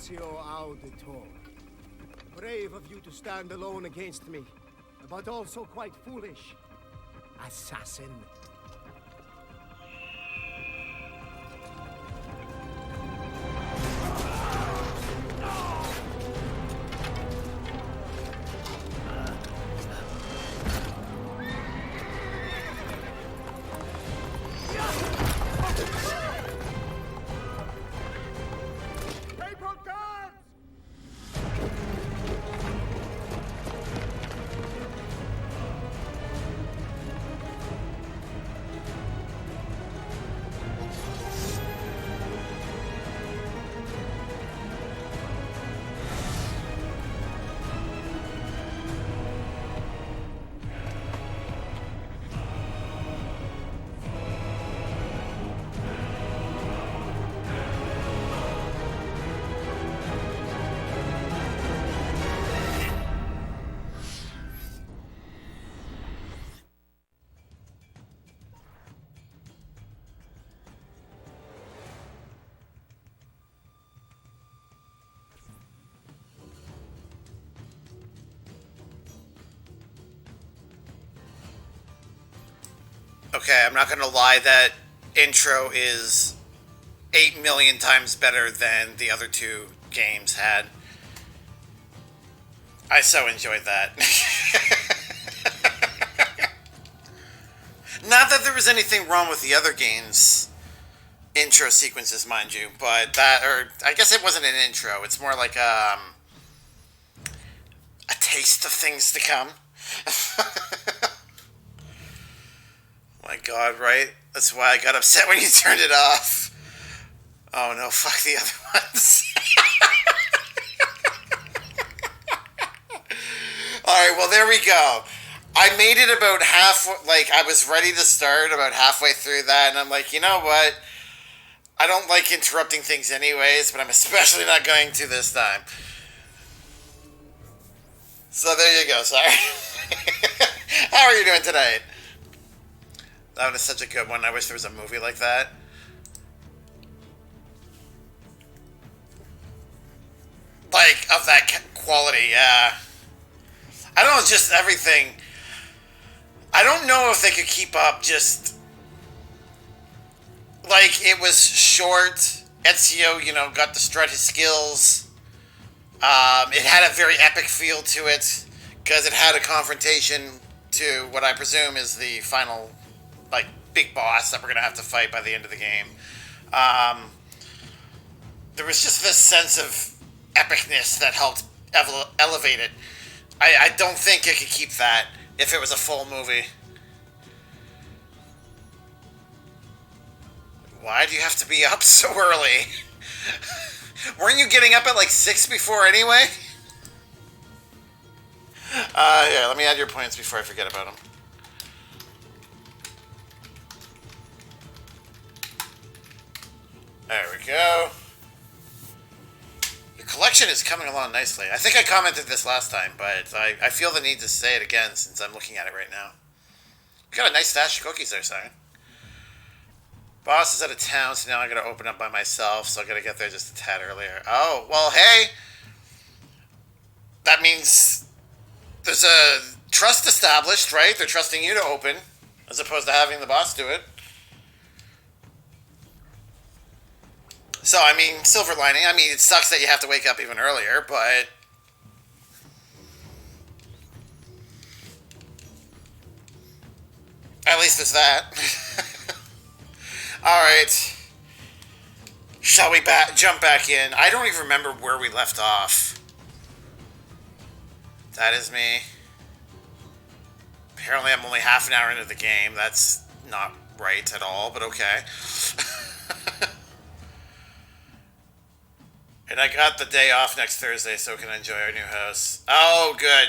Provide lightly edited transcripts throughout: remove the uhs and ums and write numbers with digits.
Ezio Auditor. Brave of you to stand alone against me, but also quite foolish. Assassin. Okay, I'm not gonna lie, that intro is 8 million times better than the other two games had. I so enjoyed that. Not that there was anything wrong with the other games' intro sequences, mind you, but that, or I guess it wasn't an intro, it's more like a taste of things to come. My God, right? That's why I got upset when you turned it off. Oh no, fuck the other ones. Alright, well there we go. I made it about I was ready to start about halfway through that, and I'm like, you know what? I don't like interrupting things anyways, but I'm especially not going to this time. So there you go, sorry. How are you doing tonight? That was such a good one. I wish there was a movie like that. Like, of that quality, yeah. I don't know, just everything. I don't know if they could keep up just... Like, it was short. Ezio, got to strut his skills. It had a very epic feel to it, because it had a confrontation to what I presume is the final... big boss that we're gonna have to fight by the end of the game. There was just this sense of epicness that helped elevate it. I don't think it could keep that if it was a full movie. Why do you have to be up so early? Weren't you getting up at 6 before anyway? Yeah, let me add your points before I forget about them. There we go. Your collection is coming along nicely. I think I commented this last time, but I feel the need to say it again since I'm looking at it right now. You got a nice stash of cookies there, Simon. Boss is out of town, so now I gotta open up by myself, so I gotta get there just a tad earlier. Oh, well, hey! That means there's a trust established, right? They're trusting you to open, as opposed to having the boss do it. So, I mean, silver lining. I mean, it sucks that you have to wake up even earlier, but... At least there's that. Alright. Shall we jump back in? I don't even remember where we left off. That is me. Apparently I'm only half an hour into the game. That's not right at all, but okay. And I got the day off next Thursday so we can enjoy our new house. Oh, good.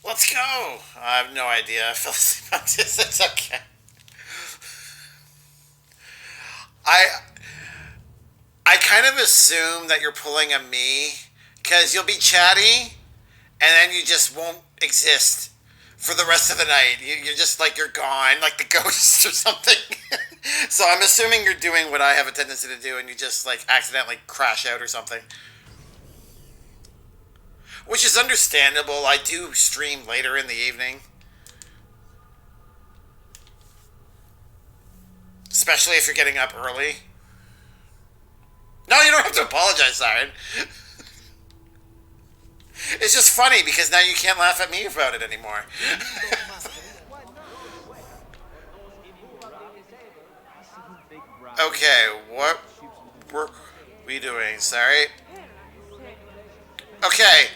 Let's go. I have no idea. I fell asleep on this. It's okay. I kind of assume that you're pulling a me because you'll be chatty and then you just won't exist for the rest of the night. You're just you're gone, like the ghost or something. So I'm assuming you're doing what I have a tendency to do, and you just like accidentally crash out or something. Which is understandable. I do stream later in the evening. Especially if you're getting up early. No, you don't have to apologize, Siren. It's just funny because now you can't laugh at me about it anymore. Okay, what were we doing? Sorry. Okay.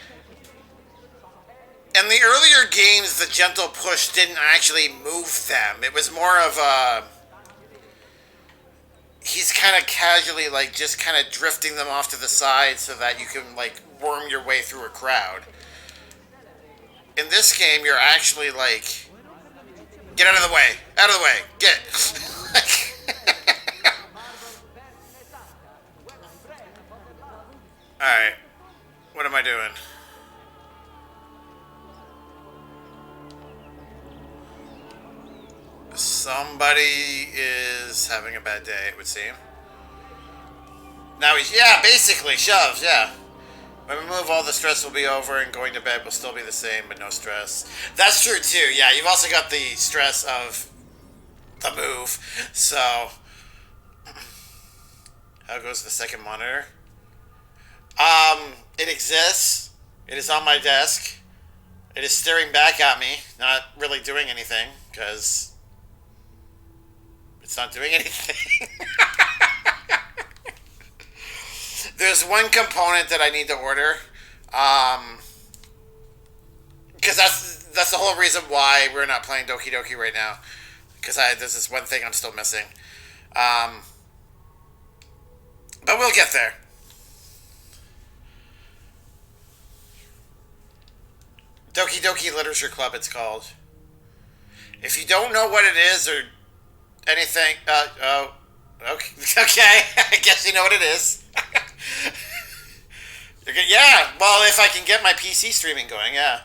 In the earlier games, the gentle push didn't actually move them. It was more of a... He's kind of casually, like, just kind of drifting them off to the side so that you can, like, worm your way through a crowd. In this game, you're actually, like... Get out of the way! Out of the way! Get! Alright. What am I doing? Somebody is having a bad day, it would seem. Now he's... Yeah, basically, shoves, yeah. When we move, all the stress will be over and going to bed will still be the same, but no stress. That's true, too. Yeah, you've also got the stress of the move. So, how goes the second monitor? It exists. It is on my desk. It is staring back at me, not really doing anything, because it's not doing anything. There's one component that I need to order, because that's the whole reason why we're not playing Doki Doki right now, because there's this one thing I'm still missing, but we'll get there. Doki Doki Literature Club, it's called. If you don't know what it is or anything, okay, I guess you know what it is. Yeah, well, if I can get my PC streaming going, yeah.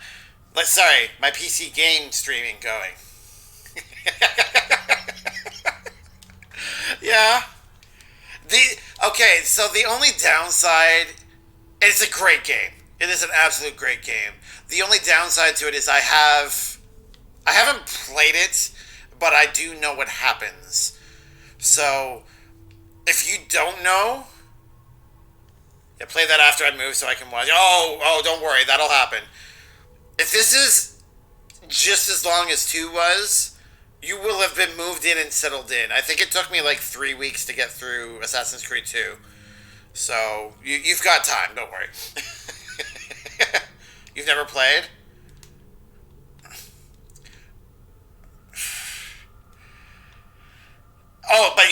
Sorry, my PC game streaming going. Yeah. Okay, so the only downside, it's a great game. It is an absolute great game. The only downside to it is I haven't played it, but I do know what happens. So, if you don't know, yeah, play that after I move so I can watch. Oh, don't worry, that'll happen. If this is just as long as 2 was, you will have been moved in and settled in. I think it took me like 3 weeks to get through Assassin's Creed 2. So, you've got time, don't worry. You've never played? Oh, but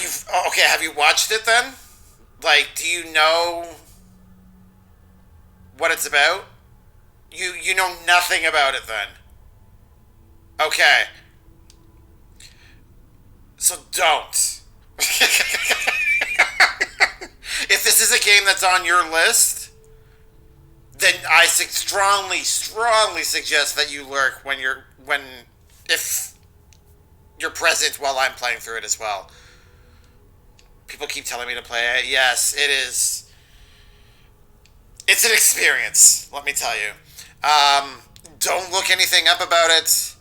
okay, have you watched it then? Like, do you know what it's about? You know nothing about it then? Okay. So don't. If this is a game that's on your list, then I strongly suggest that you lurk if you're present while I'm playing through it as well. People keep telling me to play it. Yes, it is. It's an experience, let me tell you. Don't look anything up about it.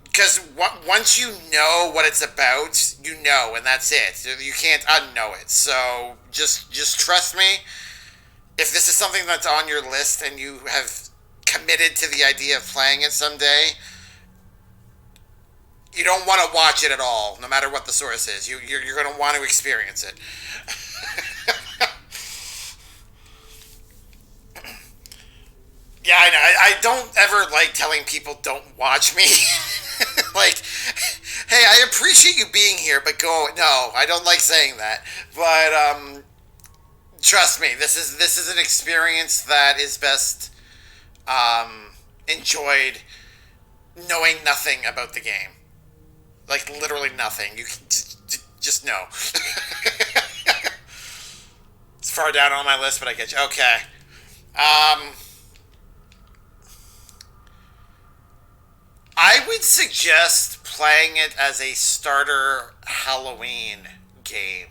Because once you know what it's about, you know, and that's it. You can't unknow it. So just trust me. If this is something that's on your list and you have committed to the idea of playing it someday, you don't want to watch it at all, no matter what the source is. You're going to want to experience it. Yeah, I know. I don't ever like telling people don't watch me. Like, hey, I appreciate you being here, but go. No, I don't like saying that. But trust me, this is an experience that is best enjoyed knowing nothing about the game. Like, literally nothing. You can just know. It's far down on my list, but I get you. Okay. I would suggest playing it as a starter Halloween game.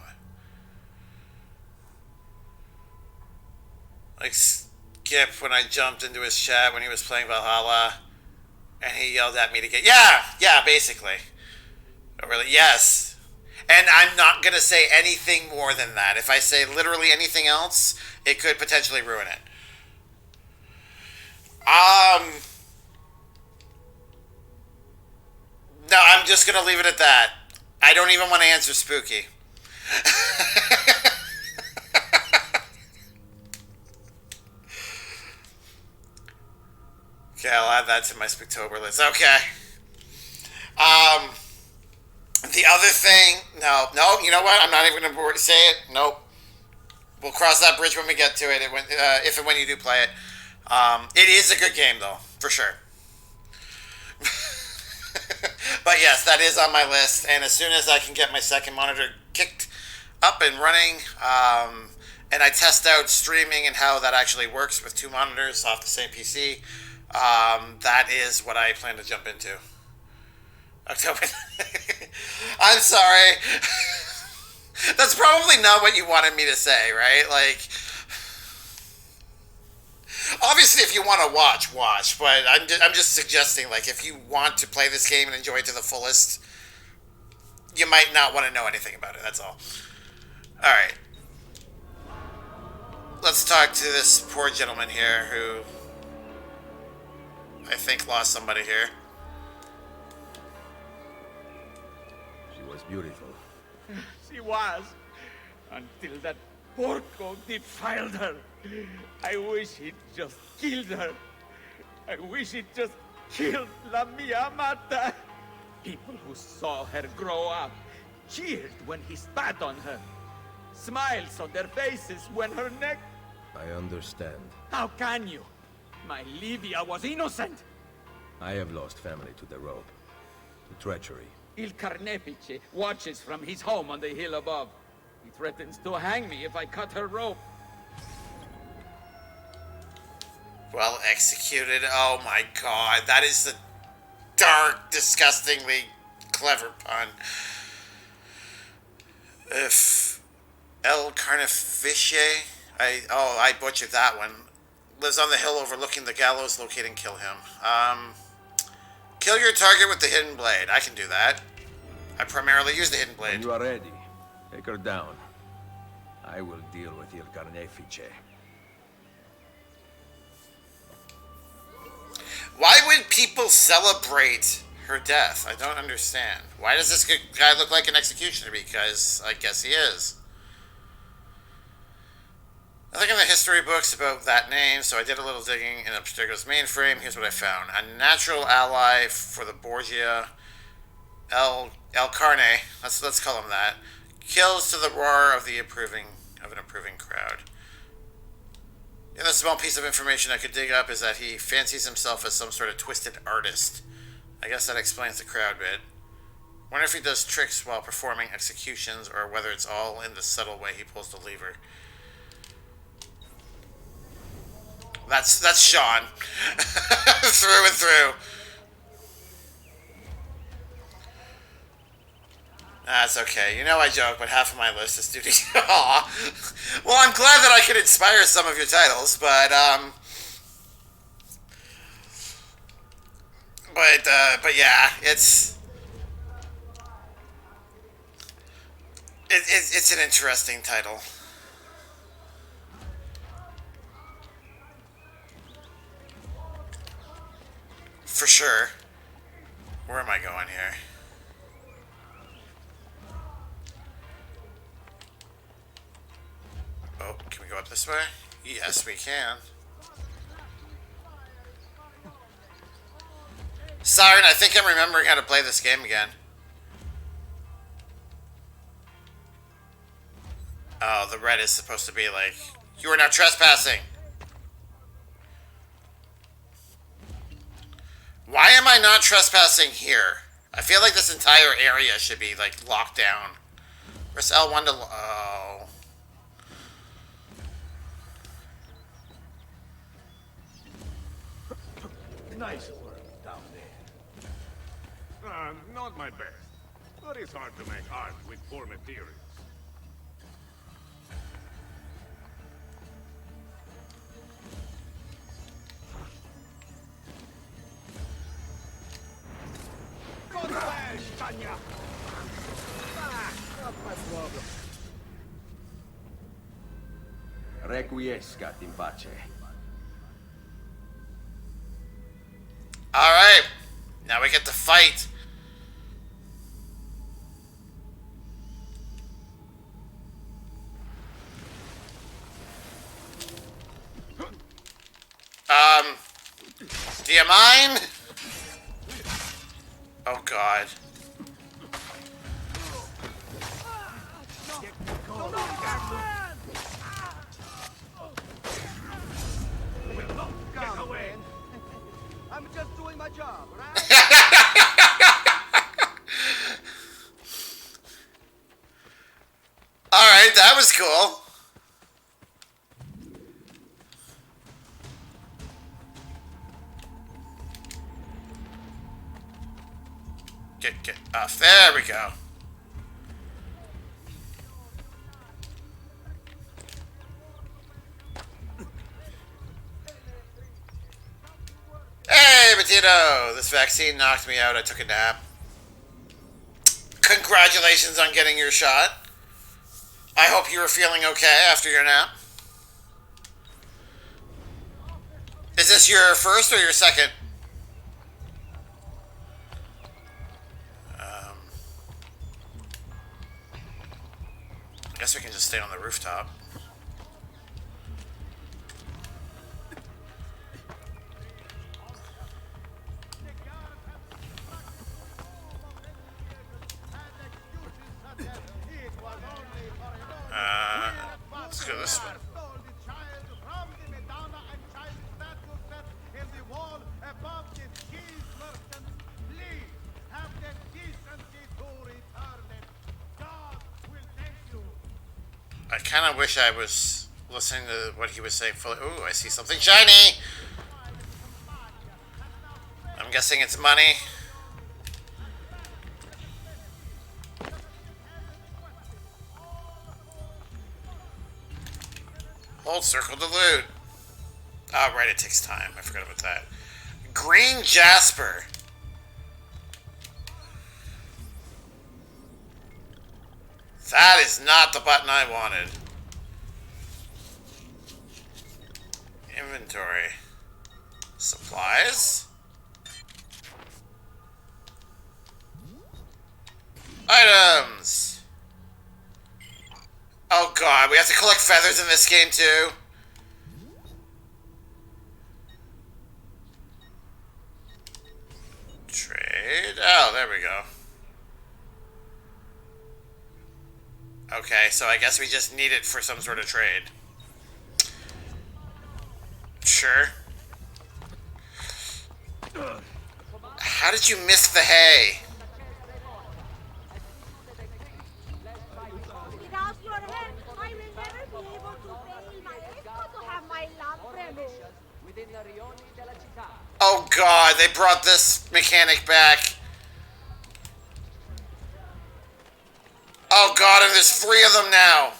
Like Skip when I jumped into his chat when he was playing Valhalla, and he yelled at me to get yeah, basically. Oh, really? Yes. And I'm not gonna say anything more than that. If I say literally anything else, it could potentially ruin it. No, I'm just gonna leave it at that. I don't even want to answer spooky. Okay, I'll add that to my Spooktober list. Okay. The other thing, no, you know what? I'm not even going to say it. Nope. We'll cross that bridge when we get to it, if and when you do play it. It is a good game, though, for sure. But yes, that is on my list, and as soon as I can get my second monitor kicked up and running, and I test out streaming and how that actually works with two monitors off the same PC, that is what I plan to jump into. October. I'm sorry. That's probably not what you wanted me to say, right? Like, obviously, if you want to watch. But I'm just suggesting, like, if you want to play this game and enjoy it to the fullest, you might not want to know anything about it. That's all. All right. Let's talk to this poor gentleman here who I think lost somebody here. She was beautiful. She was. Until that porco defiled her. I wish he'd just killed her. I wish he'd just killed La Mia Mata. People who saw her grow up cheered when he spat on her. Smiles on their faces when her neck... I understand. How can you? My Livia was innocent. I have lost family to the rope, to treachery. Il Carnefice watches from his home on the hill above. He threatens to hang me if I cut her rope. Well executed. Oh my god. That is the dark, disgustingly clever pun. If El Carnefice, I butchered that one. Lives on the hill overlooking the gallows, locate and kill him. Kill your target with the hidden blade. I can do that. I primarily use the hidden blade. When you are ready, take her down. I will deal with Il Carnefice. Why would people celebrate her death? I don't understand. Why does this guy look like an executioner? Because I guess he is. Nothing in the history books about that name, so I did a little digging in Abstergo's mainframe. Here's what I found. A natural ally for the Borgia, El Carne, let's call him that, kills to the roar of an approving crowd. The other small piece of information I could dig up is that he fancies himself as some sort of twisted artist. I guess that explains the crowd bit. Wonder if he does tricks while performing executions, or whether it's all in the subtle way he pulls the lever. That's Sean. Through and through. That's okay. You know I joke, but half of my list is duty. Aw. Well, I'm glad that I could inspire some of your titles, but yeah, it's an interesting title. For sure. Where am I going here? Oh, can we go up this way? Yes, we can. Siren, I think I'm remembering how to play this game again. Oh, the red is supposed to be like, you are now trespassing. Why am I not trespassing here? I feel like this entire area should be, like, locked down. Press L1 to... Oh. Nice work down there. Not my best. But it's hard to make art with poor materials. Requiescat in pace. Alright. Now we get to fight. Do you mind? Oh god. Get away. I'm just doing my job, right? Alright, that was cool. Get off. There we go. Hey, Potato! This vaccine knocked me out. I took a nap. Congratulations on getting your shot. I hope you were feeling okay after your nap. Is this your first or your second? I guess we can just stay on the rooftop. Let's go this way. I kind of wish I was listening to what he was saying fully. Ooh, I see something shiny! I'm guessing it's money. Hold circle to loot. Oh, right, it takes time. I forgot about that. Green Jasper. That is not the button I wanted. Inventory. Supplies. Items. Oh god, we have to collect feathers in this game too. Trade. Oh, there we go. Okay, so I guess we just need it for some sort of trade. Sure. How did you miss the hay? Without your help, I will never be able to pay my escort to have my lamp removed. Oh god, they brought this mechanic back. Oh god, and there's 3 of them now.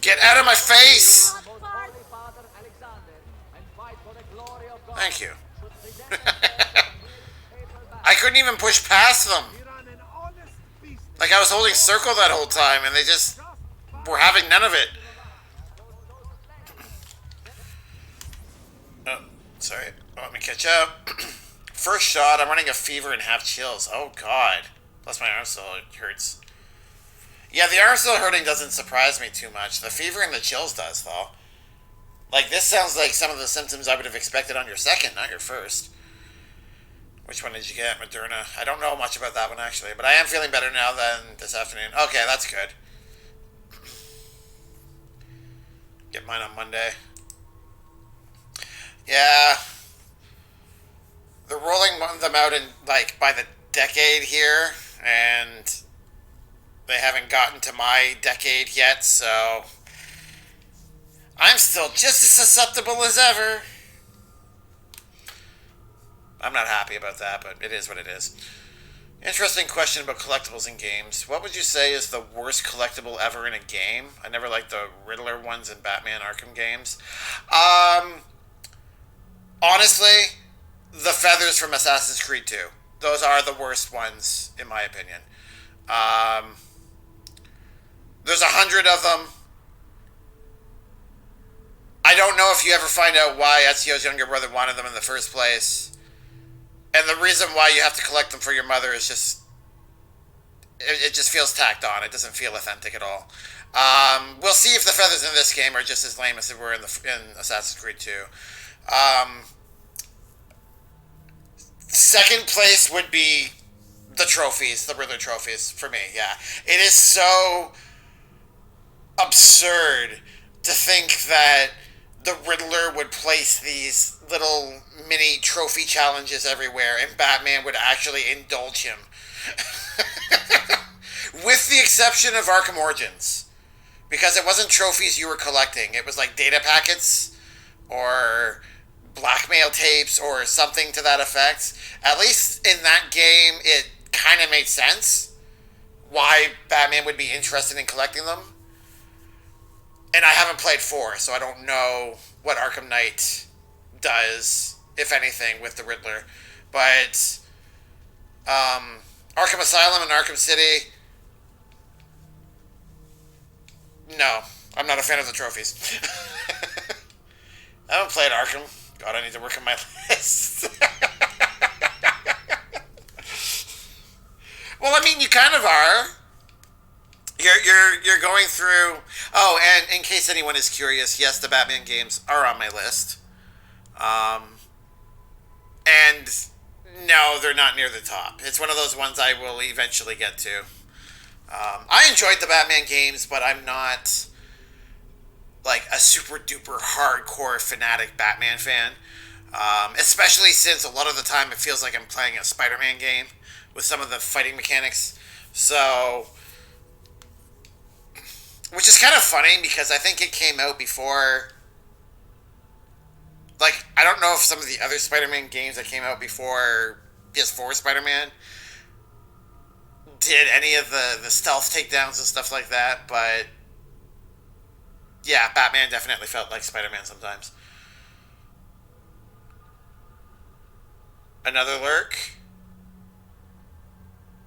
Get out of my face! Thank you. I couldn't even push past them. Like I was holding circle that whole time and they just were having none of it. Oh, sorry. Let me catch up. First shot, I'm running a fever and have chills. Oh god. Plus my arm still hurts. Yeah, the arm still hurting doesn't surprise me too much. The fever and the chills does, though. Like, this sounds like some of the symptoms I would have expected on your second, not your first. Which one did you get? Moderna. I don't know much about that one, actually. But I am feeling better now than this afternoon. Okay, that's good. Get mine on Monday. Yeah. They're rolling them out in, like, by the decade here. And they haven't gotten to my decade yet, so I'm still just as susceptible as ever. I'm not happy about that, but it is what it is. Interesting question about collectibles in games. What would you say is the worst collectible ever in a game? I never liked the Riddler ones in Batman Arkham games. Honestly, the feathers from Assassin's Creed 2. Those are the worst ones, in my opinion. There's 100 of them. I don't know if you ever find out why Ezio's younger brother wanted them in the first place. And the reason why you have to collect them for your mother is just... It just feels tacked on. It doesn't feel authentic at all. We'll see if the feathers in this game are just as lame as they were in Assassin's Creed 2. Second place would be the trophies, the Riddler trophies, for me, yeah. It is so absurd to think that the Riddler would place these little mini trophy challenges everywhere and Batman would actually indulge him. With the exception of Arkham Origins. Because it wasn't trophies you were collecting. It was like data packets or blackmail tapes or something to that effect. At least in that game, it kind of made sense why Batman would be interested in collecting them. And I haven't played 4, so I don't know what Arkham Knight does, if anything, with the Riddler. But Arkham Asylum and Arkham City, no, I'm not a fan of the trophies. I haven't played Arkham. God, I need to work on my list. Well, I mean, you kind of are. You're going through... Oh, and in case anyone is curious, yes, the Batman games are on my list. And no, they're not near the top. It's one of those ones I will eventually get to. I enjoyed the Batman games, but I'm not like a super duper hardcore fanatic Batman fan. Especially since a lot of the time it feels like I'm playing a Spider-Man game with some of the fighting mechanics. So... Which is kind of funny because I think it came out before... Like, I don't know if some of the other Spider-Man games that came out before PS4 Spider-Man did any of the stealth takedowns and stuff like that, but... Yeah, Batman definitely felt like Spider-Man sometimes. Another lurk?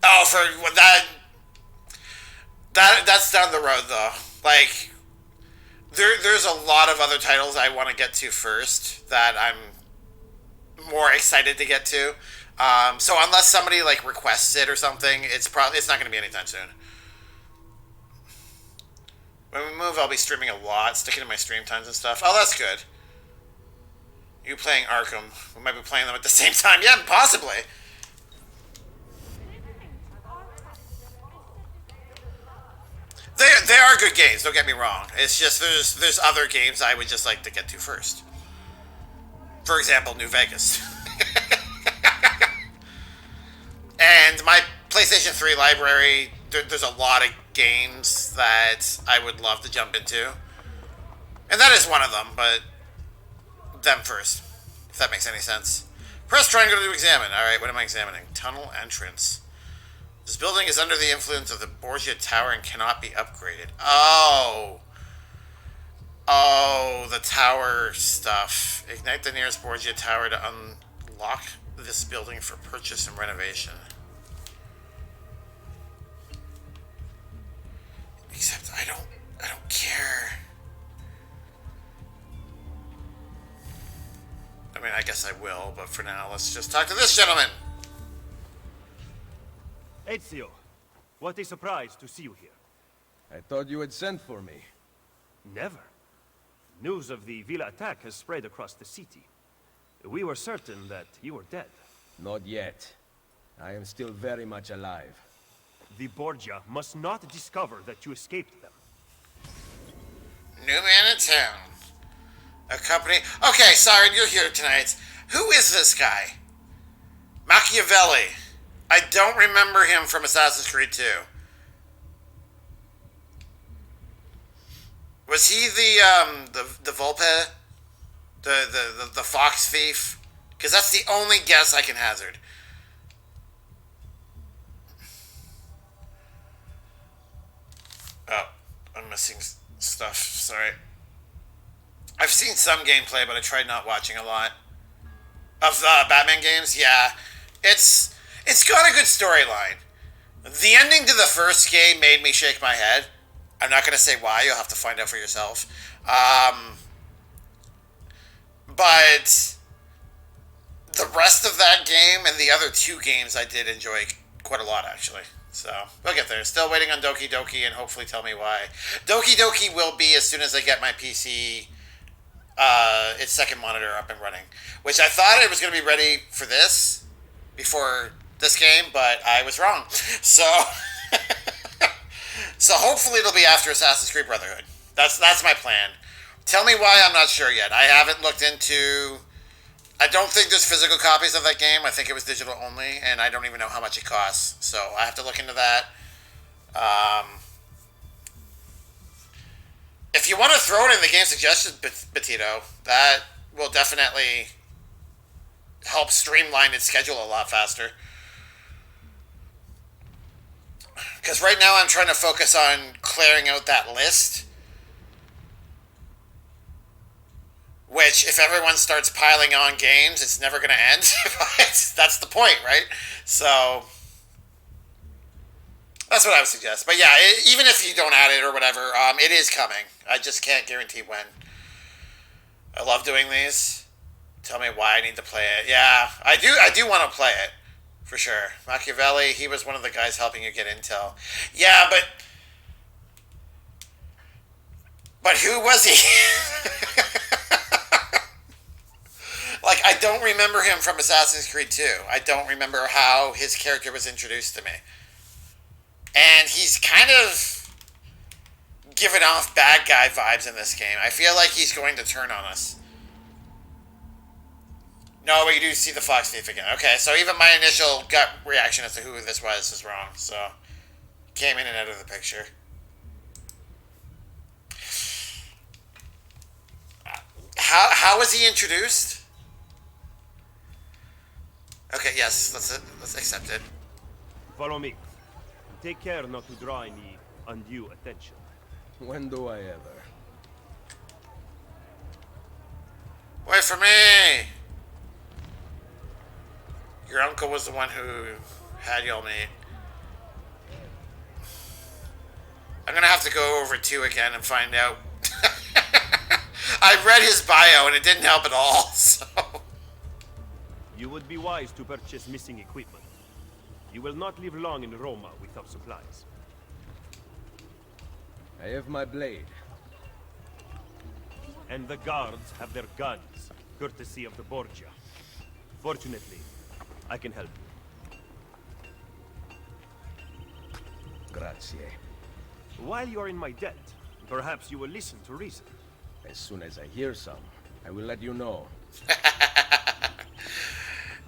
Oh, for that... That's down the road, though. Like, there's a lot of other titles I want to get to first that I'm more excited to get to. So unless somebody like requests it or something, it's not going to be anytime soon. When we move, I'll be streaming a lot, sticking to my stream times and stuff. Oh, that's good. You playing Arkham? We might be playing them at the same time. Yeah, possibly. They are good games, don't get me wrong. It's just there's other games I would just like to get to first. For example, New Vegas. And my PlayStation 3 library, there's a lot of games that I would love to jump into. And that is one of them, but them first, if that makes any sense. Press triangle to examine. Alright, what am I examining? Tunnel entrance. This building is under the influence of the Borgia Tower and cannot be upgraded. Oh. Oh, the tower stuff. Ignite the nearest Borgia Tower to unlock this building for purchase and renovation. Except I don't care. I mean, I guess I will, but for now, let's just talk to this gentleman. Ezio, what a surprise to see you here. I thought you had sent for me. Never. News of the Villa attack has spread across the city. We were certain that you were dead. Not yet. I am still very much alive. The Borgia must not discover that you escaped them. New man in town. A company... Okay, Siren, you're here tonight. Who is this guy? Machiavelli. I don't remember him from Assassin's Creed 2. Was he the Volpe? The fox thief Because that's the only guess I can hazard. Oh, I'm missing stuff. Sorry. I've seen some gameplay, but I tried not watching a lot. Of the Batman games, yeah. It's got a good storyline. The ending to the first game made me shake my head. I'm not going to say why. You'll have to find out for yourself. But the rest of that game and the other two games I did enjoy quite a lot, actually. So, we'll get there. Still waiting on Doki Doki, and hopefully tell me why. Doki Doki will be as soon as I get my PC, its second monitor up and running. Which I thought it was going to be ready for this, before this game, but I was wrong. So, so hopefully it'll be after Assassin's Creed Brotherhood. That's my plan. Tell me why, I'm not sure yet. I haven't looked into... I don't think there's physical copies of that game. I think it was digital only, and I don't even know how much it costs. So I have to look into that. If you want to throw it in the game suggestions, Betito, that will definitely help streamline its schedule a lot faster. Because right now I'm trying to focus on clearing out that list. Which, if everyone starts piling on games, it's never going to end. That's the point, right? So, that's what I would suggest. But yeah, even if you don't add it or whatever, it is coming. I just can't guarantee when. I love doing these. Tell me why I need to play it. Yeah, I do want to play it. For sure. Machiavelli, he was one of the guys helping you get intel. Yeah, but who was he? Like, I don't remember him from Assassin's Creed 2. I don't remember how his character was introduced to me. And he's kind of giving off bad guy vibes in this game. I feel like he's going to turn on us. No, but you do see the Fox Thief again. Okay, so even my initial gut reaction as to who this was wrong. So, came in and out of the picture. How was he introduced? Okay, yes, let's accept it. Follow me. Take care not to draw any undue attention. When do I ever? Wait for me! Your uncle was the one who had y'all meet. I'm gonna have to go over 2 again and find out. I read his bio and it didn't help at all, so... You would be wise to purchase missing equipment. You will not live long in Roma without supplies. I have my blade. And the guards have their guns, courtesy of the Borgia. Fortunately, I can help you. Grazie. While you are in my debt, perhaps you will listen to reason. As soon as I hear some, I will let you know.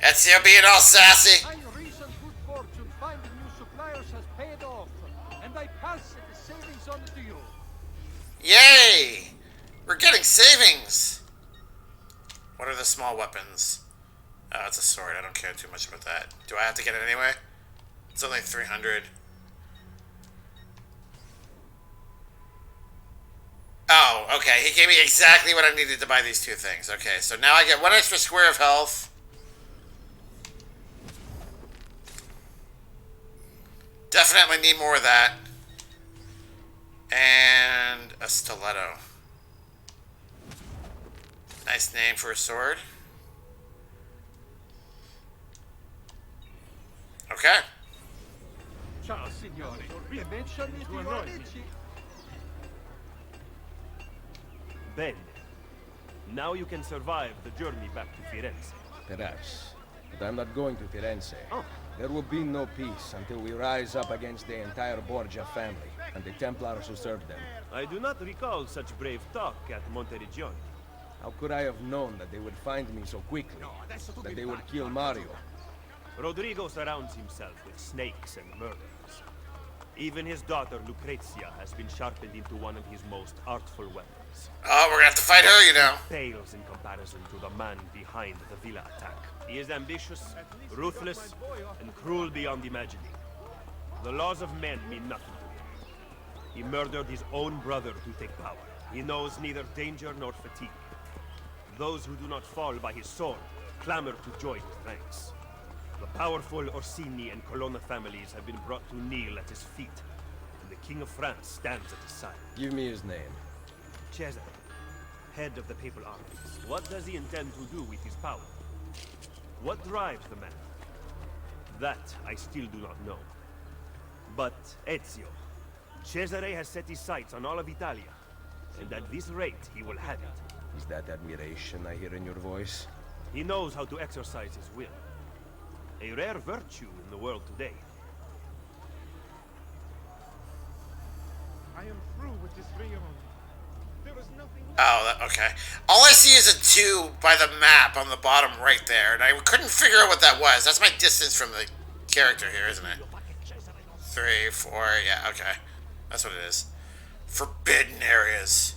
Ezio being all sassy. My recent good fortune finding new suppliers has paid off, and I pass the savings on to you. Yay! We're getting savings! What are the small weapons? Oh, it's a sword. I don't care too much about that. Do I have to get it anyway? It's only 300. Oh, okay. He gave me exactly what I needed to buy these 2 things. Okay, so now I get 1 extra square of health. Definitely need more of that. And a stiletto. Nice name for a sword. Okay. Ciao, signore. Mention me to your amici. Bene. Now you can survive the journey back to Firenze. Perhaps. But I'm not going to Firenze. Oh. There will be no peace until we rise up against the entire Borgia family and the Templars who serve them. I do not recall such brave talk at Monteriggioni. How could I have known that they would find me so quickly? That they would kill Mario? Rodrigo surrounds himself with snakes and murderers. Even his daughter, Lucrezia, has been sharpened into one of his most artful weapons. Oh, we're gonna have to fight her, you know. Pales in comparison to the man behind the villa attack. He is ambitious, ruthless, and cruel beyond imagining. The laws of men mean nothing to him. He murdered his own brother to take power. He knows neither danger nor fatigue. Those who do not fall by his sword clamor to join his ranks. The powerful Orsini and Colonna families have been brought to kneel at his feet, and the King of France stands at his side. Give me his name. Cesare, head of the papal armies. What does he intend to do with his power? What drives the man? That I still do not know. But Ezio, Cesare has set his sights on all of Italia, and at this rate he will have it. Is that admiration I hear in your voice? He knows how to exercise his will. A rare virtue in the world today. I am through with this realm. There is nothing. Oh, okay. All I see is a 2 by the map on the bottom right there, and I couldn't figure out what that was. That's my distance from the character here, isn't it? 3, 4, yeah, okay. That's what it is. Forbidden areas.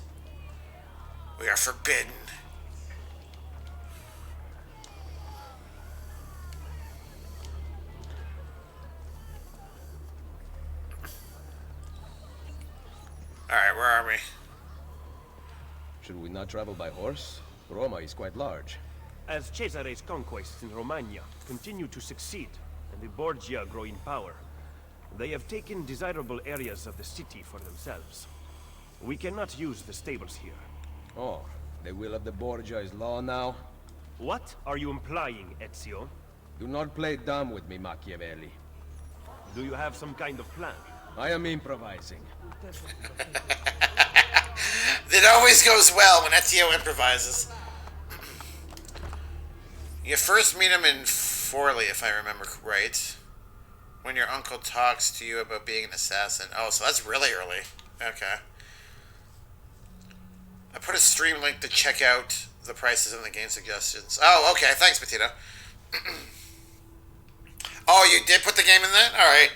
We are forbidden. Alright, where are we? Should we not travel by horse? Roma is quite large. As Cesare's conquests in Romagna continue to succeed, and the Borgia grow in power, they have taken desirable areas of the city for themselves. We cannot use the stables here. Oh, the will of the Borgia is law now? What are you implying, Ezio? Do not play dumb with me, Machiavelli. Do you have some kind of plan? I am improvising. It always goes well when Ezio improvises. You first meet him in Forlì, if I remember right. When your uncle talks to you about being an assassin. Oh, so that's really early. Okay. I put a stream link to check out the prices and the game suggestions. Oh, okay. Thanks, Petito. Oh, you did put the game in there? Alright.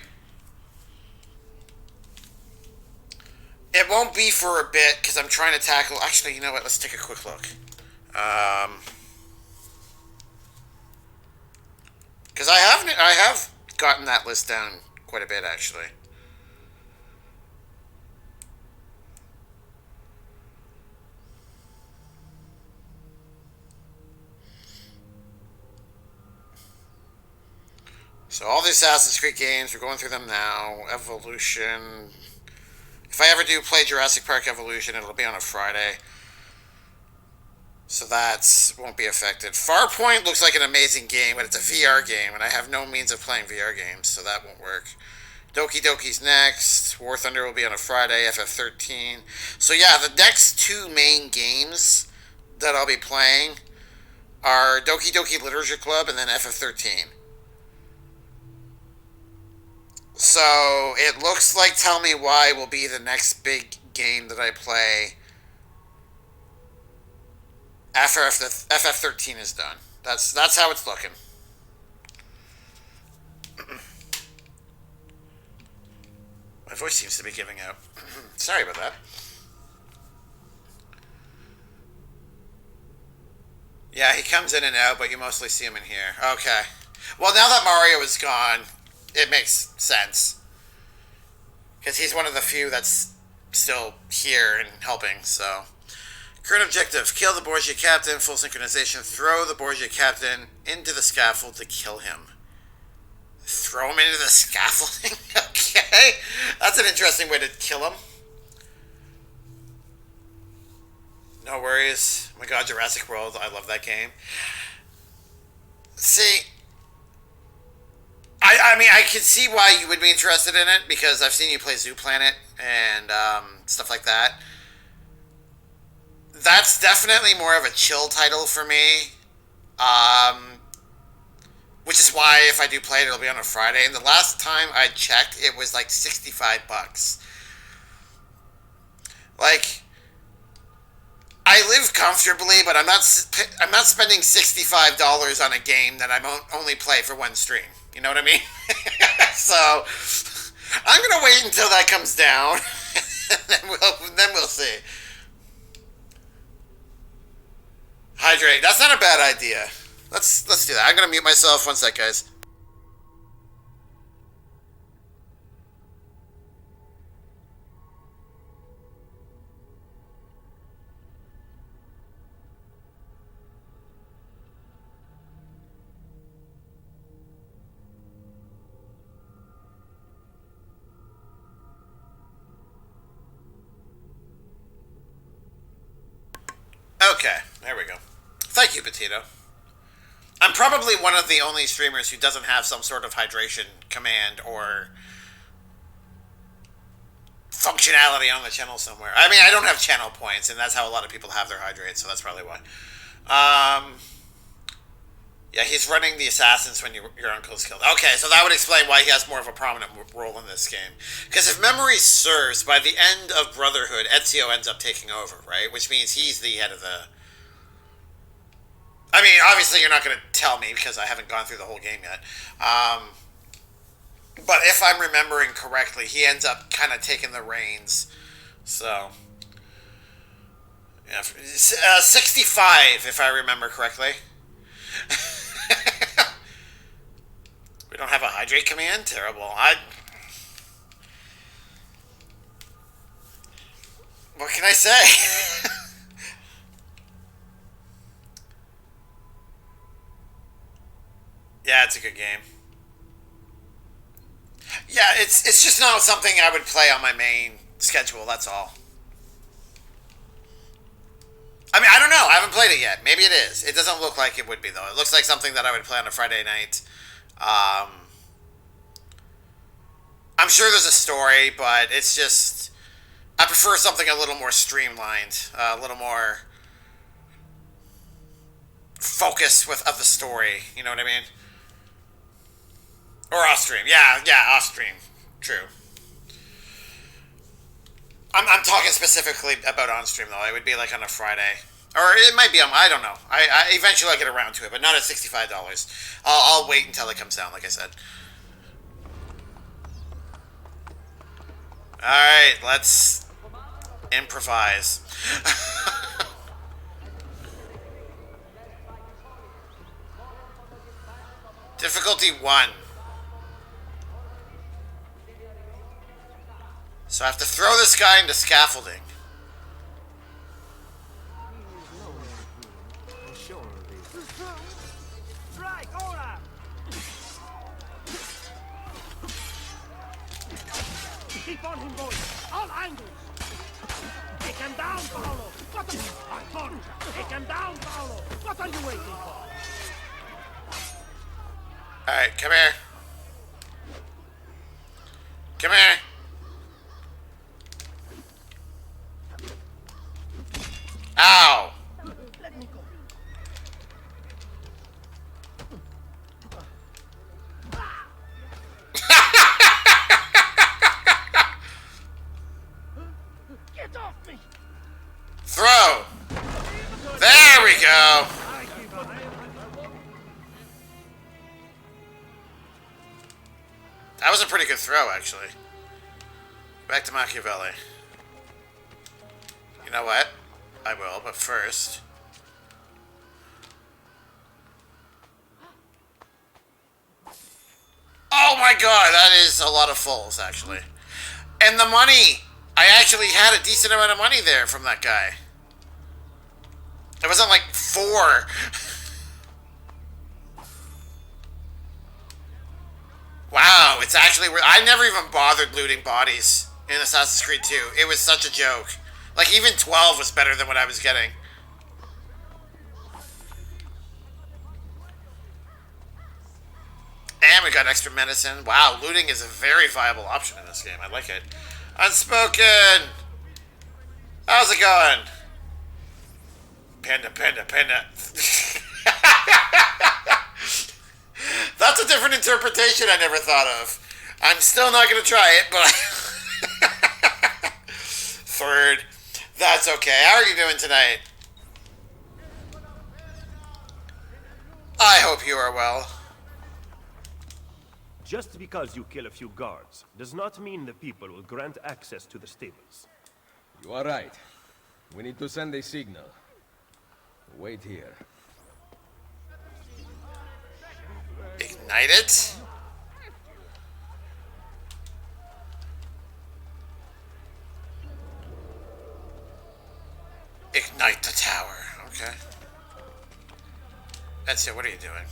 It won't be for a bit, because I'm trying to tackle... Actually, you know what? Let's take a quick look. Because I have gotten that list down quite a bit, actually. So all the Assassin's Creed games, we're going through them now. Evolution. If I ever do play Jurassic Park Evolution, it'll be on a Friday. So that won't be affected. Farpoint looks like an amazing game, but it's a VR game, and I have no means of playing VR games, so that won't work. Doki Doki's next. War Thunder will be on a Friday. FF13. So yeah, the next 2 main games that I'll be playing are Doki Doki Literature Club and then FF13. So it looks like Tell Me Why will be the next big game that I play after FF13 is done. That's how it's looking. My voice seems to be giving out. Sorry about that. Yeah, he comes in and out, but you mostly see him in here. Okay. Well, now that Mario is gone, it makes sense. Because he's one of the few that's still here and helping, so... Current objective, kill the Borgia captain, full synchronization, throw the Borgia captain into the scaffold to kill him. Throw him into the scaffolding? Okay. That's an interesting way to kill him. No worries. Oh my god, Jurassic World, I love that game. See... I mean, I can see why you would be interested in it, because I've seen you play Zoo Planet and stuff like that. That's definitely more of a chill title for me. Which is why if I do play it, it'll be on a Friday. And the last time I checked, it was like $65. Like, I live comfortably, but I'm not spending $65 on a game that I only play for one stream. You know what I mean? So, I'm gonna wait until that comes down, and then we'll see. Hydrate. That's not a bad idea. Let's do that. I'm gonna mute myself. One sec, guys. Okay, there we go. Thank you, Petito. I'm probably one of the only streamers who doesn't have some sort of hydration command or functionality on the channel somewhere. I mean, I don't have channel points, and that's how a lot of people have their hydrates, so that's probably why. Yeah, he's running the assassins when your uncle's killed. Okay, so that would explain why he has more of a prominent role in this game. Because if memory serves, by the end of Brotherhood, Ezio ends up taking over, right? Which means he's the head of the... I mean, obviously you're not going to tell me because I haven't gone through the whole game yet. But if I'm remembering correctly, he ends up kind of taking the reins. So... yeah, 65, if I remember correctly. We don't have a hydrate command? Terrible. What can I say? Yeah, it's a good game. Yeah, it's just not something I would play on my main schedule, that's all. I mean, I don't know. I haven't played it yet. Maybe it is. It doesn't look like it would be, though. It looks like something that I would play on a Friday night. I'm sure there's a story, but it's just... I prefer something a little more streamlined. A little more... focus of the story. You know what I mean? Or off-stream. Yeah, off-stream. True. I'm talking specifically about on-stream, though. It would be like on a Friday. Or it might be on... I don't know. I eventually I'll get around to it, but not at $65. I'll wait until it comes down, like I said. Alright, let's improvise. Difficulty 1. So I have to throw this guy into scaffolding. Keep on him, boys. All angles. Take him down, Paolo. What are you... Take him down, Paolo. What are you waiting for? Alright, come here. Come here. Ow! Let me go. Get off me! Throw! There we go! That was a pretty good throw, actually. Back to Machiavelli. You know what? I will, but first... Oh my god, that is a lot of fulls, actually. And the money! I actually had a decent amount of money there from that guy. It wasn't like 4. Wow, it's actually... I never even bothered looting bodies in Assassin's Creed 2. It was such a joke. Like, even 12 was better than what I was getting. And we got extra medicine. Wow, looting is a very viable option in this game. I like it. Unspoken! How's it going? Panda, panda, panda. That's a different interpretation I never thought of. I'm still not going to try it, but... Third. That's okay. How are you doing tonight? I hope you are well. Just because you kill a few guards does not mean the people will grant access to the stables. You are right. We need to send a signal. Wait here. Ignite it? Ignite the tower. Okay. Ezio, what are you doing?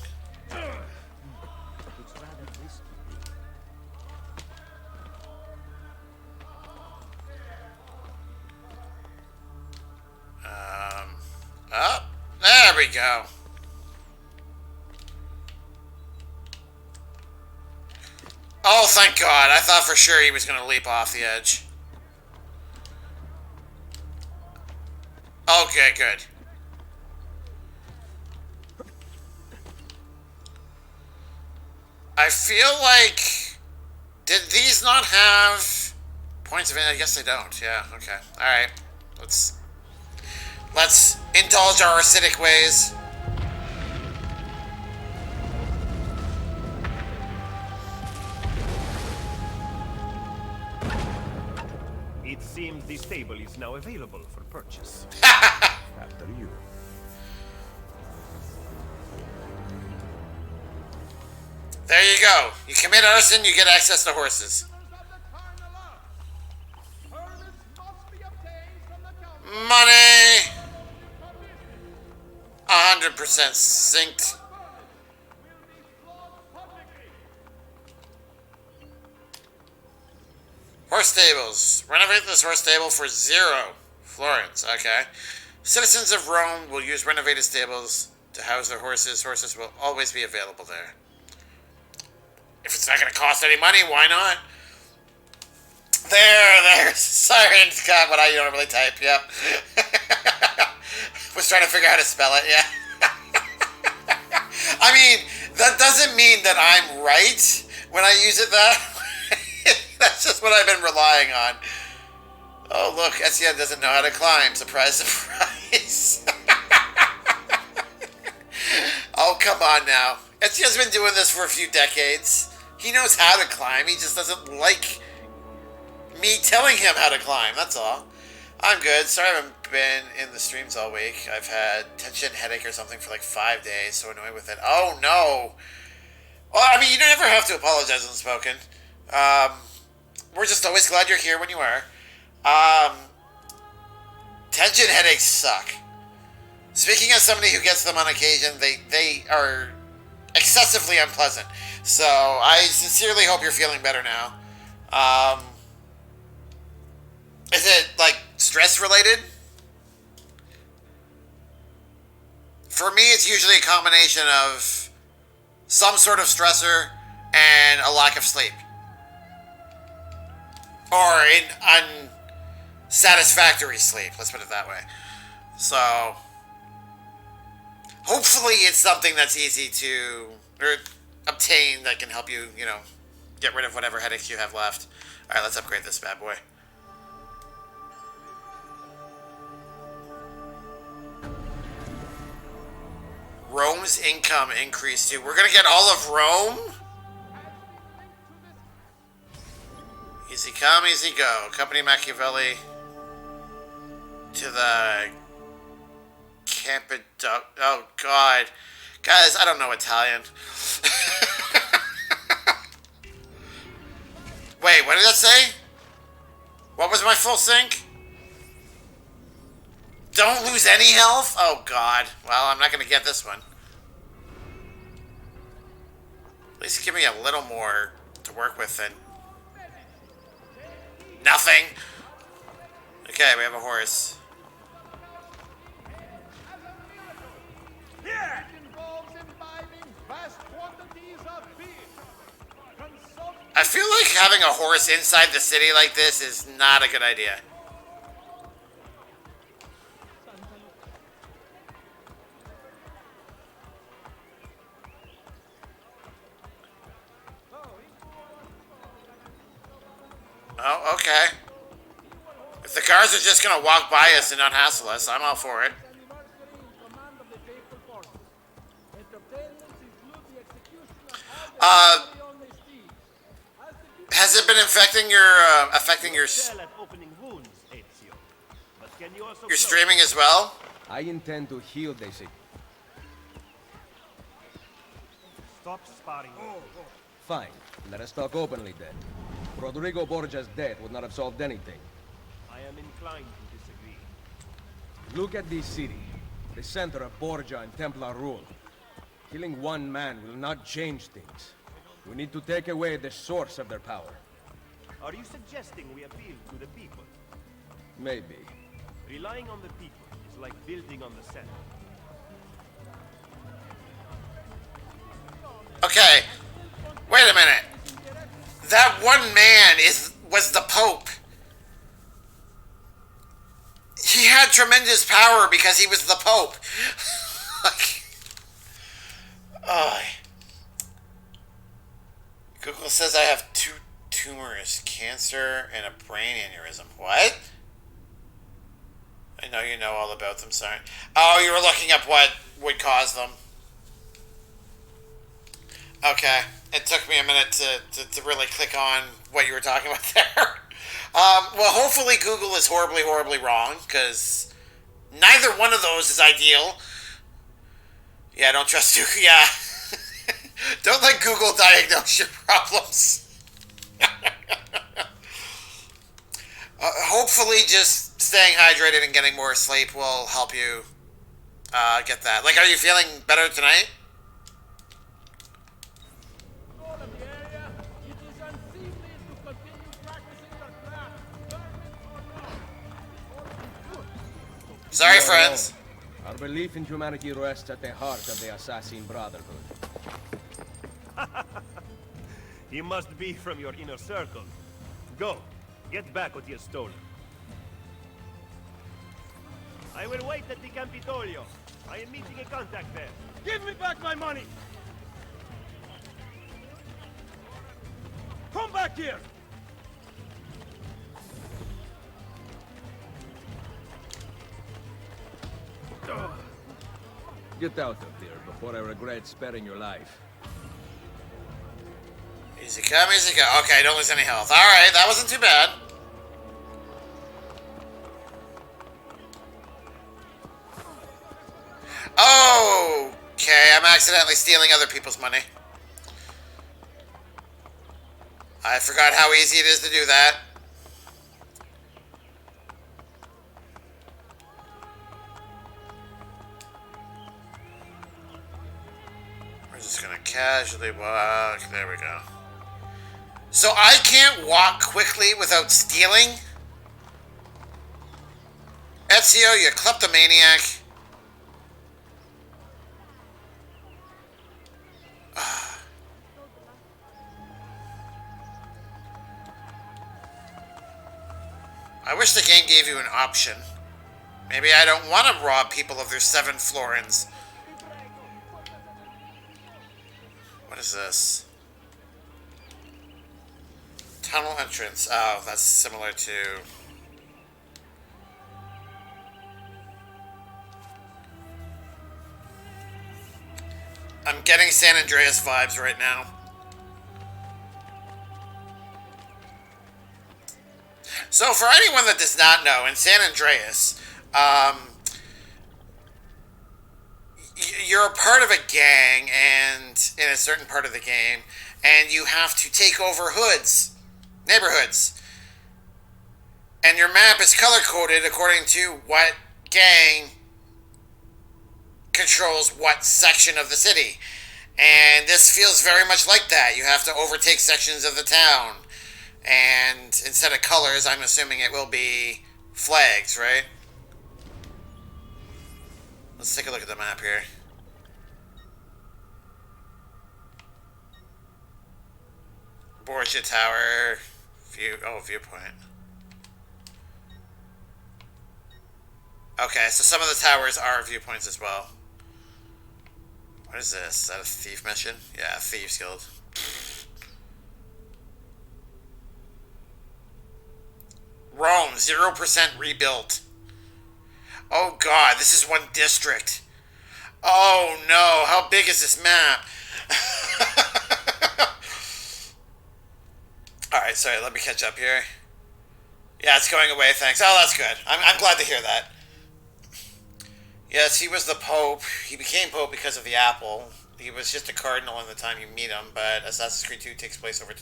Oh, there we go. Oh, thank God. I thought for sure he was going to leap off the edge. Okay, good. I feel like... Did these not have points of... I guess they don't. Yeah, okay. Alright. Let's indulge our acidic ways. It seems the stable is now available for purchase. After you. There you go. You commit arson, you get access to horses. Money! 100% synced. Horse stables. Renovate this horse stable for 0 florins. Okay. Citizens of Rome will use renovated stables to house their horses. Horses will always be available there. If it's not going to cost any money, why not? There. Sirens. God, but I don't really type. Yep. Was trying to figure out how to spell it. Yeah. I mean, that doesn't mean that I'm right when I use it that way. That's just what I've been relying on. Oh, look. Ezio doesn't know how to climb. Surprise, surprise. Oh, come on now. Ezio's been doing this for a few decades. He knows how to climb. He just doesn't like me telling him how to climb. That's all. I'm good. Sorry I haven't been in the streams all week. I've had tension headache or something for like 5 days. So annoyed with it. Oh, no. Well, I mean, you never have to apologize unspoken. We're just always glad you're here when you are. Tension headaches suck. Speaking as somebody who gets them on occasion, they are excessively unpleasant. So I sincerely hope you're feeling better now. Is it like stress related? For me, it's usually a combination of some sort of stressor and a lack of sleep. Or in unsatisfactory sleep, let's put it that way. So, hopefully it's something that's easy to obtain that can help you, get rid of whatever headaches you have left. Alright, let's upgrade this bad boy. Rome's income increased too. We're gonna get all of Rome? Easy come, easy go. Company Machiavelli to the Campidoglio. Oh, God. Guys, I don't know Italian. Wait, what did that say? What was my full sync? Don't lose any health? Oh, God. Well, I'm not going to get this one. At least give me a little more to work with than nothing. Okay, we have a horse. I feel like having a horse inside the city like this is not a good idea. Oh, okay. If the cars are just gonna walk by us and not hassle us, I'm all for it. Has it been affecting your Excel at opening wounds, Ezio. But can you also your streaming as well? I intend to heal, they say. stop sparring? Fine. Let us talk openly then. Rodrigo Borgia's death would not have solved anything. I am inclined to disagree. Look at this city. The center of Borgia and Templar rule. Killing one man will not change things. We need to take away the source of their power. Are you suggesting we appeal to the people? Maybe. Relying on the people is like building on the sand. Okay. Wait a minute. That one man was the Pope. He had tremendous power because he was the Pope. Like, Google says I have 2 tumors, cancer, and a brain aneurysm. What? I know you know all about them, sorry. Oh, you were looking up what would cause them. Okay. It took me a minute to really click on what you were talking about there. Well, hopefully Google is horribly, horribly wrong, because neither one of those is ideal. Yeah, don't trust Google. Yeah. Don't let Google diagnose your problems. Hopefully just staying hydrated and getting more sleep will help you get that. Like, are you feeling better tonight? Sorry, friends. Our belief in humanity rests at the heart of the Assassin Brotherhood. He must be from your inner circle. Go, get back what he has stolen. I will wait at the Campidoglio. I am meeting a contact there. Give me back my money! Come back here! Get out of here before I regret sparing your life. Easy come, easy go. Okay, don't lose any health. Alright, that wasn't too bad. Okay, I'm accidentally stealing other people's money. I forgot how easy it is to do that. We're just gonna casually walk. There we go. So I can't walk quickly without stealing? Ezio, you kleptomaniac. I wish the game gave you an option. Maybe I don't want to rob people of their 7 florins. What is this? Tunnel entrance. Oh, that's similar to... I'm getting San Andreas vibes right now. So, for anyone that does not know, in San Andreas, you're a part of a gang, and in a certain part of the game, and you have to take over neighborhoods. And your map is color-coded according to what gang controls what section of the city. And this feels very much like that. You have to overtake sections of the town. And instead of colors, I'm assuming it will be flags, right? Let's take a look at the map here. Borgia Tower. Viewpoint. Okay, so some of the towers are viewpoints as well. What is this? Is that a thief mission? Yeah, Thieves Guild. Rome, 0% rebuilt. Oh god, this is one district. Oh no, how big is this map? Alright, sorry, let me catch up here. Yeah, it's going away, thanks. Oh, that's good. I'm glad to hear that. Yes, he was the Pope. He became Pope because of the apple. He was just a cardinal in the time you meet him, but Assassin's Creed 2 takes place over...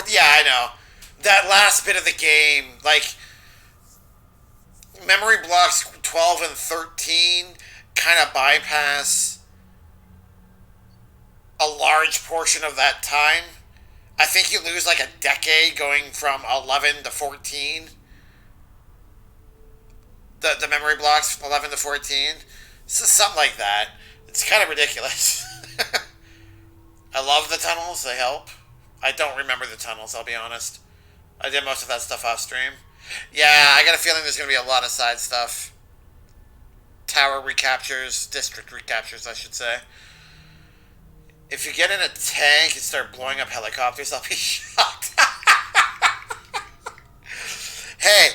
yeah, I know. That last bit of the game, like... Memory blocks 12 and 13 kind of bypass a large portion of that time. I think you lose like a decade going from 11 to 14. The memory blocks 11 to 14. So something like that. It's kind of ridiculous. I love the tunnels. They help. I don't remember the tunnels, I'll be honest. I did most of that stuff off stream. Yeah, I got a feeling there's going to be a lot of side stuff. Tower recaptures. District recaptures, I should say. If you get in a tank and start blowing up helicopters, I'll be shocked. Hey,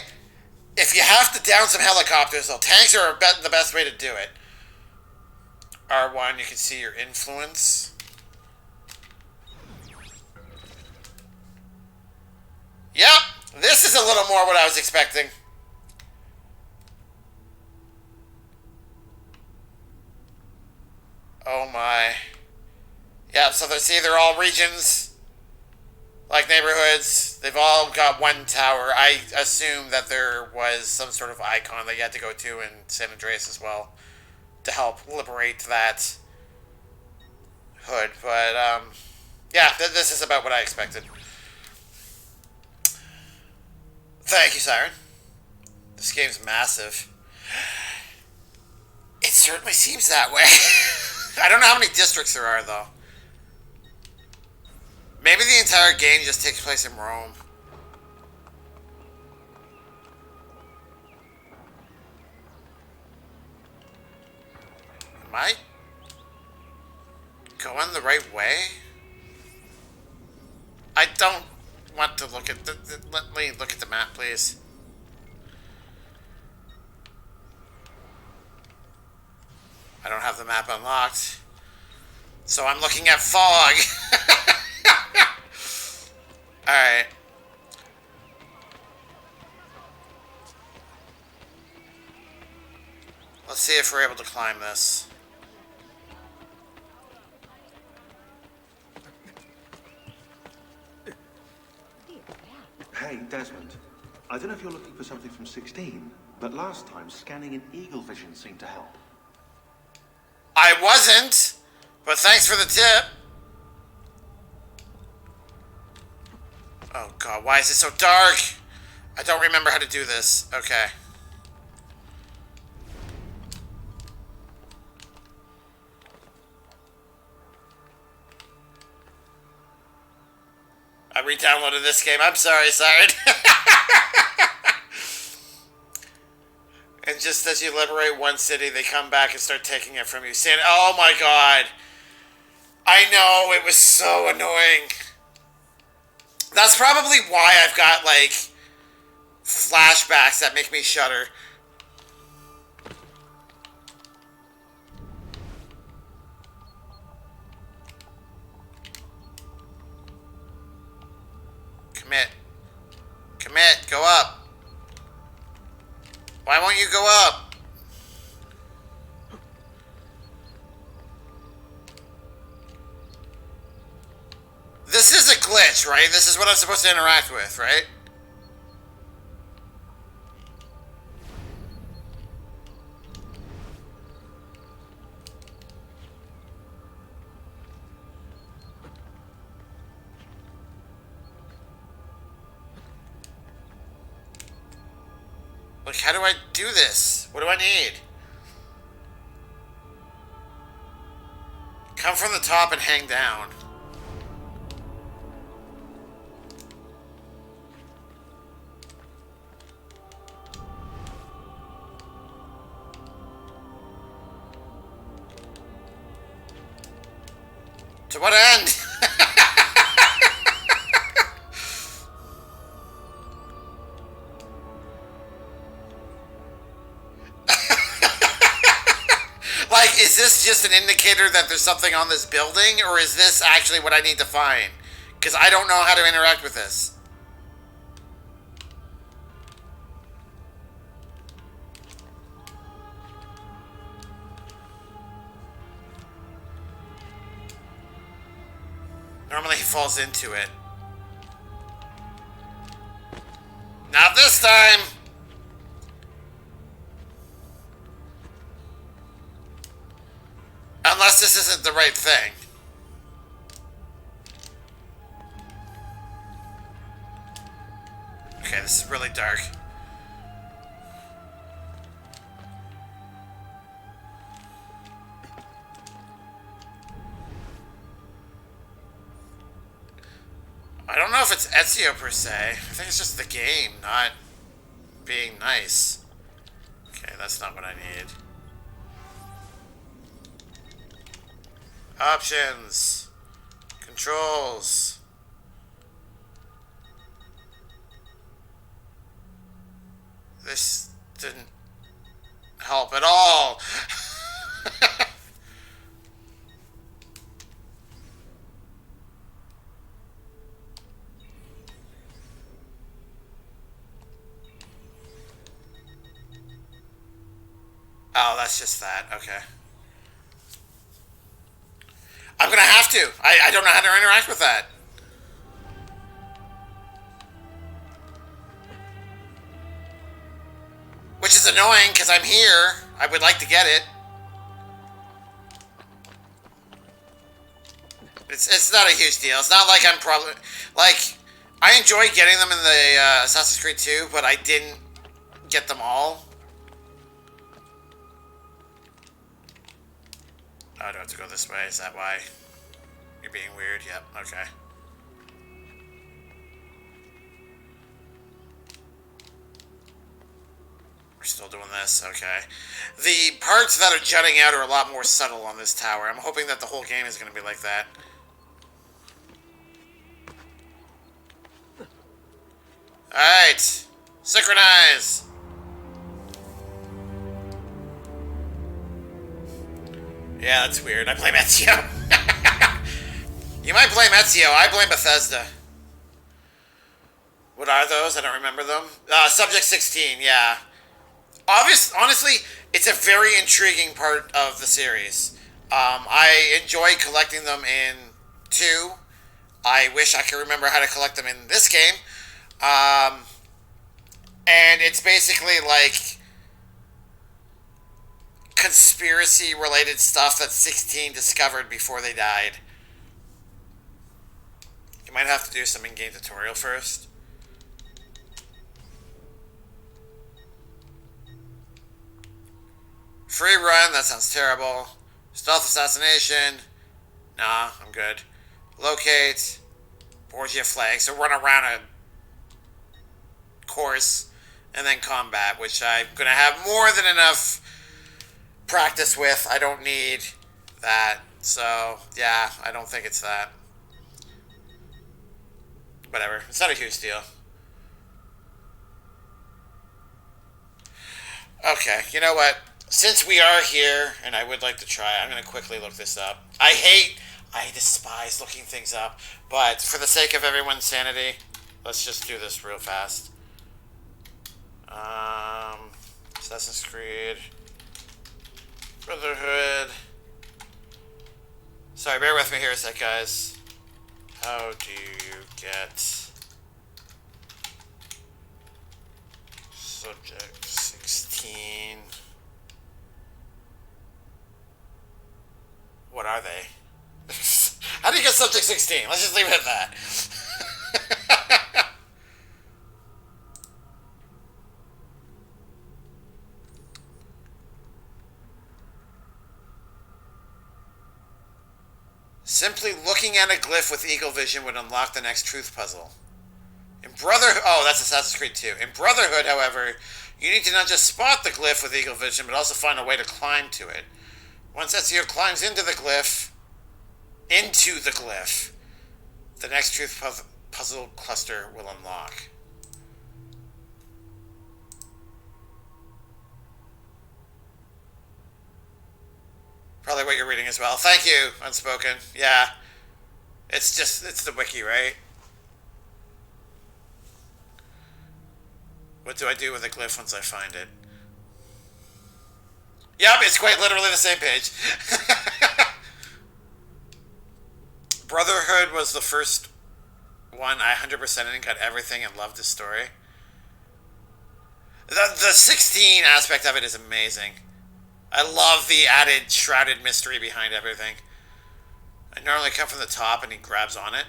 if you have to down some helicopters, though, tanks are the best way to do it. R1, you can see your influence. Yep, this is a little more what I was expecting. Oh my. Yeah, so they're all regions, like neighborhoods. They've all got one tower. I assume that there was some sort of icon that you had to go to in San Andreas as well to help liberate that hood. But, yeah, this is about what I expected. Thank you, Siren. This game's massive. It certainly seems that way. I don't know how many districts there are, though. Maybe the entire game just takes place in Rome. Am I going the right way? I don't want to look at let me look at the map, please. I don't have the map unlocked, so I'm looking at fog. Alright. Let's see if we're able to climb this. Hey, Desmond. I don't know if you're looking for something from 16, but last time scanning in Eagle Vision seemed to help. I wasn't, but thanks for the tip. Oh god, why is it so dark? I don't remember how to do this. Okay. I re-downloaded this game. I'm sorry, Siren. And just as you liberate one city, they come back and start taking it from you. Saying, oh my god. I know, it was so annoying. That's probably why I've got, like, flashbacks that make me shudder. Commit. Commit. Go up. Why won't you go up? This is a glitch, right? This is what I'm supposed to interact with, right? Like, how do I do this? What do I need? Come from the top and hang down. To what end? Like, is this just an indicator that there's something on this building, or is this actually what I need to find? Because I don't know how to interact with this. Normally he falls into it. Not this time! Unless this isn't the right thing. Okay, this is really dark. I don't know if it's Ezio per se. I think it's just the game not being nice. Okay, that's not what I need. Options. Controls. This didn't help at all. Oh, that's just that. Okay. I'm gonna have to. I don't know how to interact with that. Which is annoying, because I'm here. I would like to get it. It's not a huge deal. It's not like I'm probably... Like, I enjoyed getting them in the Assassin's Creed 2, but I didn't get them all. Oh, I don't have to go this way. Is that why? You're being weird? Yep. Okay. We're still doing this. Okay. The parts that are jutting out are a lot more subtle on this tower. I'm hoping that the whole game is going to be like that. Alright. Synchronize. Yeah, that's weird. I blame Ezio. You might blame Ezio. I blame Bethesda. What are those? I don't remember them. Subject 16, yeah. Honestly, it's a very intriguing part of the series. I enjoy collecting them in 2. I wish I could remember how to collect them in this game. And it's basically like conspiracy-related stuff that 16 discovered before they died. You might have to do some in-game tutorial first. Free run, that sounds terrible. Stealth assassination. Nah, I'm good. Locate. Borgia flag. So run around a course. And then combat, which I'm going to have more than enough practice with. I don't need that. So, yeah, I don't think it's that. Whatever. It's not a huge deal. Okay, you know what? Since we are here, and I would like to try, I'm going to quickly look this up. I despise looking things up, but for the sake of everyone's sanity, let's just do this real fast. Assassin's Creed, Brotherhood. Sorry, bear with me here a sec, guys. How do you get subject 16? What are they? How do you get subject 16? Let's just leave it at that. Simply looking at a glyph with eagle vision would unlock the next truth puzzle. In Brotherhood... Oh, that's Assassin's Creed 2. In Brotherhood, however, you need to not just spot the glyph with eagle vision, but also find a way to climb to it. Once Ezio climbs into the glyph, the next truth puzzle cluster will unlock. Probably what you're reading as well. Thank you, Unspoken. Yeah. It's the wiki, right? What do I do with a glyph once I find it? Yep, it's quite literally the same page. Brotherhood was the first one I 100%ed and got everything and loved the story. The 16 aspect of it is amazing. I love the added shrouded mystery behind everything. I normally come from the top and he grabs on it.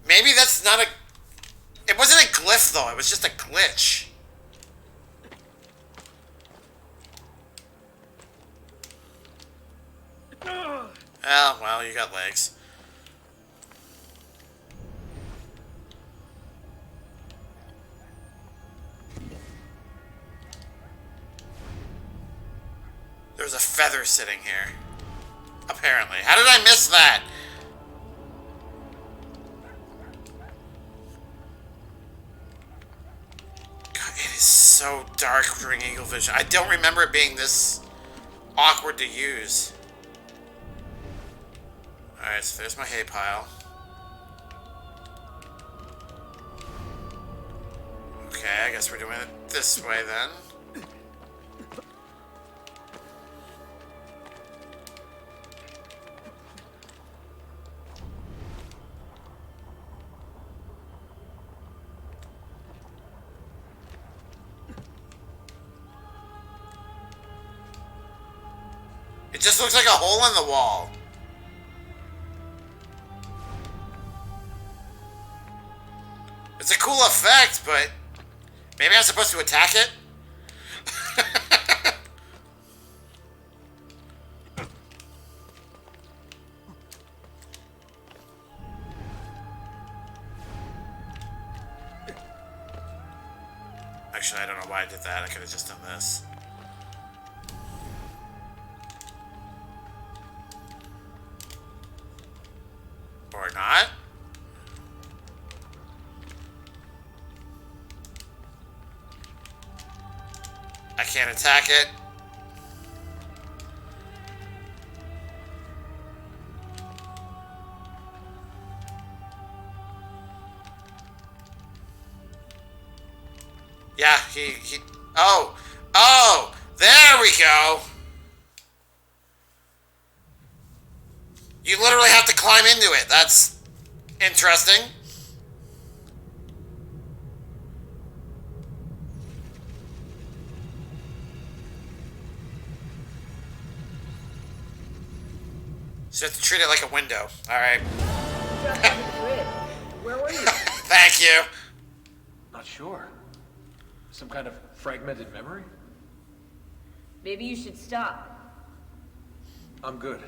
Maybe that's not a... It wasn't a glyph though, it was just a glitch. Oh, well, you got legs. There's a feather sitting here. Apparently. How did I miss that? God, it is so dark during Eagle Vision. I don't remember it being this awkward to use. Alright, so there's my hay pile. Okay, I guess we're doing it this way then. It just looks like a hole in the wall. It's a cool effect, but maybe I'm supposed to attack it? Actually, I don't know why I did that. I could have just done this. Or not. I can't attack it. Yeah, he... Oh! Oh! There we go! You literally have to climb into it. That's interesting. So you have to treat it like a window. Alright. Where were you? Thank you. Not sure. Some kind of fragmented memory? Maybe you should stop. I'm good.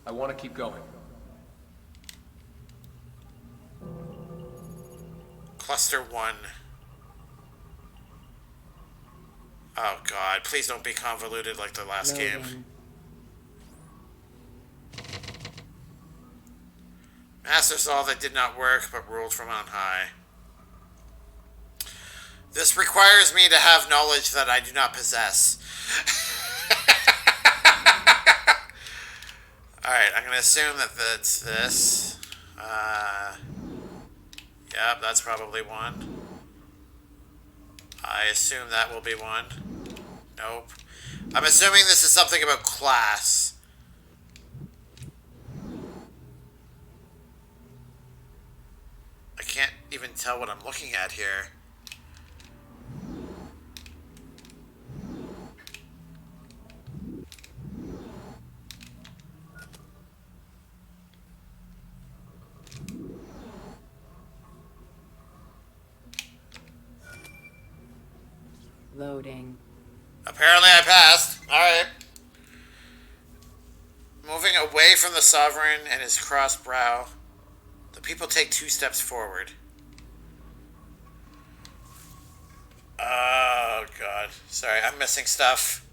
I want to keep going. Cluster 1. Oh god, please don't be convoluted like the last game. Master saw that did not work, but ruled from on high. This requires me to have knowledge that I do not possess. Alright, I'm going to assume that that's this. Yep, that's probably one. I assume that will be one. Nope. I'm assuming this is something about class. I can't even tell what I'm looking at here. Loading. Apparently I passed. Alright. Moving away from the Sovereign and his crossed brow, the people take 2 steps forward. Oh, God. Sorry, I'm missing stuff.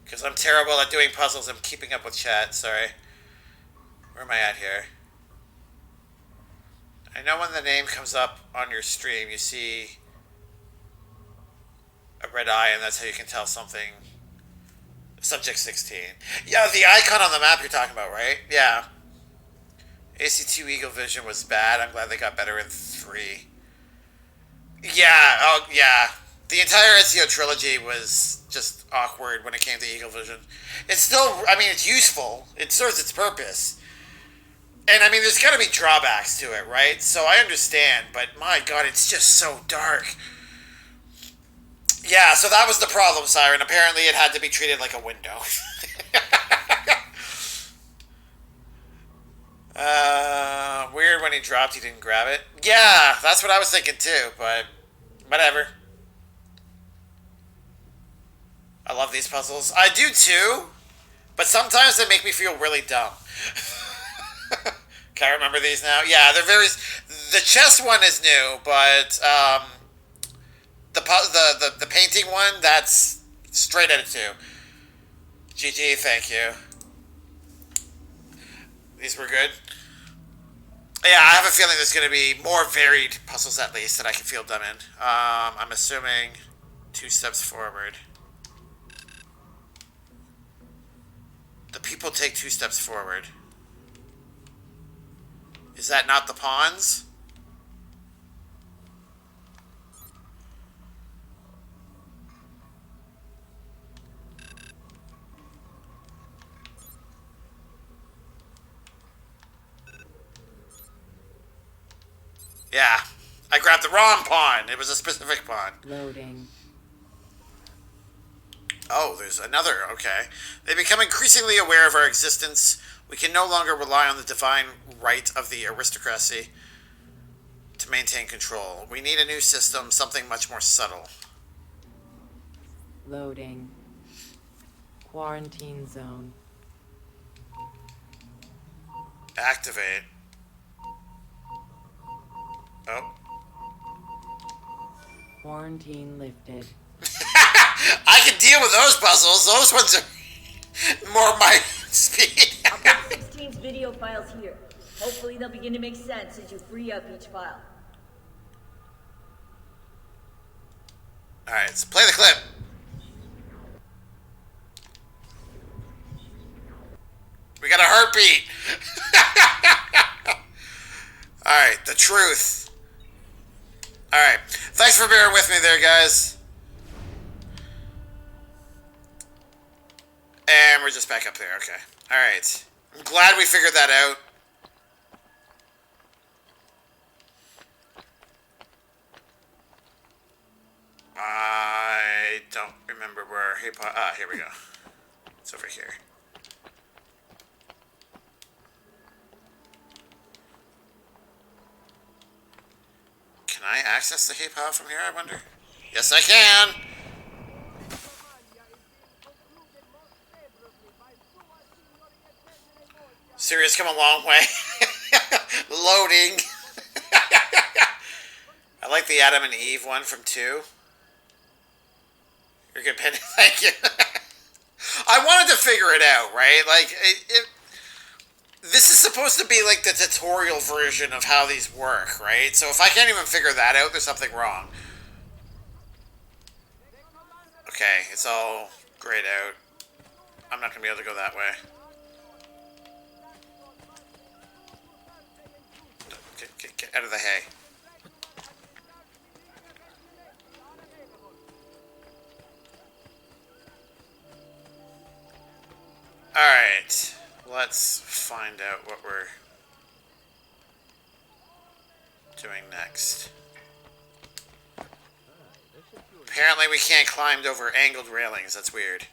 Because I'm terrible at doing puzzles. I'm keeping up with chat. Sorry. Where am I at here? I know when the name comes up on your stream, you see a red eye, and that's how you can tell something. Subject 16. Yeah, the icon on the map you're talking about, right? Yeah. AC2 Eagle Vision was bad. I'm glad they got better in 3. Yeah, oh, yeah. The entire Ezio trilogy was just awkward when it came to Eagle Vision. It's still, I mean, it's useful. It serves its purpose. And I mean, there's got to be drawbacks to it, right? So I understand, but my God, it's just so dark. Yeah, so that was the problem, Siren. Apparently it had to be treated like a window. Weird when he dropped, he didn't grab it. Yeah, that's what I was thinking too, but whatever. I love these puzzles. I do too, but sometimes they make me feel really dumb. Can I remember these now? Yeah, they're very... The chess one is new, but the painting one, that's straight out of 2. GG, thank you. These were good. Yeah, I have a feeling there's going to be more varied puzzles at least that I can feel dumb in. I'm assuming 2 steps forward. The people take 2 steps forward. Is that not the pawns? Yeah, I grabbed the wrong pawn. It was a specific pawn. Loading. Oh, there's another. Okay. They become increasingly aware of our existence. We can no longer rely on the divine right of the aristocracy to maintain control. We need a new system, something much more subtle. Loading. Quarantine zone. Activate. Oh. Quarantine lifted. I can deal with those puzzles. Those ones are more my speed. I've got 16's video files here. Hopefully they'll begin to make sense as you free up each file. Alright, so play the clip. We got a heartbeat. Alright, the truth. Alright, thanks for bearing with me there, guys. And we're just back up there, okay. Alright. I'm glad we figured that out. I don't remember where... here we go. It's over here. Can I access the hay pod from here, I wonder? Yes, I can! Sirius come a long way. Loading. I like the Adam and Eve one from 2. You're good, Penny. Thank you. I wanted to figure it out, right? Like, this is supposed to be like the tutorial version of how these work, right? So if I can't even figure that out, there's something wrong. Okay, it's all grayed out. I'm not going to be able to go that way. Get out of the hay. Alright, let's find out what we're doing next. Apparently we can't climb over angled railings, that's weird.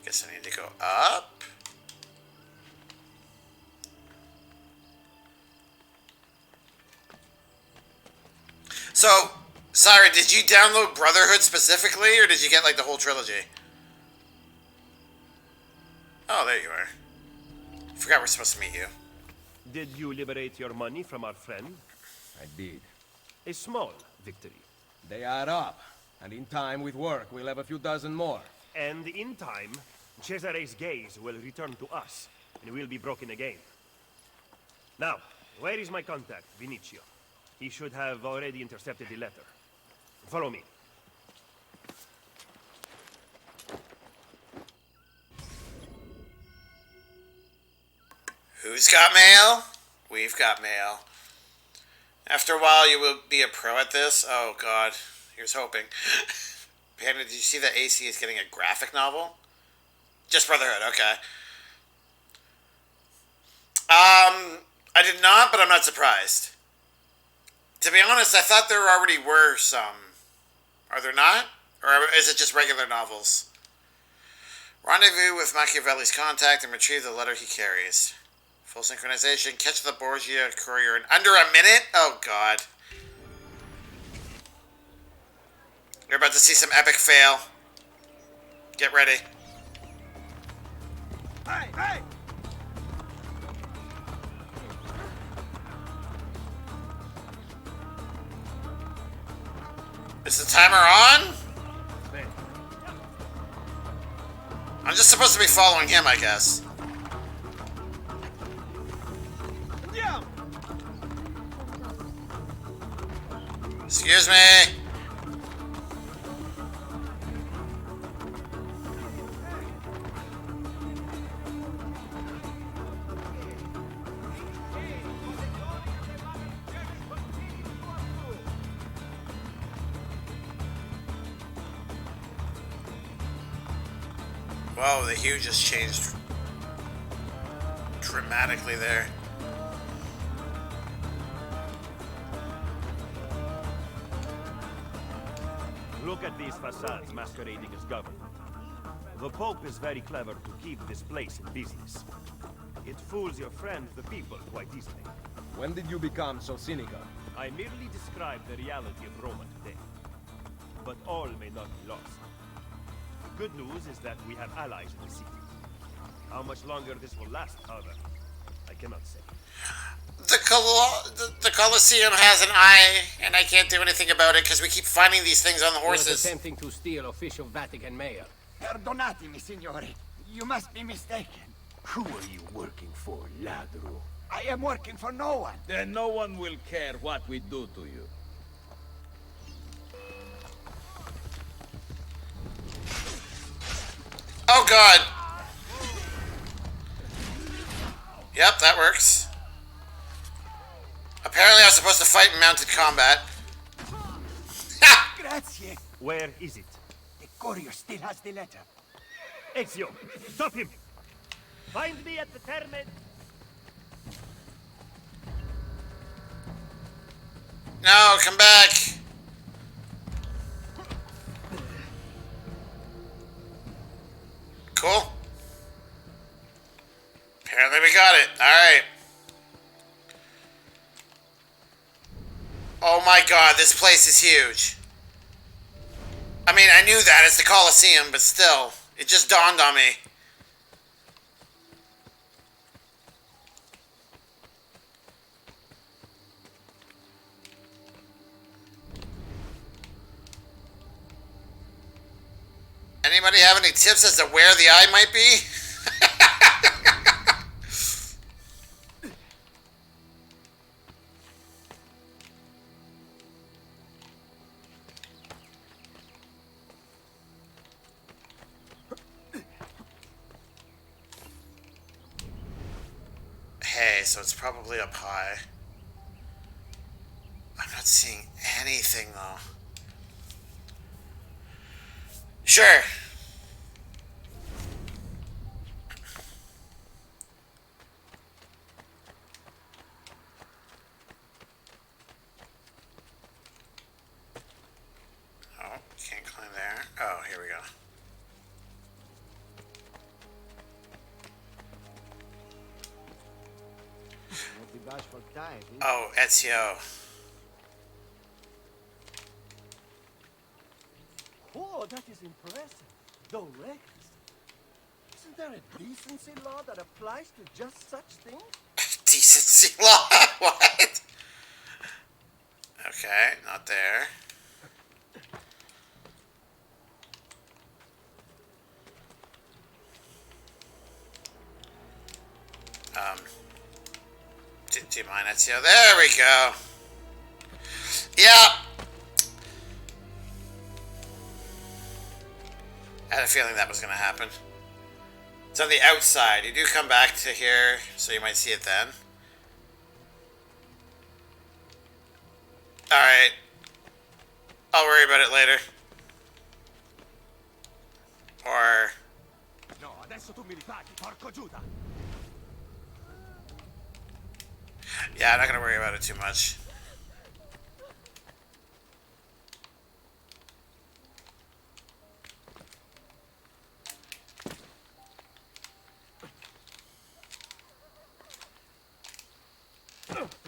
Guess I need to go up. So, Siren, did you download Brotherhood specifically, or did you get, like, the whole trilogy? Oh, there you are. Forgot we're supposed to meet you. Did you liberate your money from our friend? I did. A small victory. They add up, and in time with work, we'll have a few dozen more. And in time, Cesare's gaze will return to us, and we'll be broken again. Now, where is my contact, Vinicio? He should have already intercepted the letter. Follow me. Who's got mail? We've got mail. After a while, you will be a pro at this? Oh, God. Here's hoping. Panda, did you see that AC is getting a graphic novel? Just Brotherhood, okay. I did not, but I'm not surprised. To be honest, I thought there already were some. Are there not? Or is it just regular novels? Rendezvous with Machiavelli's contact and retrieve the letter he carries. Full synchronization. Catch the Borgia courier in under a minute? Oh, God. You're about to see some epic fail. Get ready. Hey, hey! Is the timer on? I'm just supposed to be following him, I guess. Excuse me. Whoa, the hue just changed dramatically there. Look at these facades masquerading as government. The Pope is very clever to keep this place in business. It fools your friends, the people, quite easily. When did you become so cynical? I merely describe the reality of Roma today. But all may not be lost. The good news is that we have allies in the city. How much longer this will last, however, I cannot say. The Colosseum has an eye, and I can't do anything about it because we keep finding these things on the horses. Attempting to steal official Vatican mail. Perdonatemi, signore. You must be mistaken. Who are you working for, ladro? I am working for no one. Then no one will care what we do to you. Oh, God. Yep, that works. Apparently I was supposed to fight in mounted combat. Grazie. Where is it? The courier still has the letter. Ezio, stop him! Find me at the Terme. No, come back. Cool. Apparently we got it. Alright. Oh my God, this place is huge. I mean, I knew that. It's the Colosseum, but still. It just dawned on me. Anybody have any tips as to where the eye might be? Hey, so it's probably up high. I'm not seeing anything though. Sure. Oh, can't climb there. Oh, here we go. Oh, Ezio. Oh, that is impressive. Direct. Isn't there a decency law that applies to just such things? Decency law? What? Okay, not there. Do you mind, Ezio? There we go. Yeah. I had a feeling that was going to happen. It's on the outside. You do come back to here, so you might see it then. Alright. I'll worry about it later. Or... No, adesso tu mi ripaghi, porco Giuda. Yeah, I'm not gonna worry about it too much.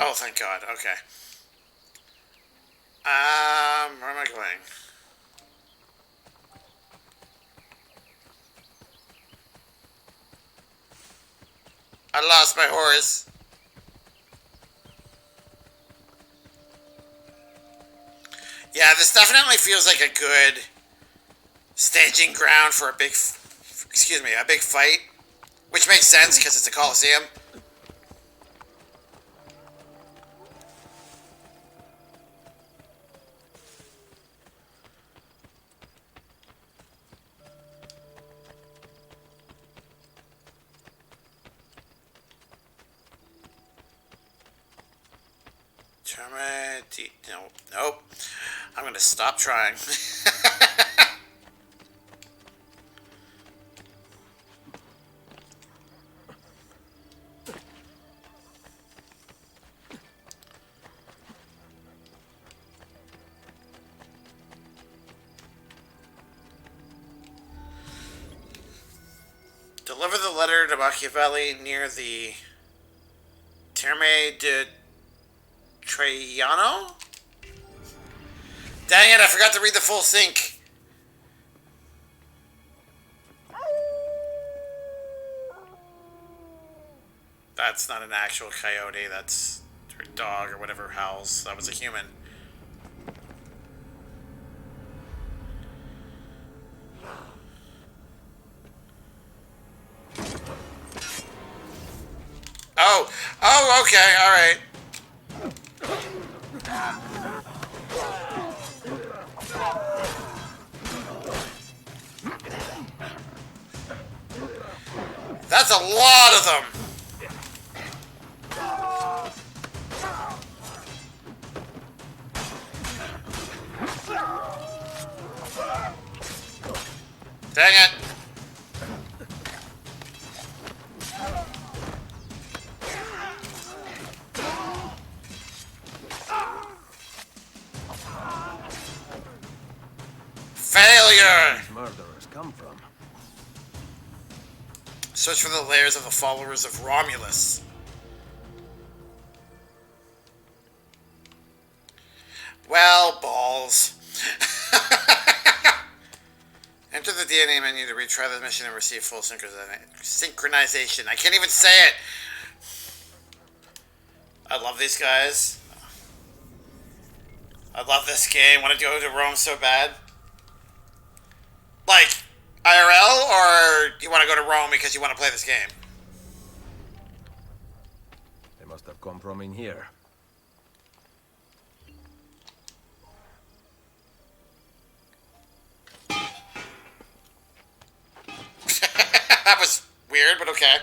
Oh, thank God. Okay. Where am I going? I lost my horse. Yeah, this definitely feels like a good staging ground for a big, a big fight, which makes sense because it's a Coliseum. Nope. I'm gonna stop trying. Deliver the letter to Machiavelli near the Terme de Traiano? Dang it, I forgot to read the full sync. That's not an actual coyote, that's her dog or whatever howls. That was a human. Oh, okay, alright. That's a lot of them. Dang it. Failure! Murderers come from. Search for the lairs of the followers of Romulus. Well, balls. Enter the DNA menu to retry the mission and receive full synchronization. I can't even say it. I love these guys. I love this game. Want to go to Rome so bad. Like, IRL, or you want to go to Rome because you want to play this game? They must have come from in here. That was weird, but okay.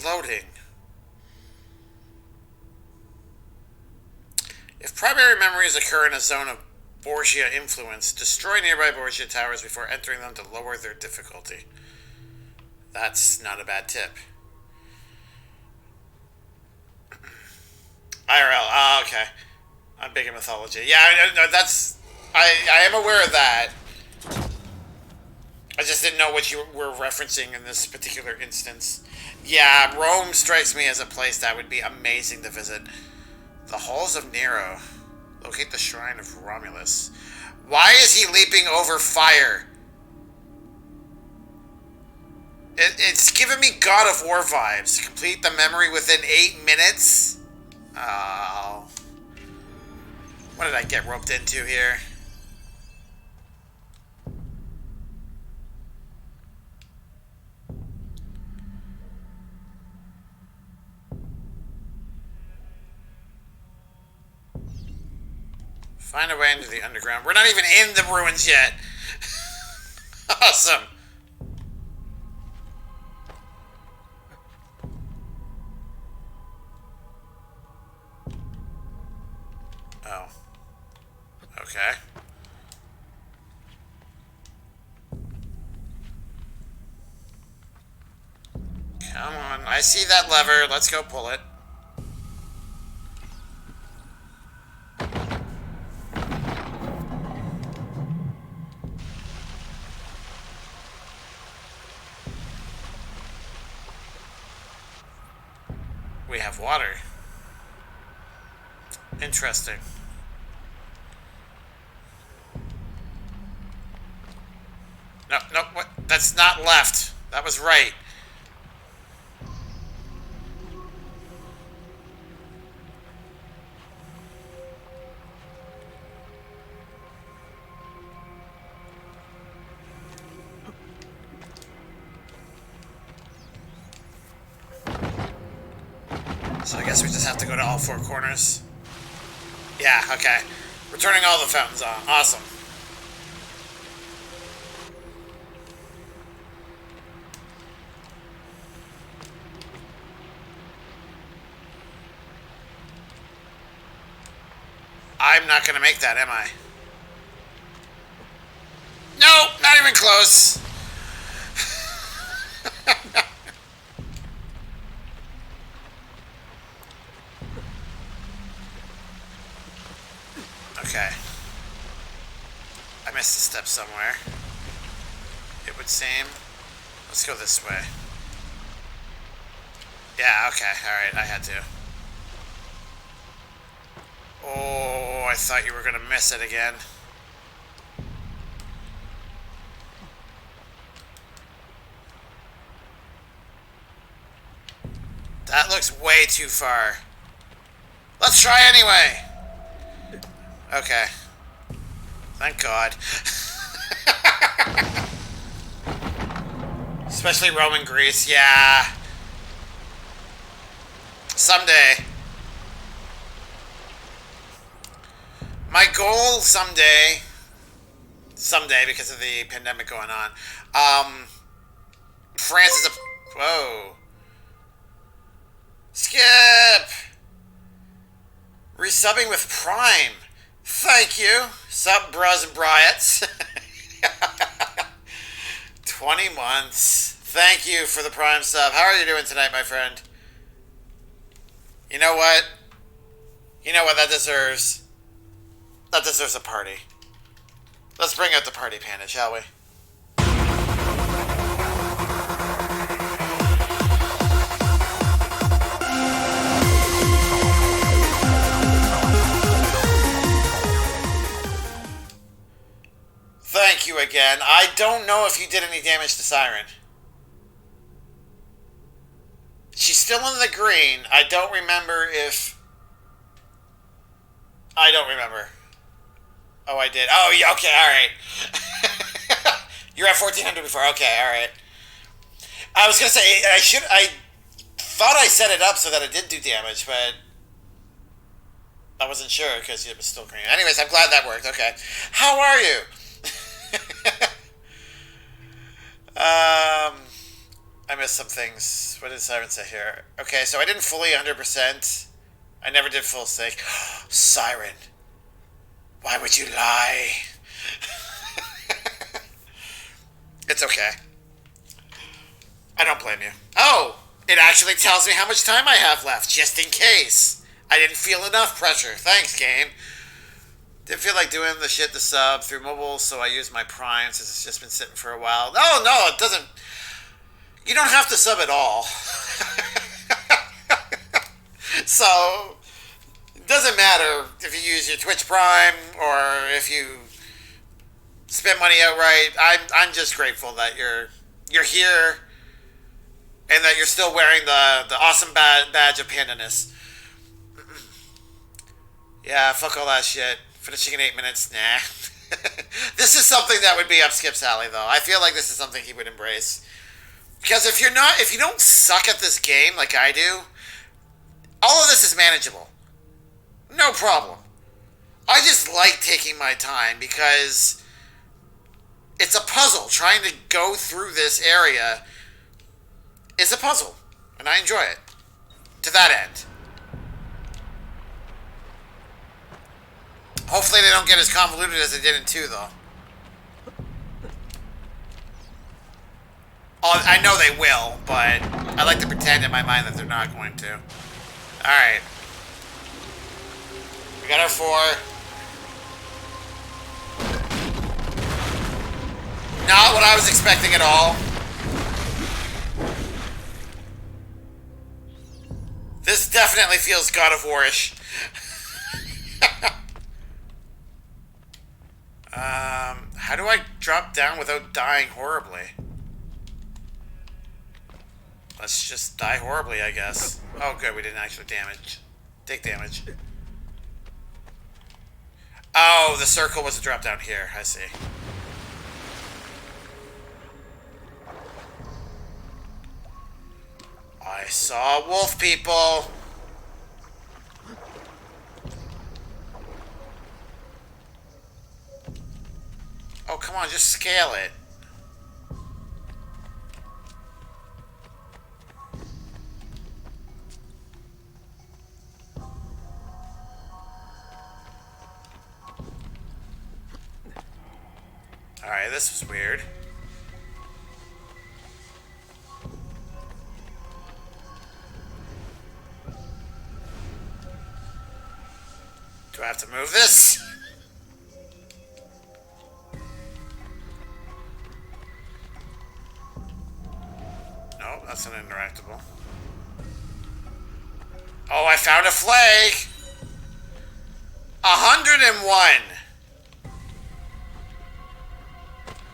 Loading. If primary memories occur in a zone of Borgia influence, destroy nearby Borgia towers before entering them to lower their difficulty. That's not a bad tip. IRL. Ah, okay. I'm big in mythology. Yeah, that's... I am aware of that. I just didn't know what you were referencing in this particular instance. Yeah, Rome strikes me as a place that would be amazing to visit. The Halls of Nero. Locate the Shrine of Romulus. Why is he leaping over fire? It's giving me God of War vibes. Complete the memory within 8 minutes? Oh. What did I get roped into here? Find a way into the underground. We're not even in the ruins yet. Awesome. Okay. Come on, I see that lever. Let's go pull it. We have water. Interesting. No, no, what? That's not left. That was right. So I guess we just have to go to all four corners. Yeah, okay. We're turning all the fountains on. Awesome. I'm not gonna make that, am I? No, not even close. Okay. I missed a step somewhere. It would seem. Let's go this way. Yeah, okay, alright, I had to. Oh, I thought you were gonna miss it again. That looks way too far. Let's try anyway! Okay. Thank God. Especially Roman Greece, yeah. Someday. My goal someday, because of the pandemic going on, France is a, whoa. Skip! Resubbing with Prime. Thank you. Sub bros and briots. 20 months. Thank you for the Prime sub. How are you doing tonight, my friend? You know what? You know what that deserves? That deserves a party. Let's bring out the party panda, shall we? Thank you again. I don't know if you did any damage to Siren. She's still in the green. I don't remember if... I don't remember. Oh, I did. Oh, yeah, okay, alright. You're at 1400 before. Okay, alright. I was gonna say, I thought I set it up so that it did do damage, but I wasn't sure because it was still green. Anyways, I'm glad that worked. Okay. How are you? I missed some things. What did Siren say here? Okay, so I didn't fully 100%. I never did full stake. Siren. Why would you lie? It's okay. I don't blame you. Oh! It actually tells me how much time I have left, just in case. I didn't feel enough pressure. Thanks, game. Didn't feel like doing the shit to sub through mobile, so I used my Prime since it's just been sitting for a while. No, it doesn't. You don't have to sub at all. So, it doesn't matter if you use your Twitch Prime or if you spend money outright. I'm just grateful that you're here and that you're still wearing the awesome badge of pandaness. Yeah, fuck all that shit. Finishing in 8 minutes, nah. This is something that would be up Skip's alley, though. I feel like this is something he would embrace. Because if you don't suck at this game like I do, all of this is manageable. No problem. I just like taking my time because it's a puzzle. Trying to go through this area is a puzzle, and I enjoy it. To that end. Hopefully they don't get as convoluted as they did in 2, though. Oh, I know they will, but I like to pretend in my mind that they're not going to. Alright. We got our 4. Not what I was expecting at all. This definitely feels God of War-ish. How do I drop down without dying horribly? Let's just die horribly, I guess. Oh, good, we didn't actually take damage. Oh, the circle was a drop down here. I see. I saw wolf people. Oh, come on, just scale it. Alright, this was weird. Do I have to move this? No, that's an interactable. Oh, I found a flag! 101!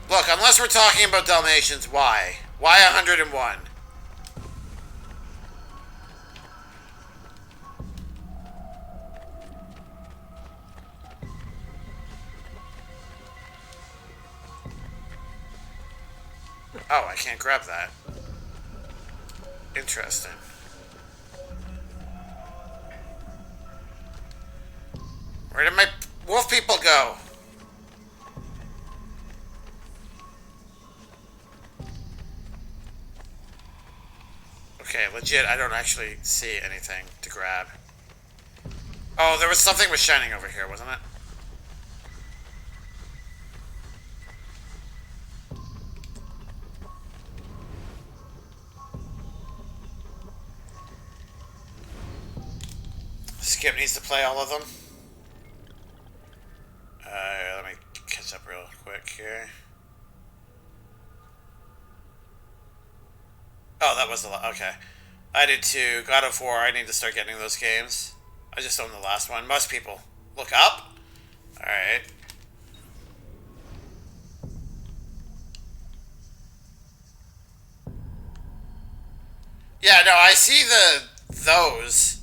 Look, unless we're talking about Dalmatians, why? Why 101? Oh, I can't grab that. Interesting. Where did my wolf people go? Okay, legit, I don't actually see anything to grab. Oh, there was something was shining over here, wasn't it? Skip needs to play all of them. Let me catch up real quick here. Oh, that was the okay. I did too. God of War, I need to start getting those games. I just own the last one. Most people look up. Alright. Yeah, no, I see those.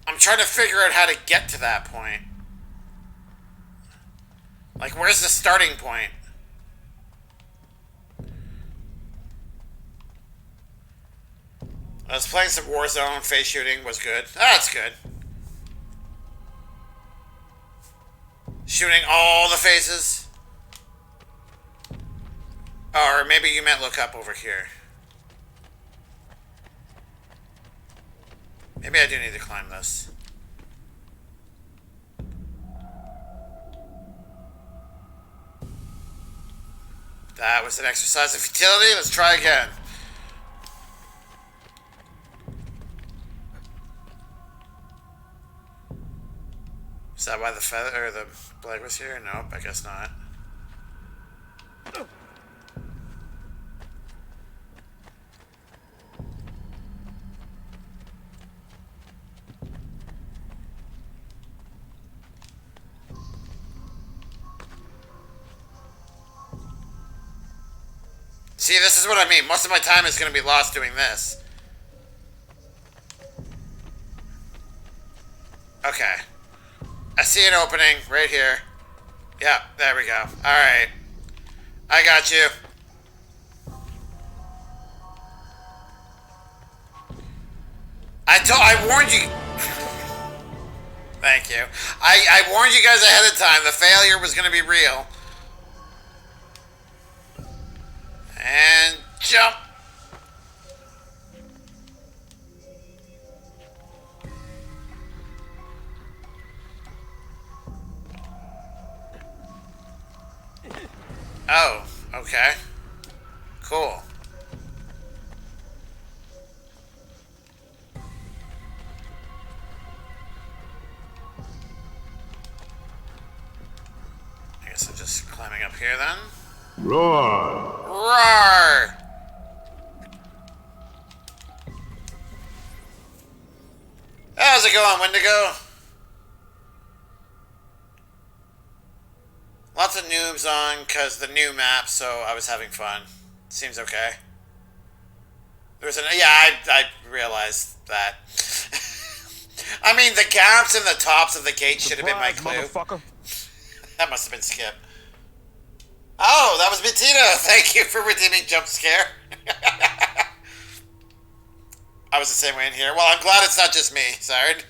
I'm trying to figure out how to get to that point. Like, where's the starting point? I was playing some Warzone, face shooting was good. That's good. Shooting all the faces. Or maybe you meant look up over here. Maybe I do need to climb this. That was an exercise of futility. Let's try again. Is that why the feather or the blade was here? Nope, I guess not. See, this is what I mean. Most of my time is going to be lost doing this. Okay. I see an opening right here. Yeah, there we go. Alright. I got you. I warned you. Thank you. I warned you guys ahead of time. The failure was going to be real. And jump. Oh, okay. Cool. I guess I'm just climbing up here then. Roar! Roar! How's it going, Wendigo? Lots of noobs on because the new map, so I was having fun. Seems okay. There's an I realized that. I mean, the gaps in the tops of the gate should have been my clue. That must have been Skip. Oh, that was Bettina. Thank you for redeeming jump scare. I was the same way in here. Well, I'm glad it's not just me, Siren.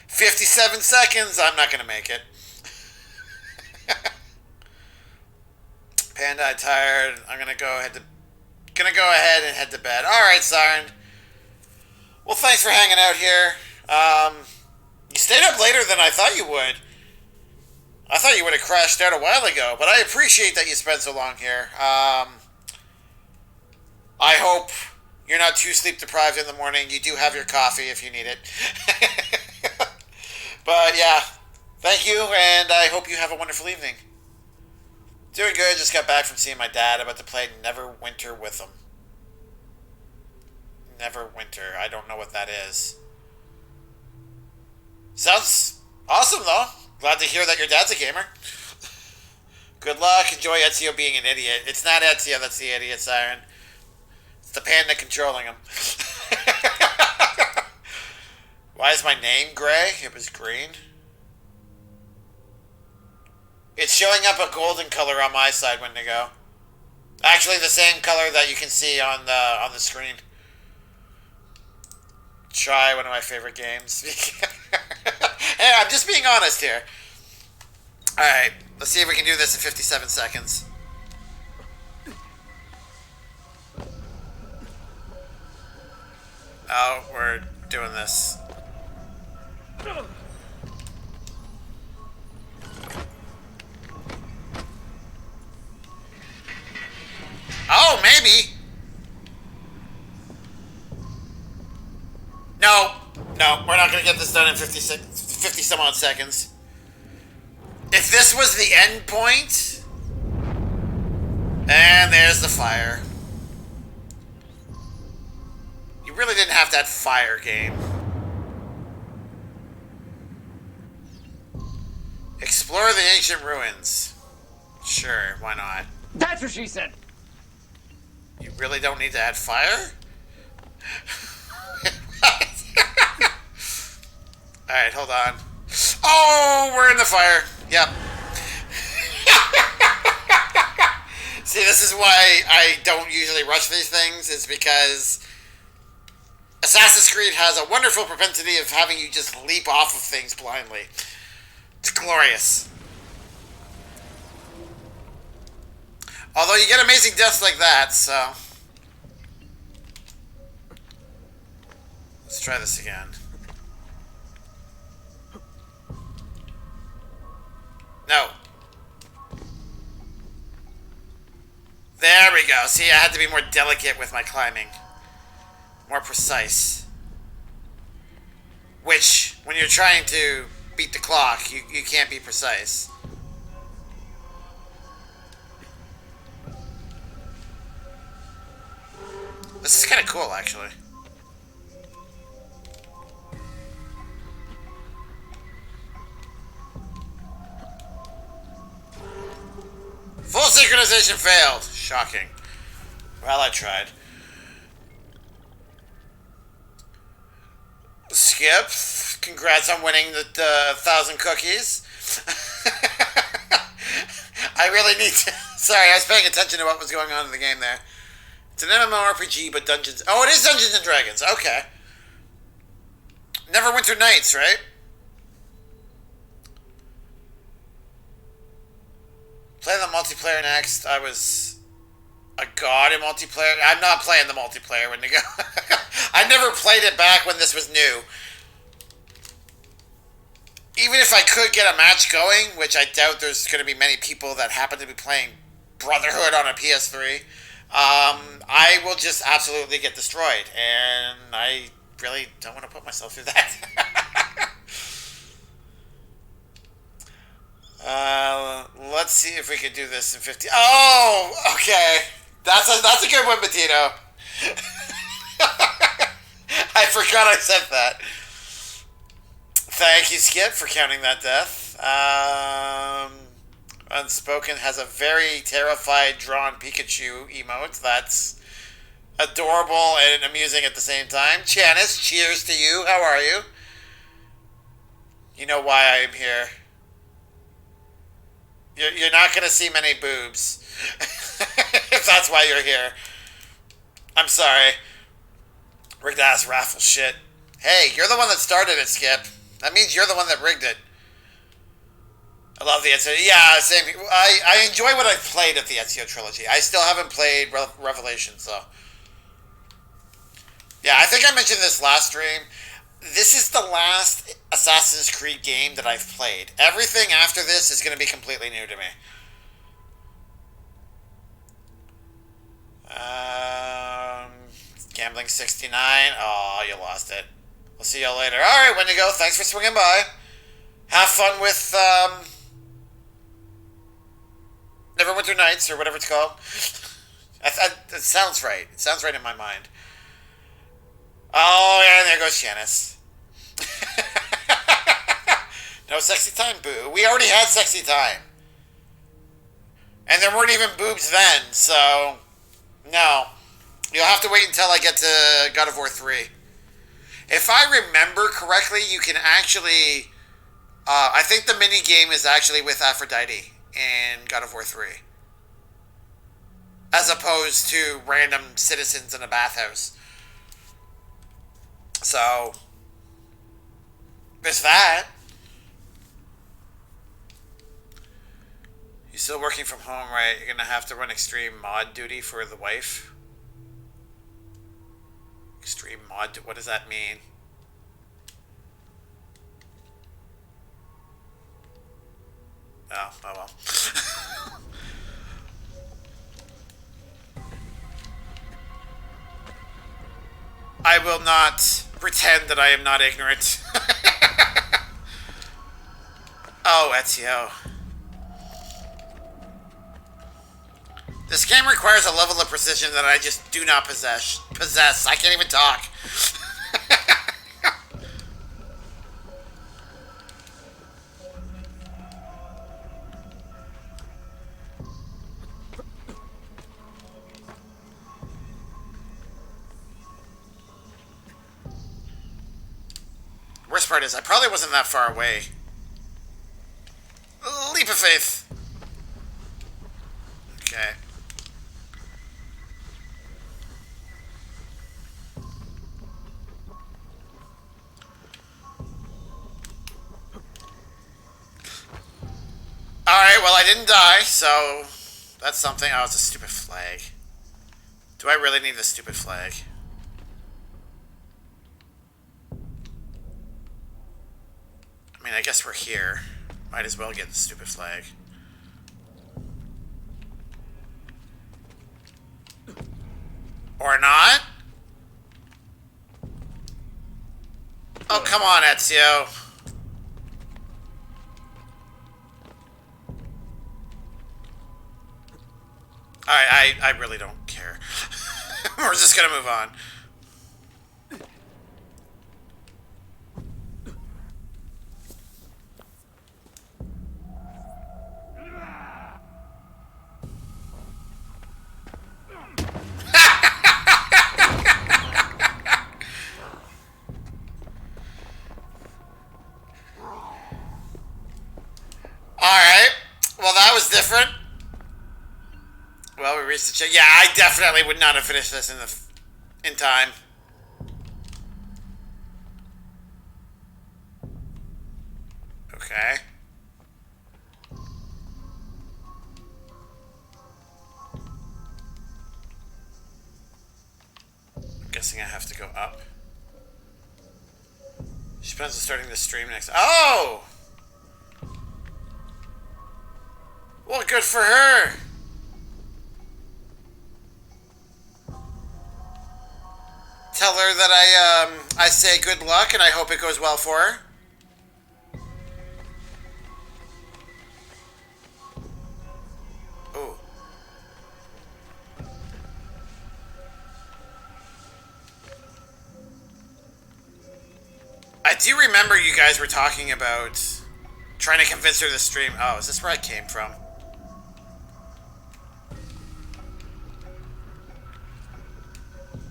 57 seconds. I'm not gonna make it. Panda, I'm tired. I'm gonna go ahead and head to bed. All right, Siren. Well, thanks for hanging out here. You stayed up later than I thought you would. I thought you would have crashed out a while ago, but I appreciate that you spent so long here. I hope you're not too sleep deprived in the morning. You do have your coffee if you need it. But yeah, thank you, and I hope you have a wonderful evening. Doing good. Just got back from seeing my dad. About to play Neverwinter with him. Neverwinter. I don't know what that is. Sounds awesome, though. Glad to hear that your dad's a gamer. Good luck. Enjoy Ezio being an idiot. It's not Ezio that's the idiot, Siren. It's the panda controlling him. Why is my name gray? It was green. It's showing up a golden color on my side, Wendigo. Actually, the same color that you can see on the screen. Try one of my favorite games. Hey, I'm just being honest here. Alright, let's see if we can do this in 57 seconds. Oh, we're doing this. Oh, maybe. No, we're not going to get this done in 50 some odd seconds. If this was the end point, and there's the fire. You really didn't have that fire game. Explore the ancient ruins. Sure, why not? That's what she said. You really don't need to add fire? Alright, hold on. Oh, we're in the fire. Yep. See, this is why I don't usually rush these things. It's because Assassin's Creed has a wonderful propensity of having you just leap off of things blindly. It's glorious. Although you get amazing deaths like that, so... Let's try this again. No. There we go. See, I had to be more delicate with my climbing. More precise. Which, when you're trying to beat the clock, you can't be precise. This is kind of cool, actually. Full synchronization failed. Shocking. Well, I tried. Skip, congrats on winning the 1,000 cookies. I really need to... Sorry, I was paying attention to what was going on in the game there. It's an MMORPG, but Dungeons... Oh, it is Dungeons & Dragons. Okay. Neverwinter Nights, right? Play the multiplayer next. I was a god in multiplayer. I'm not playing the multiplayer when they go. I never played it back when this was new. even if I could get a match going, which I doubt there's going to be many people that happen to be playing Brotherhood on a PS3, I will just absolutely get destroyed, and I really don't want to put myself through that. Let's see if we can do this in 50. Oh, okay. That's a good one, Matino. I forgot I said that. Thank you, Skip, for counting that death. Unspoken has a very terrified drawn Pikachu emote. That's adorable and amusing at the same time. Janice, cheers to you. How are you? You know why I am here. You're not going to see many boobs. If that's why you're here. I'm sorry. Rigged ass raffle shit. Hey, you're the one that started it, Skip. That means you're the one that rigged it. I love the Ezio. Yeah, same. I enjoy what I've played of the Ezio trilogy. I still haven't played Revelations, though. Yeah, I think I mentioned this last stream. This is the last Assassin's Creed game that I've played. Everything after this is going to be completely new to me. Gambling 69. Oh, you lost it. We'll see y'all later. Alright, Wendigo, thanks for swinging by. Have fun with, Neverwinter Nights, or whatever it's called. It sounds right. It sounds right in my mind. Oh, yeah, there goes Janice. No sexy time, boo. We already had sexy time. And there weren't even boobs then, so... No. You'll have to wait until I get to God of War 3. If I remember correctly, you can actually... I think the mini game is actually with Aphrodite in God of War 3. As opposed to random citizens in a bathhouse. So... there's that. You're still working from home, right? You're gonna have to run extreme mod duty for the wife. Extreme mod, what does that mean? Oh well. I will not pretend that I am not ignorant. Oh, Ezio. This game requires a level of precision that I just do not possess. I can't even talk. Worst part is I probably wasn't that far away. Leap of faith. Okay. Alright, well, I didn't die, so that's something. Oh, it's a stupid flag. Do I really need this stupid flag? I mean, I guess we're here. Might as well get the stupid flag. Or not? Oh, come on, Ezio. I really don't care. We're just gonna move on. Alright. Well, that was different. Well, we reached the check. Yeah, I definitely would not have finished this in time. Okay. I'm guessing I have to go up. She plans on starting the stream next. Oh! Well, good for her. Tell her that I say good luck and I hope it goes well for her. Ooh. I do remember you guys were talking about trying to convince her to stream. Oh, is this where I came from?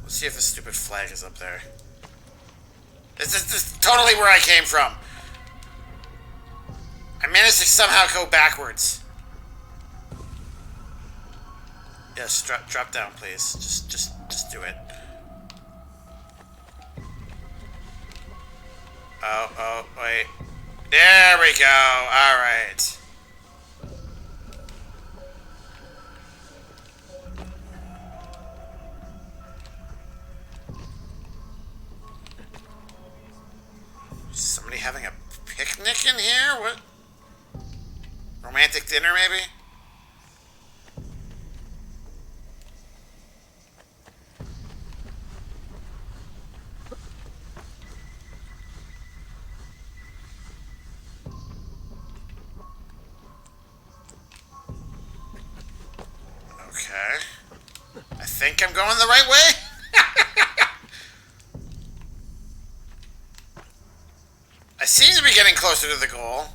Let's see if the stupid flag is up there. This is totally where I came from. I managed to somehow go backwards. Yes, drop down, please. Just do it. Oh, wait. There we go. All right. Somebody having a picnic in here? What? Romantic dinner, maybe? Okay. I think I'm going the right way. I seem to be getting closer to the goal.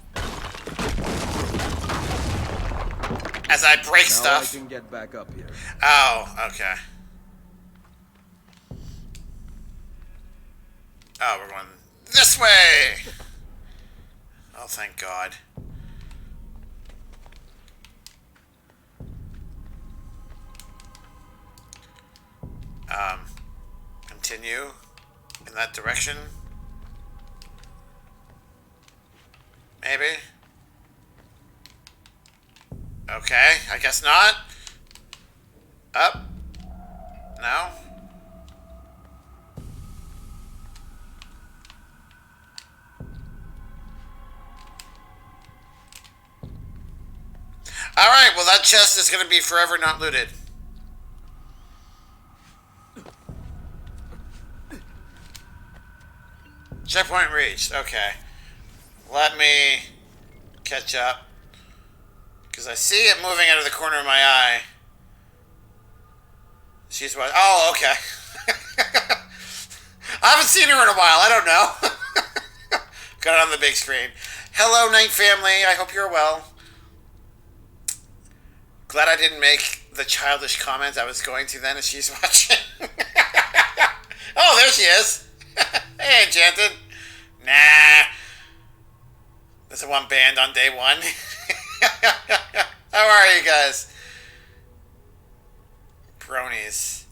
As I break stuff. Now I can get back up here. Oh, okay. Oh, we're going this way. Oh, thank God. Continue in that direction. Maybe. Okay, I guess not. Up. No. Alright, well that chest is going to be forever not looted. Checkpoint reached. Okay. Let me catch up. Because I see it moving out of the corner of my eye. She's what? Oh, okay. I haven't seen her in a while. I don't know. Got it on the big screen. Hello, Night Family. I hope you're well. Glad I didn't make the childish comment I was going to then as she's watching. Oh, there she is. Hey, Enchanted. Nah. This is one band on day one. How are you guys? Bronies.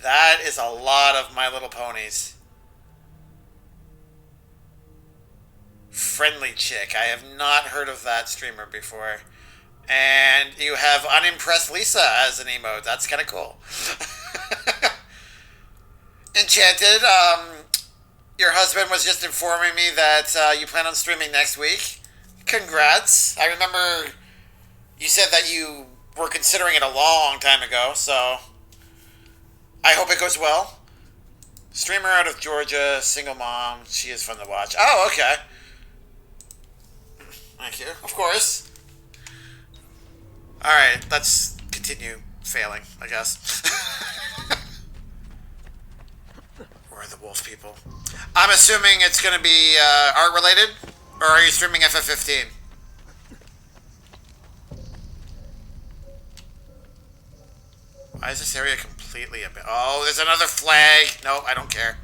That is a lot of My Little Ponies. Friendly Chick. I have not heard of that streamer before. And you have Unimpressed Lisa as an emote. That's kind of cool. Enchanted, your husband was just informing me that you plan on streaming next week. Congrats. I remember you said that you were considering it a long time ago, so I hope it goes well. Streamer out of Georgia, single mom. She is fun to watch. Oh, okay. Thank you. Of course. Alright, let's continue failing, I guess. Where are the wolf people? I'm assuming it's going to be art related? Or are you streaming FF15? Why is this area completely a bit... Oh, there's another flag. No, I don't care.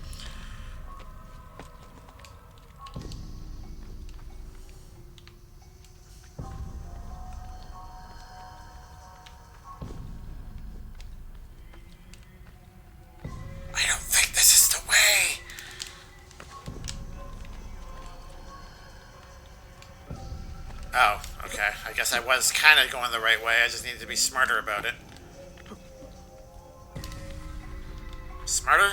I don't think this is the way. Oh, okay. I guess I was kind of going the right way. I just needed to be smarter about it. Smarter?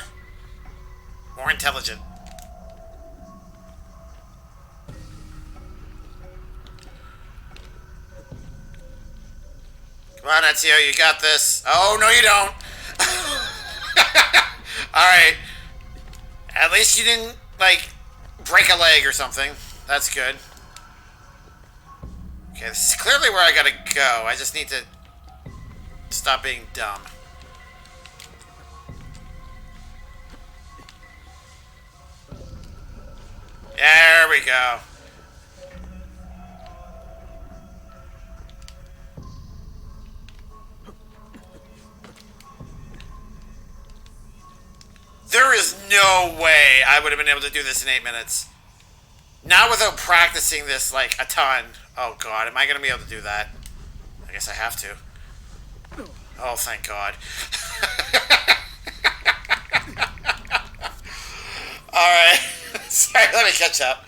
More intelligent. Come on, Ezio, you got this. Oh, no, you don't. Alright. At least you didn't, like, break a leg or something. That's good. Okay, this is clearly where I gotta go. I just need to stop being dumb. There we go. There is no way I would have been able to do this in 8 minutes. Not without practicing this, like, a ton. Oh, God. Am I going to be able to do that? I guess I have to. Oh, thank God. Alright. Sorry, let me catch up.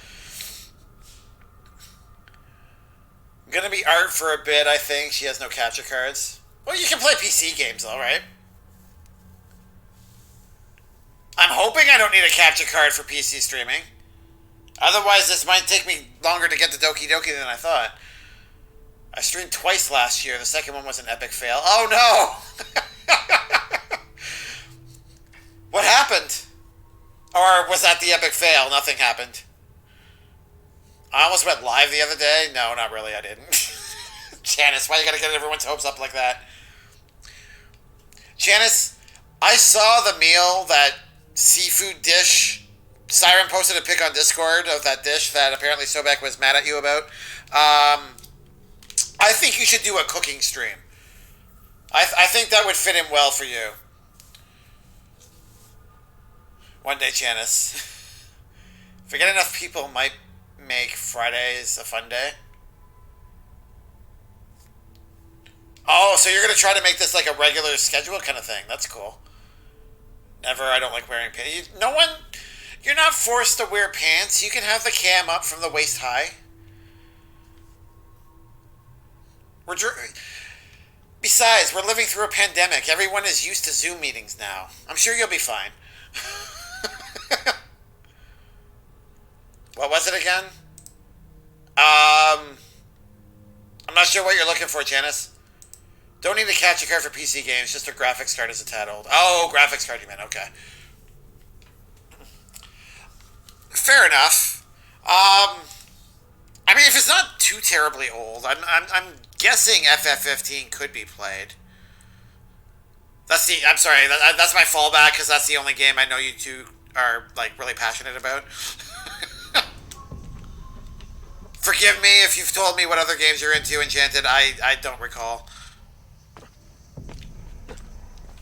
I'm going to be Art for a bit, I think. She has no capture cards. Well, you can play PC games, though, right? I'm hoping I don't need a capture card for PC streaming. Otherwise, this might take me longer to get to Doki Doki than I thought. I streamed twice last year. The second one was an epic fail. Oh, no! What happened? Or was that the epic fail? Nothing happened. I almost went live the other day. No, not really. I didn't. Janice, why you gotta get everyone's hopes up like that? Janice, I saw the meal, that seafood dish. Siren posted a pic on Discord of that dish that apparently Sobek was mad at you about. I think you should do a cooking stream. I think that would fit in well for you. One day, Janice. If we get enough people, might make Fridays a fun day. Oh, so you're going to try to make this like a regular schedule kind of thing. That's cool. Never, I don't like wearing pants. You're not forced to wear pants. You can have the cam up from the waist high. Besides, we're living through a pandemic. Everyone is used to Zoom meetings now. I'm sure you'll be fine. What was it again? I'm not sure what you're looking for, Janice. Don't need to catch a card for PC games. Just a graphics card is a tad old. Oh, graphics card you meant. Okay. Fair enough. I mean, if it's not too terribly old, I'm guessing FF15 could be played. I'm sorry, that's my fallback because that's the only game I know you two are like really passionate about. Forgive me if you've told me what other games you're into, Enchanted. I don't recall.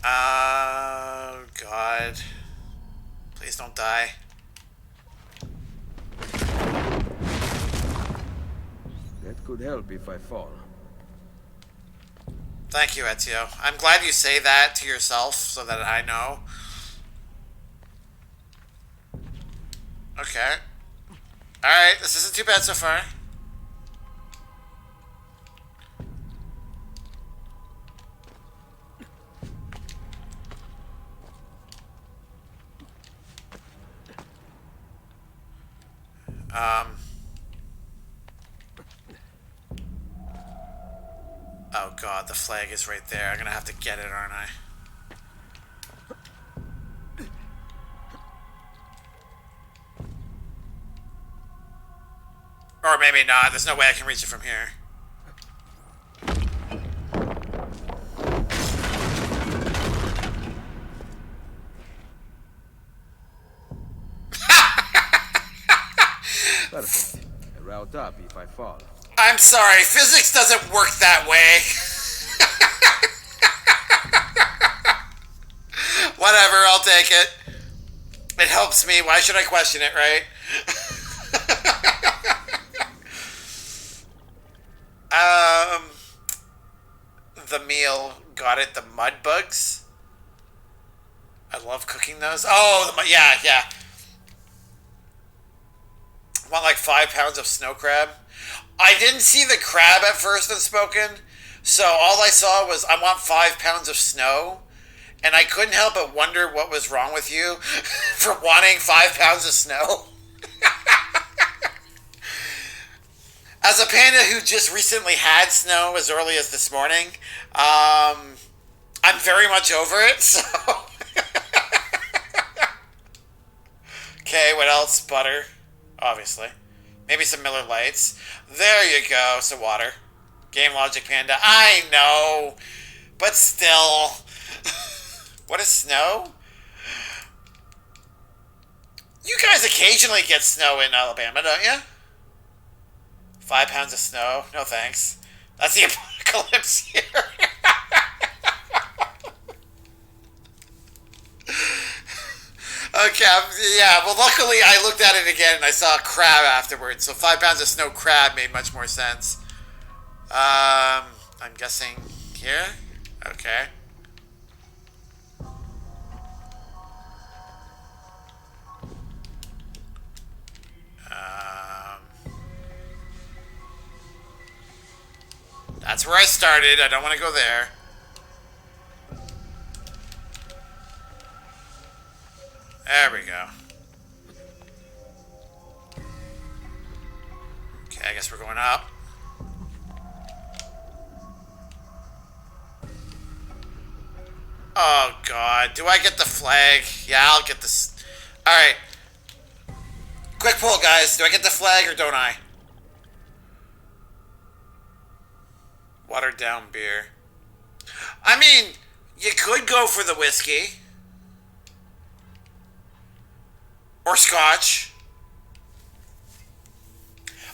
Oh, God. Please don't die. That could help if I fall. Thank you, Ezio. I'm glad you say that to yourself so that I know. Okay. Alright, this isn't too bad so far. Oh God, the flag is right there. I'm gonna have to get it, aren't I? Or maybe not. There's no way I can reach it from here. Perfect. A route up if I fall. I'm sorry, physics doesn't work that way. Whatever, I'll take it. It helps me. Why should I question it, right? The meal, got it, the mud bugs. I love cooking those. Oh, yeah. Want like 5 pounds of snow crab? I didn't see the crab at first unspoken, so all I saw was I want 5 pounds of snow, and I couldn't help but wonder what was wrong with you for wanting 5 pounds of snow. As a panda who just recently had snow as early as this morning, I'm very much over it, so... Okay, what else? Butter, obviously. Maybe some Miller Lights. There you go, some water. Game Logic Panda. I know, but still. What is snow? You guys occasionally get snow in Alabama, don't you? 5 pounds of snow? No thanks. That's the apocalypse here. Okay, yeah, well luckily I looked at it again and I saw a crab afterwards, so 5 pounds of snow crab made much more sense. I'm guessing here? Okay. That's where I started, I don't want to go there. There we go. Okay, I guess we're going up. Oh god, do I get the flag? Yeah, I'll get this. Alright. Quick poll, guys. Do I get the flag or don't I? Watered down beer. I mean, you could go for the whiskey. Or scotch.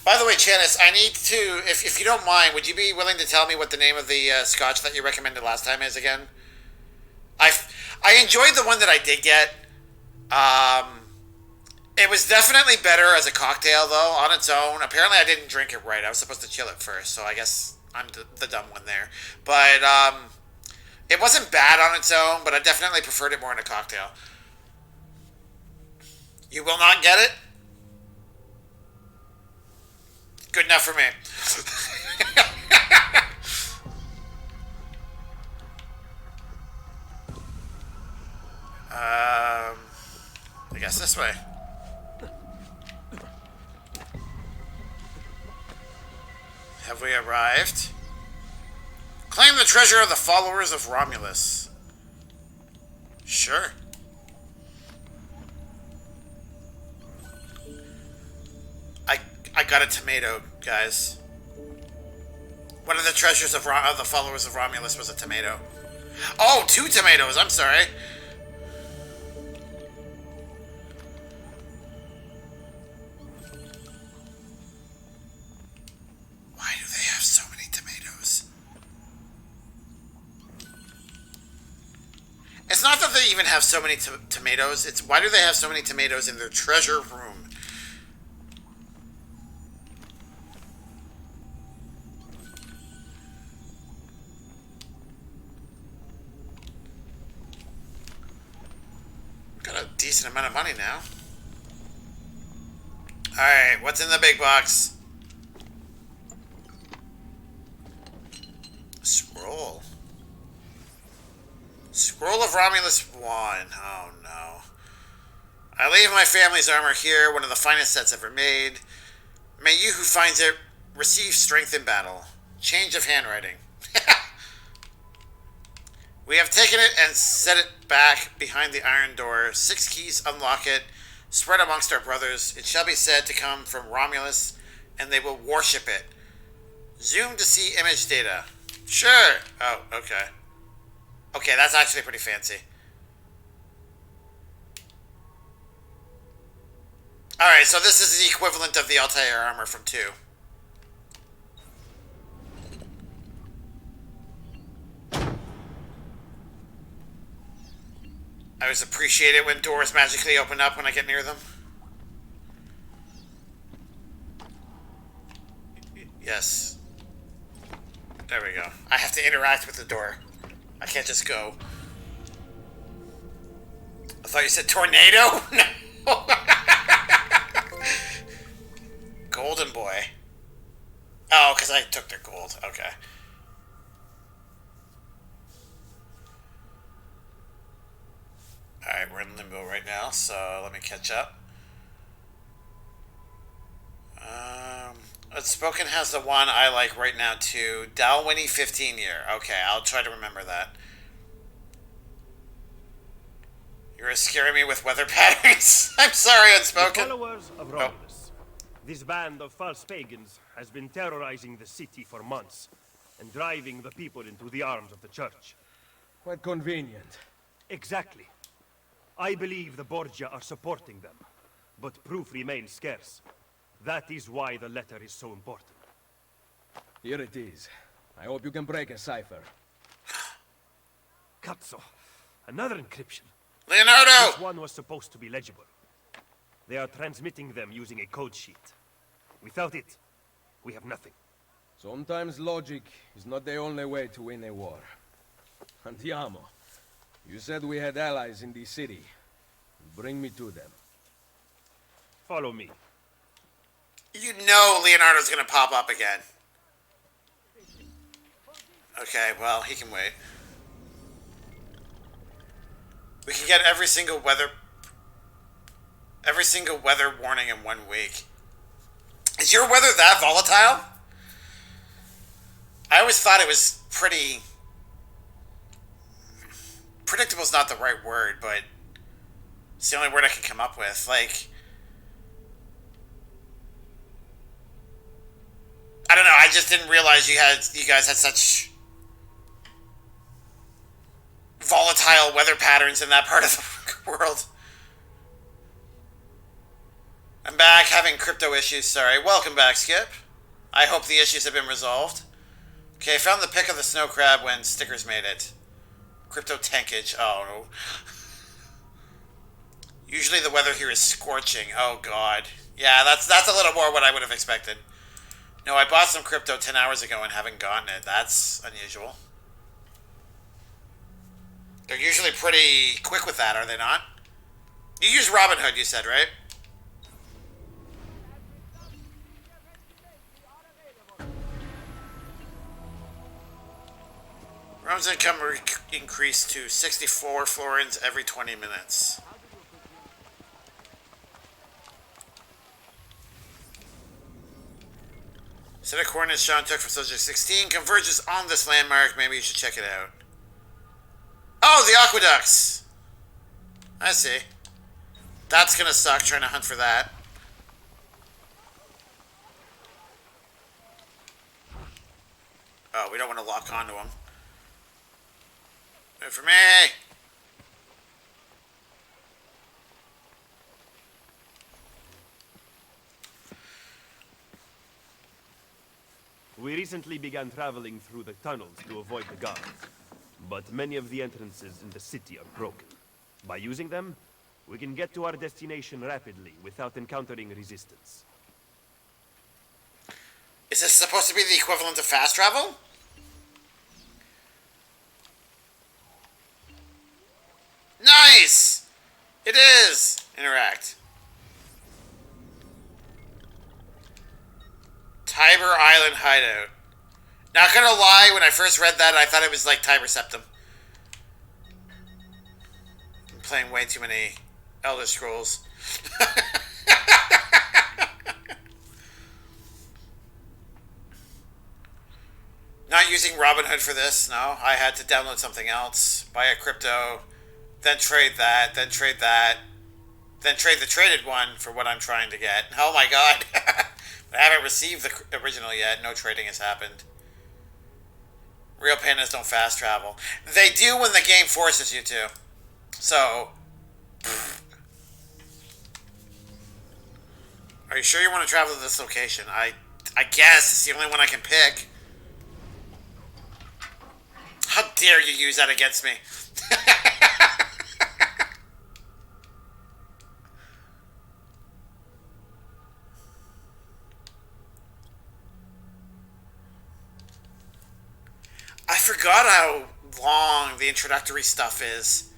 By the way, Janice, I need to, if you don't mind, would you be willing to tell me what the name of the scotch that you recommended last time is again? I enjoyed the one that I did get. It was definitely better as a cocktail, though, on its own. Apparently, I didn't drink it right. I was supposed to chill it first, so I guess I'm the dumb one there. But it wasn't bad on its own, but I definitely preferred it more in a cocktail. You will not get it? Good enough for me. I guess this way. Have we arrived? Claim the treasure of the followers of Romulus. Sure. I got a tomato, guys. One of the treasures of the followers of Romulus was a tomato. Oh, 2 tomatoes, I'm sorry. Why do they have so many tomatoes? It's not that they even have so many tomatoes, it's why do they have so many tomatoes in their treasure room? Got a decent amount of money now. Alright, what's in the big box? Scroll. Scroll of Romulus 1. Oh no. I leave my family's armor here, one of the finest sets ever made. May you who finds it receive strength in battle. Change of handwriting. We have taken it and set it back behind the iron door. 6 keys unlock it. Spread amongst our brothers. It shall be said to come from Romulus, and they will worship it. Zoom to see image data. Sure. Oh, okay. Okay, that's actually pretty fancy. Alright, so this is the equivalent of the Altair armor from 2. I always appreciate it when doors magically open up when I get near them. Yes. There we go. I have to interact with the door. I can't just go. I thought you said tornado? No. Golden boy. Oh, because I took their gold. Okay. Alright, we're in limbo right now, so let me catch up. Outspoken has the one I like right now too. Dalwhinnie 15 year. Okay, I'll try to remember that. You're scaring me with weather patterns. I'm sorry, Unspoken. The followers of Romulus. This band of false pagans has been terrorizing the city for months and driving the people into the arms of the church. Quite convenient. Exactly. I believe the Borgia are supporting them, but proof remains scarce. That is why the letter is so important. Here it is. I hope you can break a cipher. Cazzo. Another encryption. Leonardo! This one was supposed to be legible. They are transmitting them using a code sheet. Without it, we have nothing. Sometimes logic is not the only way to win a war. Andiamo. You said we had allies in the city. Bring me to them. Follow me. You know Leonardo's gonna pop up again. Okay, well, he can wait. We can get every single weather warning in 1 week. Is your weather that volatile? I always thought it was pretty... Predictable is not the right word, but it's the only word I can come up with. Like, I don't know. I just didn't realize you guys had such volatile weather patterns in that part of the world. I'm back, having crypto issues. Sorry. Welcome back, Skip. I hope the issues have been resolved. Okay, I found the pic of the snow crab when Stickers made it. Crypto tankage. Oh, no. Usually the weather here is scorching. Oh, God. Yeah, that's a little more what I would have expected. No, I bought some crypto 10 hours ago and haven't gotten it. That's unusual. They're usually pretty quick with that, are they not? You use Robinhood, you said, right? Rome's income increased to 64 florins every 20 minutes. Set of coordinates Sean took from Soldier 16 converges on this landmark. Maybe you should check it out. Oh, the aqueducts! I see. That's gonna suck trying to hunt for that. Oh, we don't want to lock onto them. Wait for me! We recently began traveling through the tunnels to avoid the guards, but many of the entrances in the city are broken. By using them, we can get to our destination rapidly without encountering resistance. Is this supposed to be the equivalent of fast travel? Nice! It is! Interact. Tiber Island Hideout. Not gonna lie, when I first read that, I thought it was like Tiber Septum. I'm playing way too many Elder Scrolls. Not using Robinhood for this, no. I had to download something else, buy a crypto, then trade that, then trade that, then trade the traded one for what I'm trying to get. Oh my god. I haven't received the original yet. No trading has happened. Real pandas don't fast travel. They do when the game forces you to. So... Are you sure you want to travel to this location? I guess it's the only one I can pick. How dare you use that against me? I forgot how long the introductory stuff is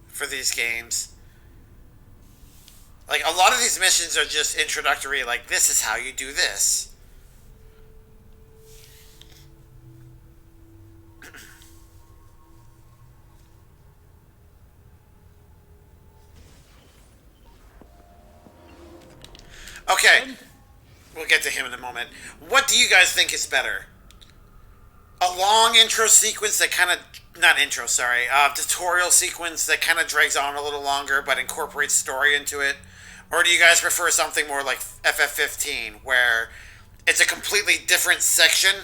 for these games. Like, a lot of these missions are just introductory, like, this is how you do this. Okay. We'll get to him in a moment. What do you guys think is better? A long intro sequence that kind of... Not intro, sorry. Tutorial sequence that kind of drags on a little longer but incorporates story into it? Or do you guys prefer something more like FF15 where it's a completely different section,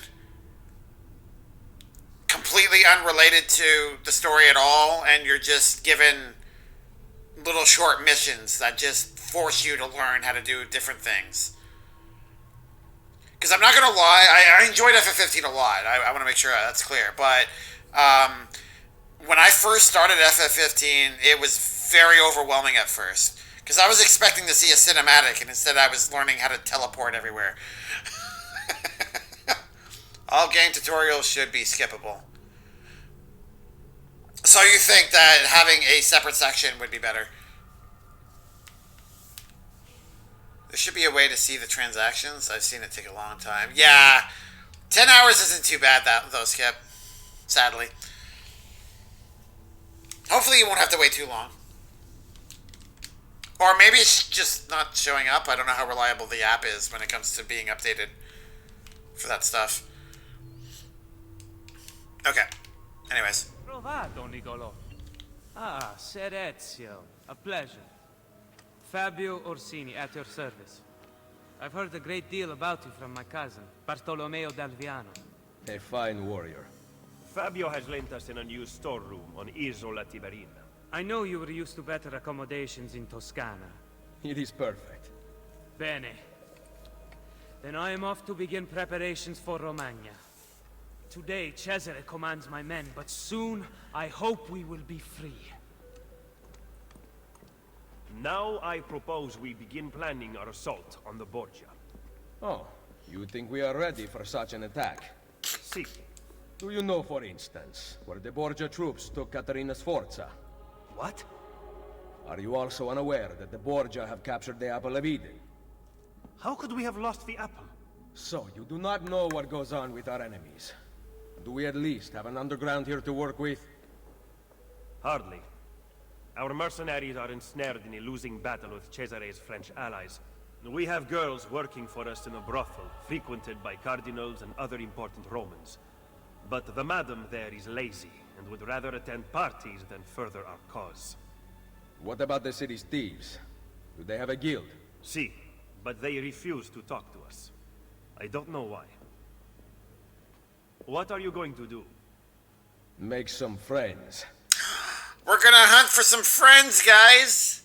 completely unrelated to the story at all, and you're just given little short missions that just force you to learn how to do different things? Because I'm not going to lie, I enjoyed FF15 a lot. I want to make sure that's clear. But when I first started FF15, it was very overwhelming at first. Because I was expecting to see a cinematic, and instead I was learning how to teleport everywhere. All game tutorials should be skippable. So you think that having a separate section would be better? There should be a way to see the transactions. I've seen it take a long time. Yeah, 10 hours isn't too bad, though, Skip. Sadly. Hopefully you won't have to wait too long. Or maybe it's just not showing up. I don't know how reliable the app is when it comes to being updated for that stuff. Okay. Anyways. Provato, Nicolò. Ah, Ser Ezio. A pleasure. Fabio Orsini, at your service. I've heard a great deal about you from my cousin, Bartolomeo d'Alviano. A fine warrior. Fabio has lent us in a new storeroom on Isola Tiberina. I know you were used to better accommodations in Toscana. It is perfect. Bene. Then I am off to begin preparations for Romagna. Today, Cesare commands my men, but soon I hope we will be free. Now I propose we begin planning our assault on the Borgia. Oh, you think we are ready for such an attack? Si. Do you know, for instance, where the Borgia troops took Caterina Sforza? What? Are you also unaware that the Borgia have captured the Apple of Eden? How could we have lost the apple? So, you do not know what goes on with our enemies. Do we at least have an underground here to work with? Hardly. Our mercenaries are ensnared in a losing battle with Cesare's French allies. We have girls working for us in a brothel, frequented by cardinals and other important Romans. But the madam there is lazy, and would rather attend parties than further our cause. What about the city's thieves? Do they have a guild? Si, but they refuse to talk to us. I don't know why. What are you going to do? Make some friends. We're gonna hunt for some friends, guys!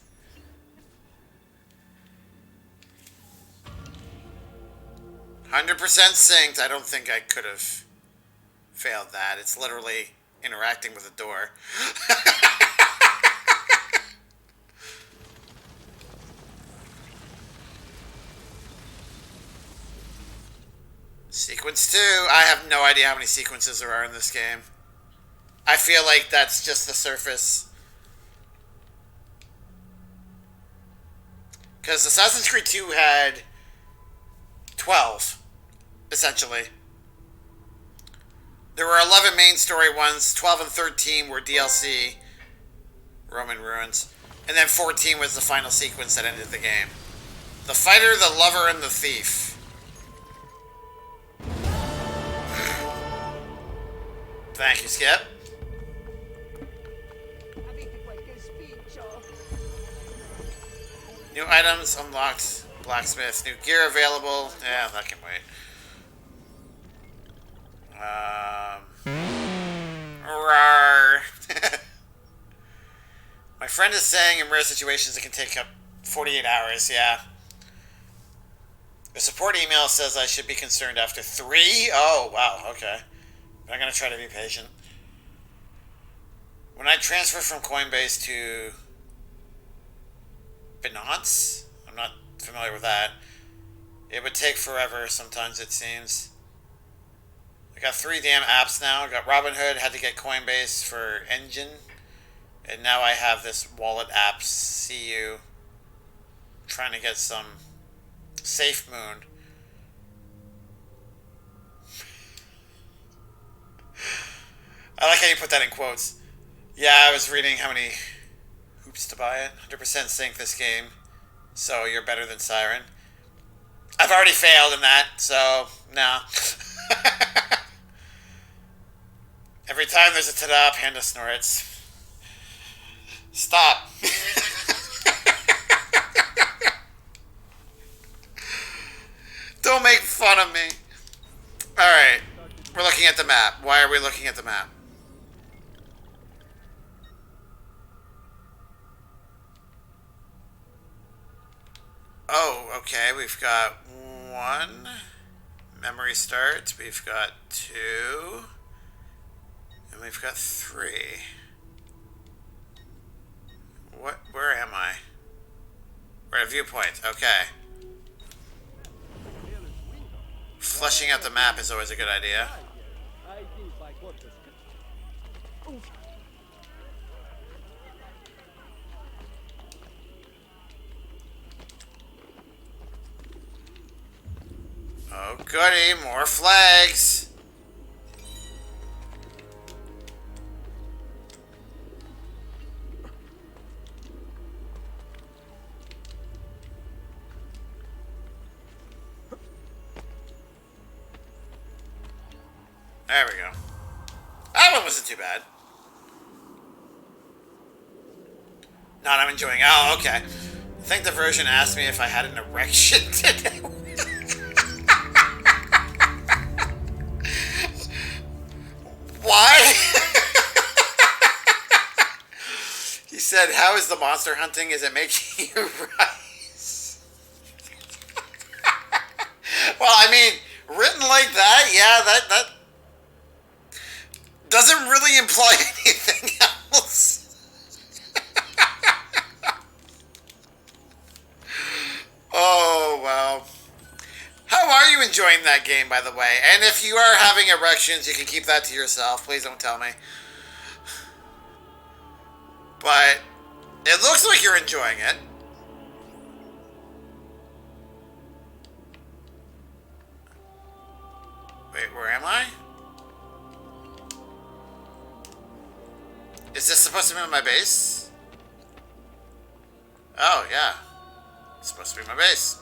100% synced. I don't think I could have failed that. It's literally interacting with a door. Sequence 2. I have no idea how many sequences there are in this game. I feel like that's just the surface. Because Assassin's Creed 2 had 12, essentially. There were 11 main story ones, 12 and 13 were DLC, Roman Ruins, and then 14 was the final sequence that ended the game. The fighter, the lover, and the thief. Thank you, Skip. New items unlocked. Blacksmith. New gear available. Yeah, that can wait. Rawr. My friend is saying in rare situations it can take up 48 hours. Yeah. The support email says I should be concerned after 3. Oh, wow. Okay. I'm going to try to be patient. When I transfer from Coinbase to Binance, I'm not familiar with that. It would take forever sometimes, it seems. I got 3 damn apps now. I got Robinhood, had to get Coinbase for Engine. And now I have this wallet app, CU. Trying to get some Safe Moon. I like how you put that in quotes. Yeah, I was reading how many hoops to buy it. 100% sync this game. So you're better than Siren. I've already failed in that, so no. Every time there's a ta-da, Panda snorts. Stop. Don't make fun of me. Alright. We're looking at the map. Why are we looking at the map? Oh, okay. We've got 1. Memory start. We've got 2. And we've got 3. What? Where am I? We're at a viewpoint. Okay. Fleshing out the map is always a good idea. Oh goody, more flags. There we go. That one wasn't too bad. Not I'm enjoying. Oh, okay. I think the version asked me if I had an erection today. Why? He said, how is the monster hunting? Is it making you rise? Well, I mean, written like that, yeah, that doesn't really imply anything else. Oh, wow. How are you enjoying that game, by the way? And if you are having erections, you can keep that to yourself. Please don't tell me. But it looks like you're enjoying it. Wait, where am I? Is this supposed to be my base? Oh, yeah. It's supposed to be my base.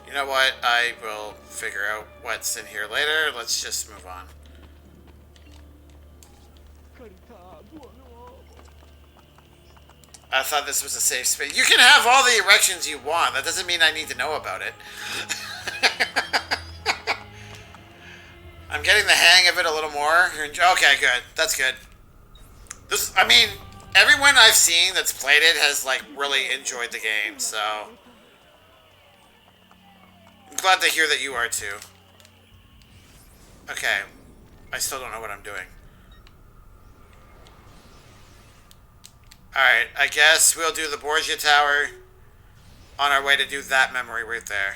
You know what? I will figure out what's in here later. Let's just move on. I thought this was a safe space. You can have all the erections you want. That doesn't mean I need to know about it. I'm getting the hang of it a little more. Okay, good. That's good. This, I mean, everyone I've seen that's played it has, like, really enjoyed the game, so I'm glad to hear that you are, too. Okay. I still don't know what I'm doing. Alright, I guess we'll do the Borgia Tower on our way to do that memory right there.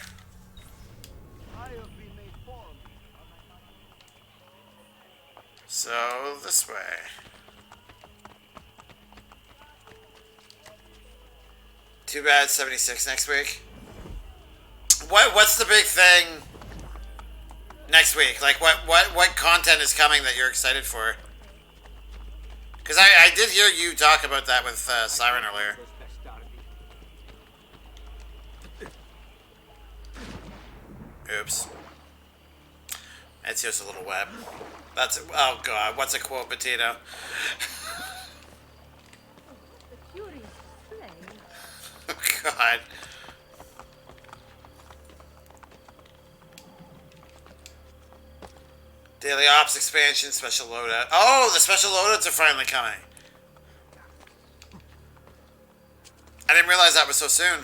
So, this way. Too bad 76 next week. What's the big thing next week? Like, what content is coming that you're excited for? Because I did hear you talk about that with Siren earlier. Oops. Ezio's a little wet. That's, oh god, what's a quote, Potato? Oh god. Daily Ops expansion, special loadout. Oh, the special loadouts are finally coming. I didn't realize that was so soon.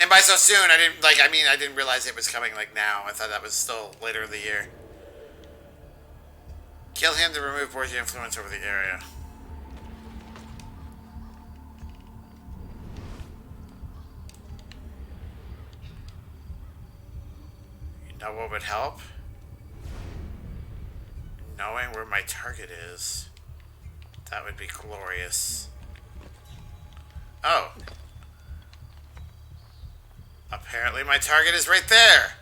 And by so soon, I didn't realize it was coming like now. I thought that was still later in the year. Kill him to remove Borgia influence over the area. You know what would help? Knowing where my target is. That would be glorious. Oh. Apparently my target is right there.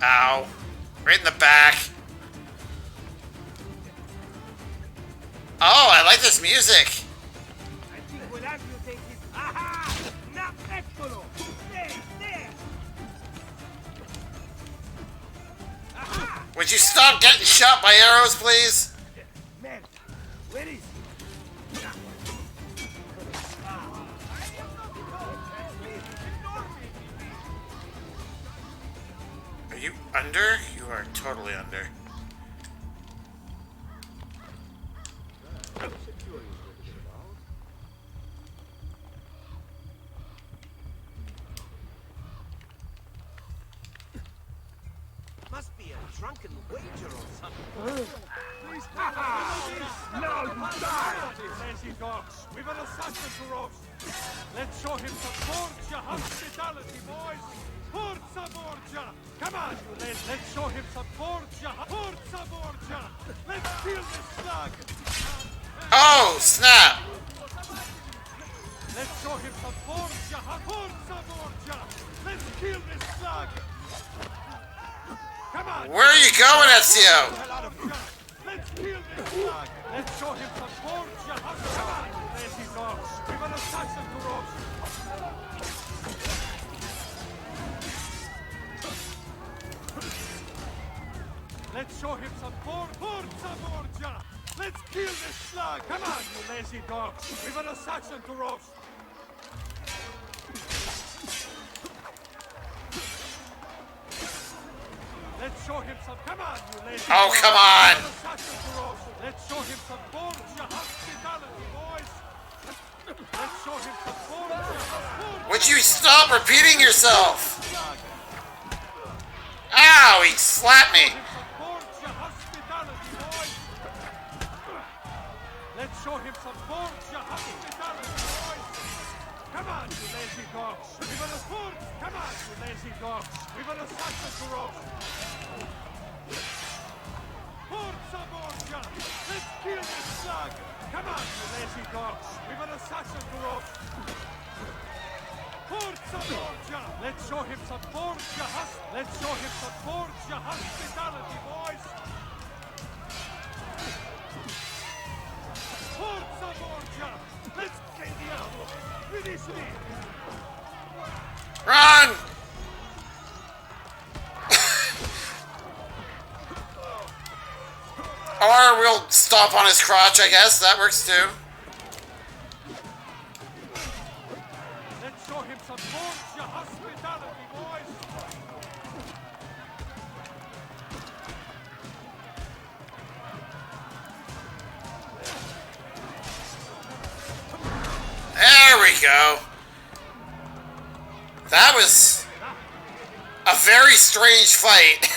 Ow. Right in the back. Oh, I like this music. I think what Ezio takes is... Aha! Now, eccolo! There, there! Aha! Would you stop getting shot by arrows, please? Man, where is he? Are you under? You are totally under. Must be a drunken wager or something. Now you die! Lazy dogs, we've an assassin to roast. Let's show him some Borgia hospitality, boys. Forza Borgia! Come on, you lads, let's show him some Borgia. Forza Borgia! Let's kill this slug! Oh, snap! Let's show him some Borgia. Forza Borgia! Let's kill this slug! Come on! Where are you going, Ezio? Let's kill this slug! Let's show him some Borgia. Come on, you lazy dogs! We've an assassin to roast! Let's show him some Forza Borgia! Let's kill this slug! Come on, you lazy dogs! We've an assassin to roast! Let's show him some... Come on, you lazy Oh, dogs. come on! We've an assassin to roast. Let's show him some Borgia hospitality, boys! Let's show him some Borgia... Would you stop repeating yourself? Ow, he slapped me. Borgia hospitality, boys! Let's show him some Borgia hospitality, boys! Come on, you lazy dogs! We've an assassin! Come on, you lazy dogs! We've an assassin to roast! Forza Borgia! Let's kill this slug! Come on, you lazy dogs! We've an assassin to roast! Forza Borgia! Let's show him some Borgia Let's show him some Borgia hospitality, boys! Forza Borgia! Let's get the diavolo! Finish me! Run! Or we'll stomp on his crotch, I guess. That works too. Let's show him some Borgia hospitality, boys! There we go. That was a very strange fight.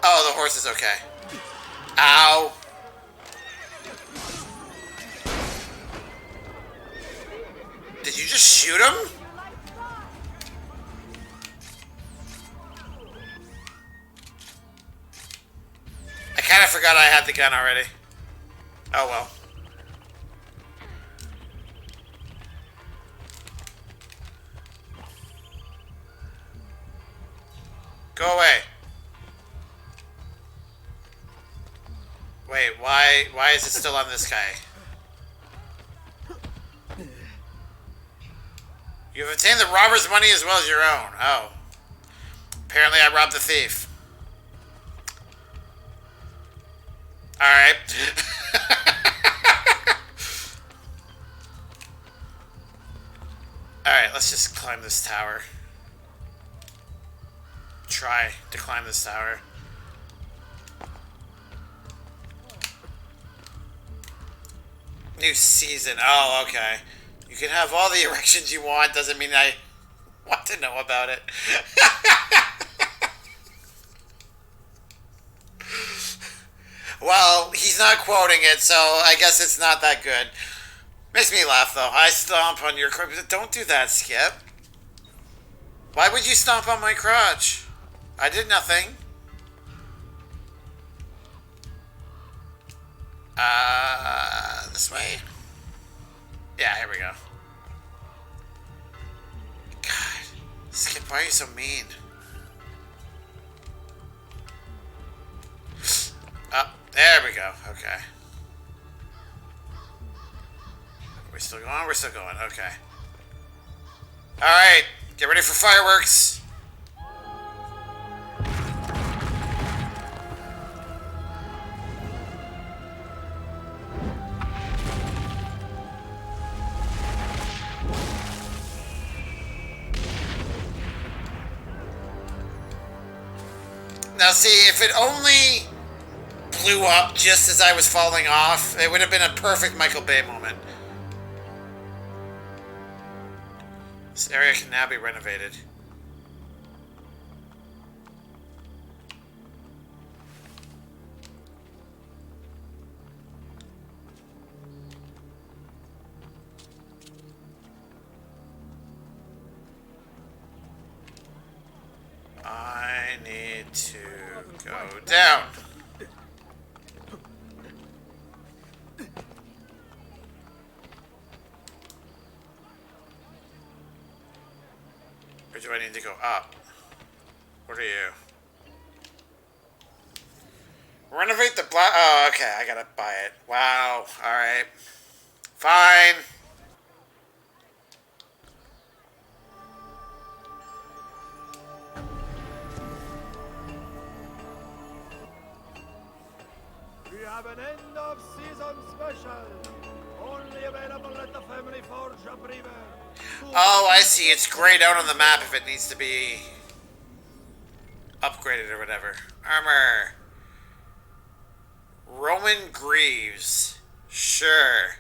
Oh, the horse is okay. Ow. Did you just shoot him? I kind of forgot I had the gun already. Oh well. Go away. Wait, why is it still on this guy? You've obtained the robber's money as well as your own. Oh. Apparently I robbed the thief. Alright. Alright, let's just climb this tower. Try to climb this tower. New season. Oh, okay. You can have all the erections you want. Doesn't mean I want to know about it. Well, he's not quoting it, so I guess it's not that good. Makes me laugh, though. I stomp on your crotch. Don't do that, Skip. Why would you stomp on my crotch? I did nothing. This way? Yeah, here we go. Skip, why are you so mean? Oh, there we go. Okay. We're still going? We're still going. Okay. Alright. Get ready for fireworks. Now see, if it only blew up just as I was falling off, it would have been a perfect Michael Bay moment. This area can now be renovated. I need to go down. Or do I need to go up? What are you? Renovate the black... Oh, okay, I gotta buy it. Wow, alright. Fine. We have an end of season special. Only available at the Family Forge of River. Oh, I see. It's grayed out on the map if it needs to be upgraded or whatever. Armor. Roman Greaves. Sure.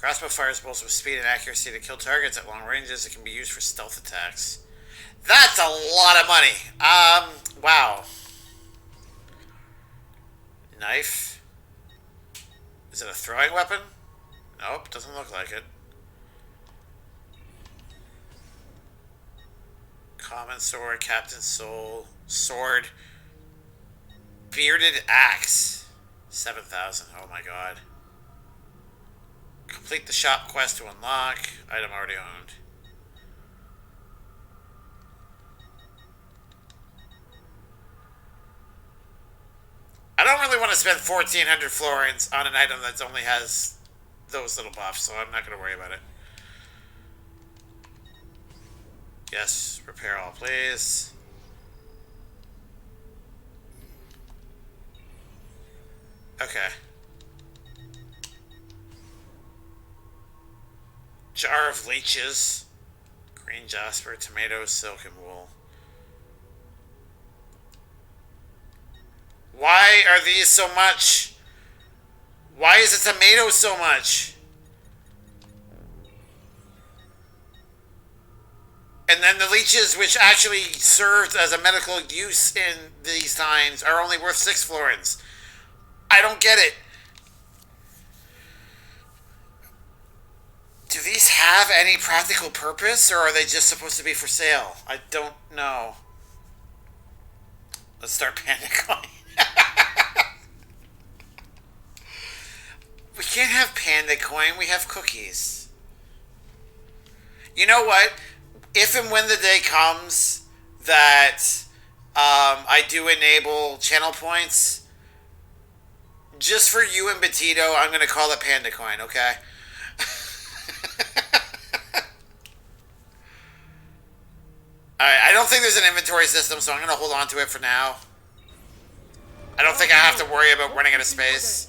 Crossbow fires bolts with speed and accuracy to kill targets at long ranges. It can be used for stealth attacks. That's a lot of money. Wow. Knife. Is it a throwing weapon? Nope, doesn't look like it. Common sword, Captain Soul, sword. Bearded axe. 7,000, oh my god. Complete the shop quest to unlock. Item already owned. I don't really want to spend 1,400 florins on an item that only has those little buffs, so I'm not going to worry about it. Yes, repair all, please. Okay. Jar of leeches. Green jasper, tomato, silk, and wool. Why are these so much? Why is the tomato so much? And then the leeches, which actually served as a medical use in these times, are only worth 6 florins. I don't get it. Do these have any practical purpose, or are they just supposed to be for sale? I don't know. Let's start panicking. We can't have panda coin, we have cookies. You know what? If and when the day comes that I do enable channel points, just for you and Betito, I'm going to call it panda coin, okay? Alright, I don't think there's an inventory system, so I'm going to hold on to it for now. I don't think I have to worry about running out of space.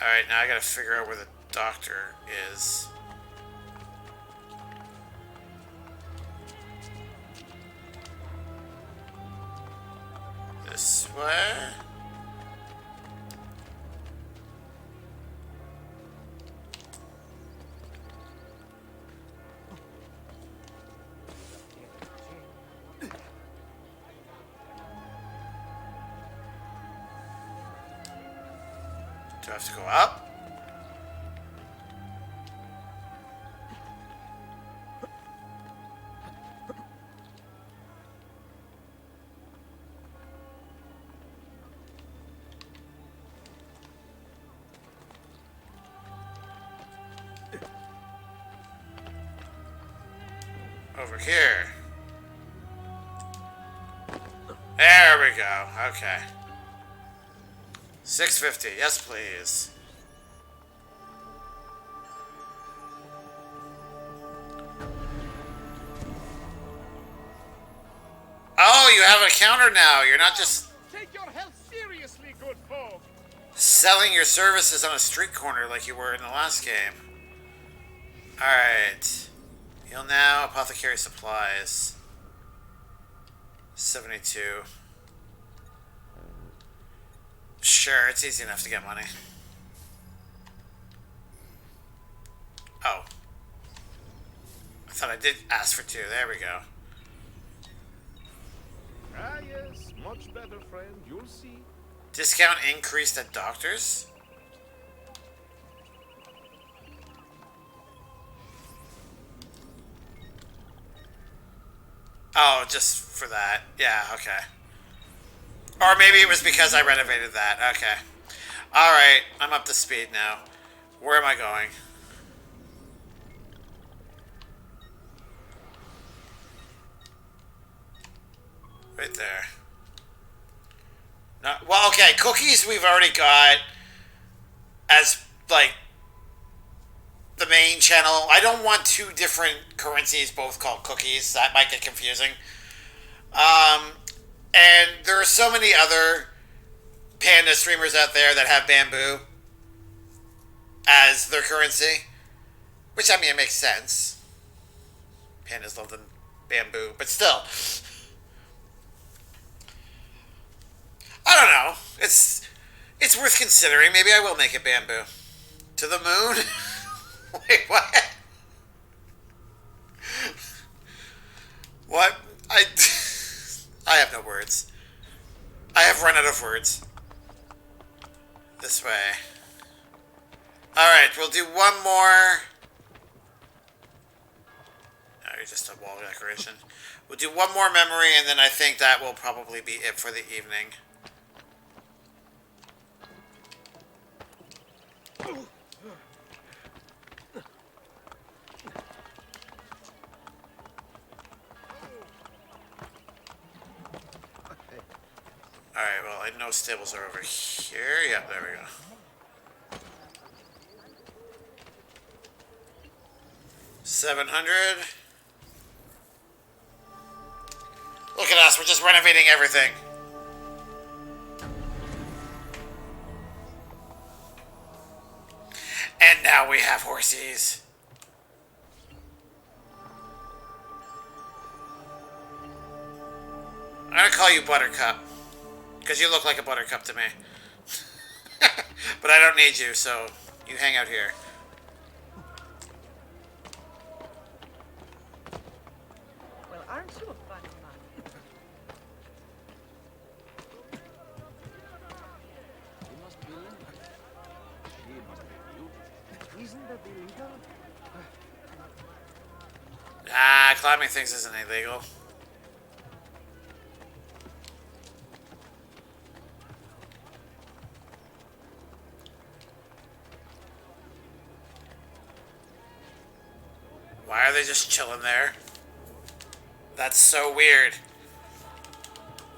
Alright, now I gotta figure out where the doctor is. This way? Do I have to go up? Over here. There we go. Okay. 650. Yes, please. Oh, you have a counter now. You're not just Take your health seriously, good folk. selling your services on a street corner like you were in the last game. Alright. Heal now. Apothecary supplies. 72. Sure, it's easy enough to get money. Oh. I thought I did ask for 2. There we go. Ah, yes, much better, friend. You'll see. Discount increased at doctors? Oh, just for that. Yeah, okay. Or maybe it was because I renovated that. Okay. Alright, I'm up to speed now. Where am I going? Right there. No, well, okay, cookies we've already got as, like, the main channel. I don't want 2 different currencies both called cookies. That might get confusing. And there are so many other Panda streamers out there that have bamboo as their currency. Which, I mean, it makes sense. Pandas love the bamboo. But still. I don't know. It's worth considering. Maybe I will make it bamboo. To the moon? Wait, what? What? I have no words. I have run out of words. This way. Alright, we'll do one more. No, you're just a wall decoration. We'll do one more memory, and then I think that will probably be it for the evening. Alright, well, I know stables are over here. Yeah, there we go. 700. Look at us, we're just renovating everything. And now we have horsies. I'm gonna call you Buttercup. Because you look like a buttercup to me. But I don't need you, so you hang out here. Well, aren't you a funny man? He must be illegal. She must be beautiful. Isn't that illegal? Ah, climbing things isn't illegal. Why are they just chilling there? That's so weird.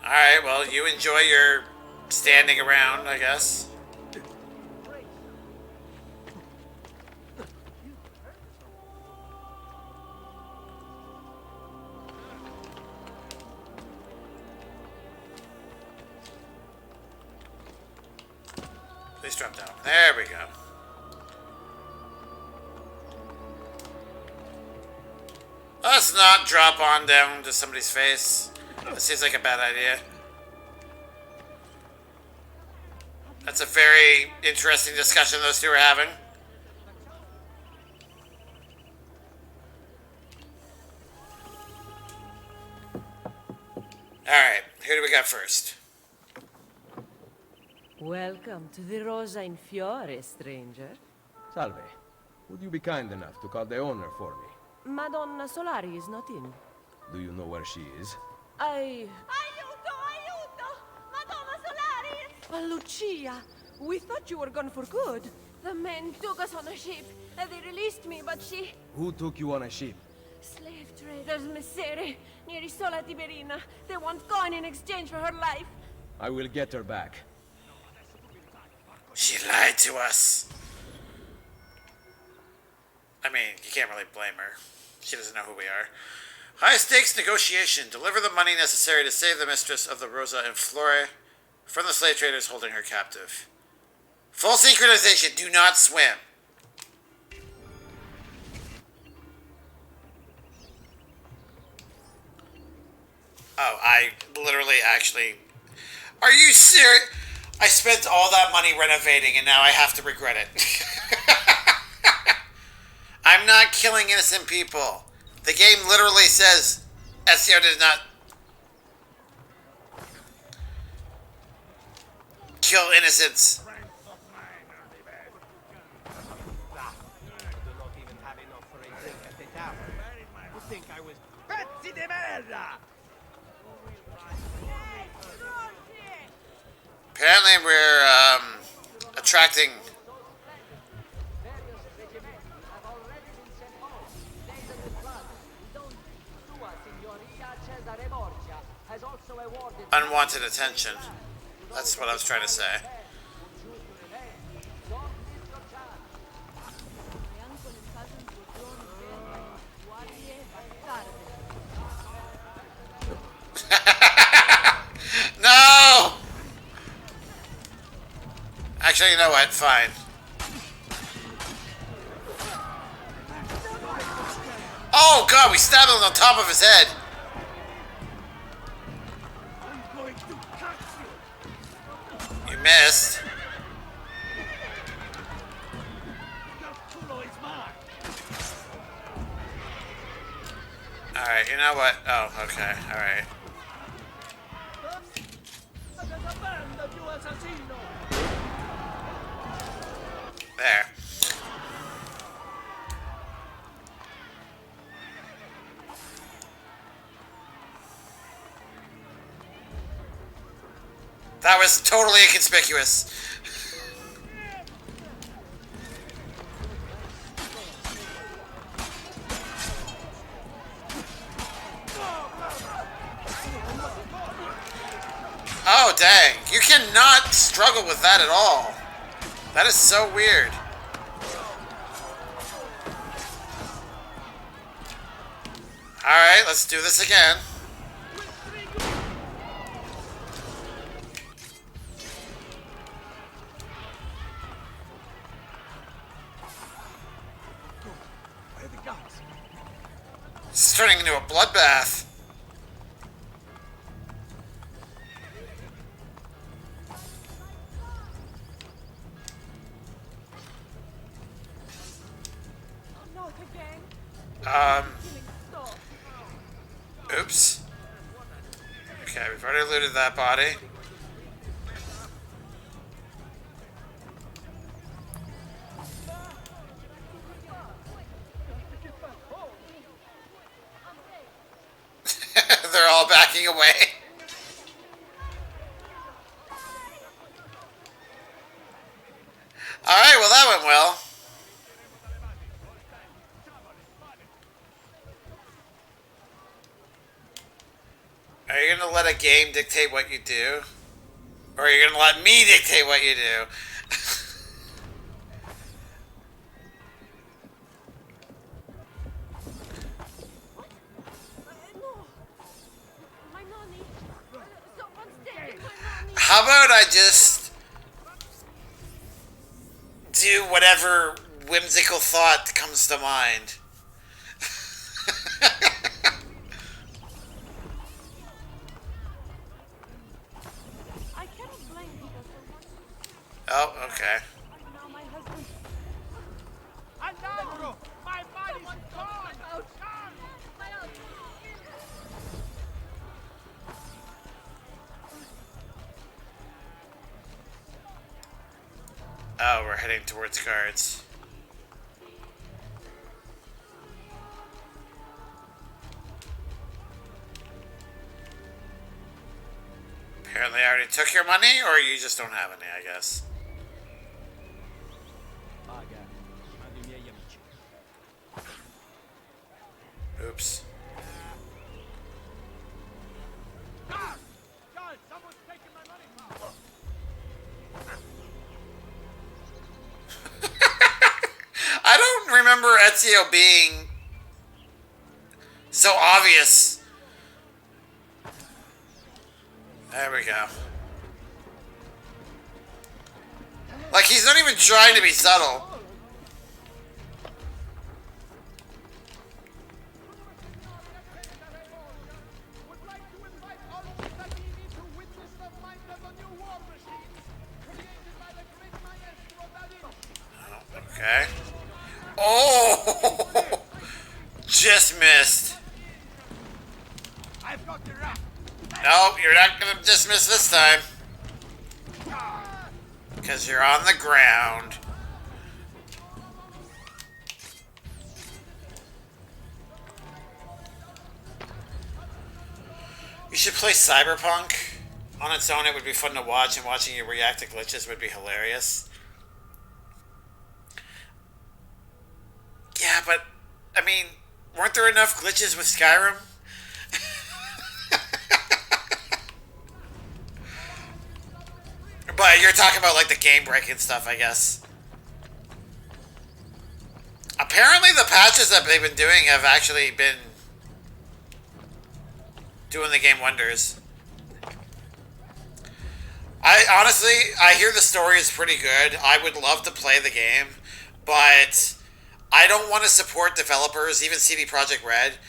Alright, well, you enjoy your standing around, I guess. Please drop down. There we go. Let's not drop on down to somebody's face. That seems like a bad idea. That's a very interesting discussion those two are having. Alright, who do we got first? Welcome to the Rosa in Fiore, stranger. Salve. Would you be kind enough to call the owner for me? Madonna Solari is not in. Do you know where she is? I... Aiuto, aiuto! Madonna Solaris! Lucia, we thought you were gone for good. The men took us on a ship. They released me, but she... Who took you on a ship? Slave traders, Messere, near Isola Tiberina. They want coin in exchange for her life. I will get her back. She lied to us. I mean, you can't really blame her. She doesn't know who we are. High stakes negotiation. Deliver the money necessary to save the mistress of the Rosa and Flore from the slave traders holding her captive. Full synchronization. Do not swim. Oh, I literally actually... Are you serious? I spent all that money renovating and now I have to regret it. I'm not killing innocent people. The game literally says Ezio did not kill innocents. Apparently we're attracting... unwanted attention. That's what I was trying to say. No! Actually, you know what? Fine. Oh god, we stabbed him on top of his head. You missed. Alright, you know what? Oh, okay, alright. There. That was totally inconspicuous. Oh, dang. You cannot struggle with that at all. That is so weird. Alright, let's do this again. It's turning into a bloodbath. Oops. Okay, we've already looted that body. They're all backing away. Alright, well that went well. Are you gonna let a game dictate what you do? Or are you gonna let me dictate what you do? How about I just do whatever whimsical thought comes to mind? Oh, okay. Oh, we're heading towards guards. Apparently I already took your money, or you just don't have any, I guess. Oops. I don't remember Ezio being so obvious. There we go. Like, he's not even trying to be subtle. Okay. Oh! Just missed. No, you're not gonna dismiss this time. Because you're on the ground. You should play Cyberpunk. On its own, it would be fun to watch, and watching you react to glitches would be hilarious. Yeah, but, I mean, weren't there enough glitches with Skyrim? But you're talking about, like, the game-breaking stuff, I guess. Apparently the patches that they've been doing have actually been doing the game wonders. I hear the story is pretty good. I would love to play the game, but I don't want to support developers, even CD Projekt Red,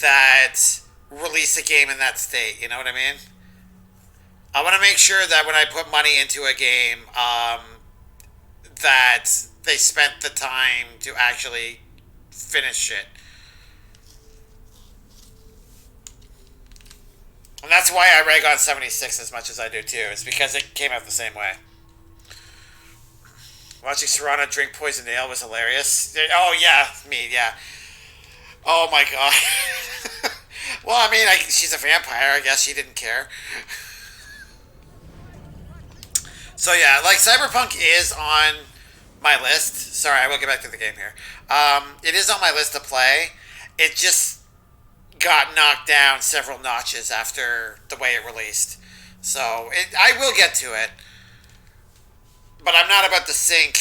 that release a game in that state. You know what I mean? I want to make sure that when I put money into a game, that they spent the time to actually finish it. And that's why I rag on 76 as much as I do too. It's because it came out the same way. Watching Serrano drink poisoned ale was hilarious. Oh yeah, me, yeah. Oh my god. Well, I mean, she's a vampire. I guess she didn't care. So yeah, like, Cyberpunk is on my list. Sorry, I will get back to the game here. It is on my list to play. It just got knocked down several notches after the way it released. So I will get to it. But I'm not about to sink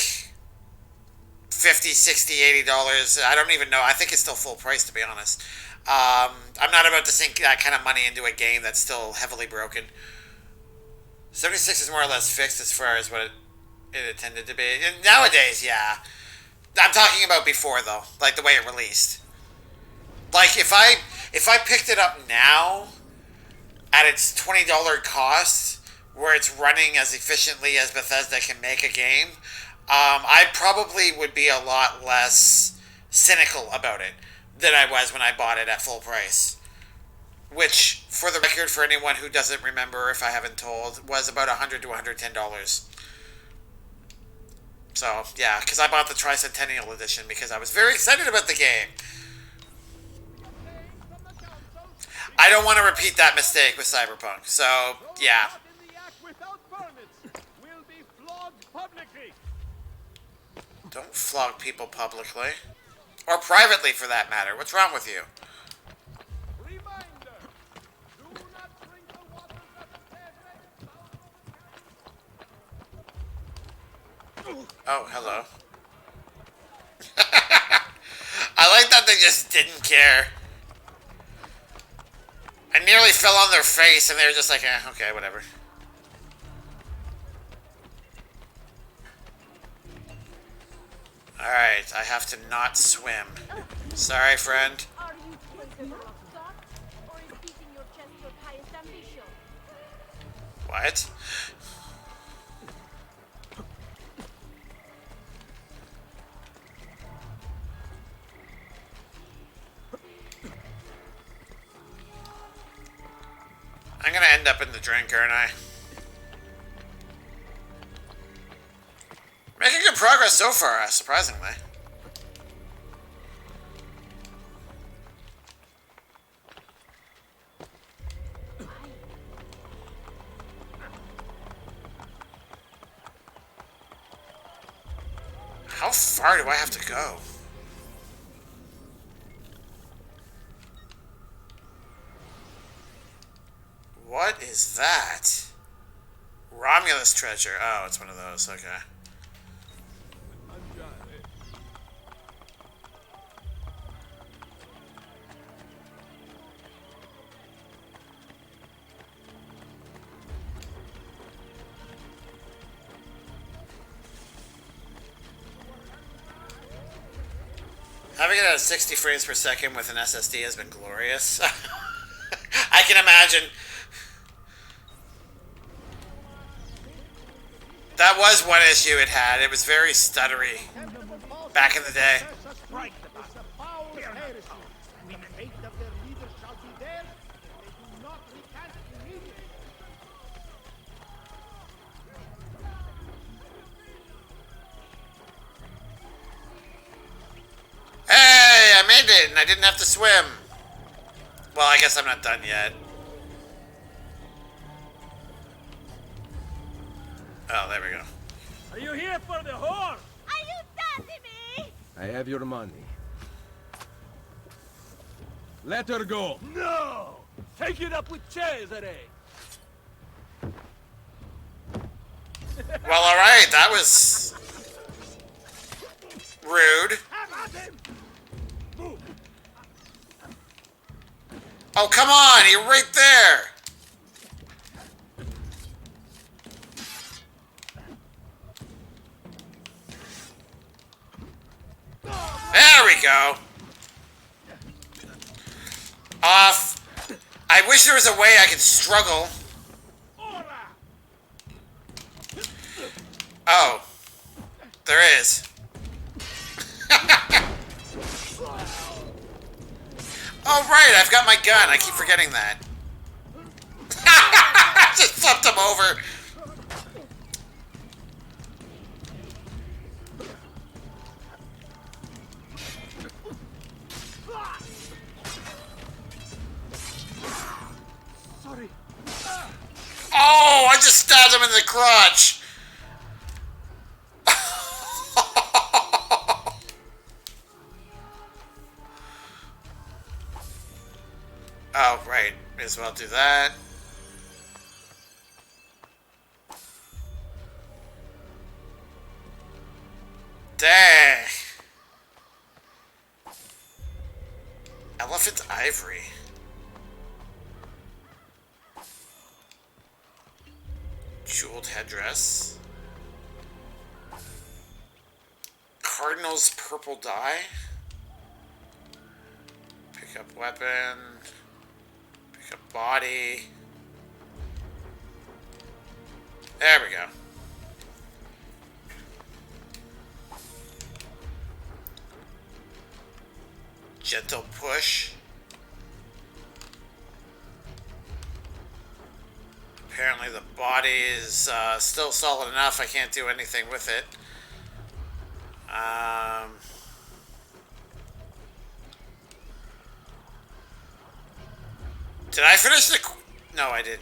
$50, $60, $80. I don't even know. I think it's still full price, to be honest. I'm not about to sink that kind of money into a game that's still heavily broken. 76 is more or less fixed as far as what it intended to be. And nowadays, yeah. I'm talking about before, though. Like, the way it released. Like, if I picked it up now at its $20 cost, where it's running as efficiently as Bethesda can make a game, I probably would be a lot less cynical about it than I was when I bought it at full price. Which, for the record, for anyone who doesn't remember, if I haven't told, was about $100 to $110. So, yeah, because I bought the Tricentennial Edition because I was very excited about the game. I don't want to repeat that mistake with Cyberpunk, so, yeah. Don't flog people publicly. Or privately, for that matter. What's wrong with you? Oh, hello. I like that they just didn't care. I nearly fell on their face and they were just like, okay, whatever. Alright, I have to not swim. Sorry, friend. Are you placing a stock, or is beating your chest your highest ambition? What? I'm gonna end up in the drink, aren't I? Making good progress so far, surprisingly. How far do I have to go? What is that? Romulus treasure. Oh, it's one of those. Okay. Having it at 60 frames per second with an SSD has been glorious. I can imagine. That was one issue it had. It was very stuttery back in the day. Hey, I made it and I didn't have to swim. Well, I guess I'm not done yet. Oh, there we go. Are you here for the horse? Are you dancing me? I have your money. Let her go. No! Take it up with Cesare! Well, alright, that was rude. Oh, come on, you're right there. There we go. Off. I wish there was a way I could struggle. Oh. There is. Oh, right, I've got my gun. I keep forgetting that. Just flipped him over. Sorry. Oh, I just stabbed him in the crotch. Oh, right. May as well do that. Dang. Elephant ivory. Jeweled headdress. Cardinal's purple dye. Pick up weapon. Pick up body. There we go. Gentle push. Apparently the body is still solid enough. I can't do anything with it. Did I finish the... No, I didn't.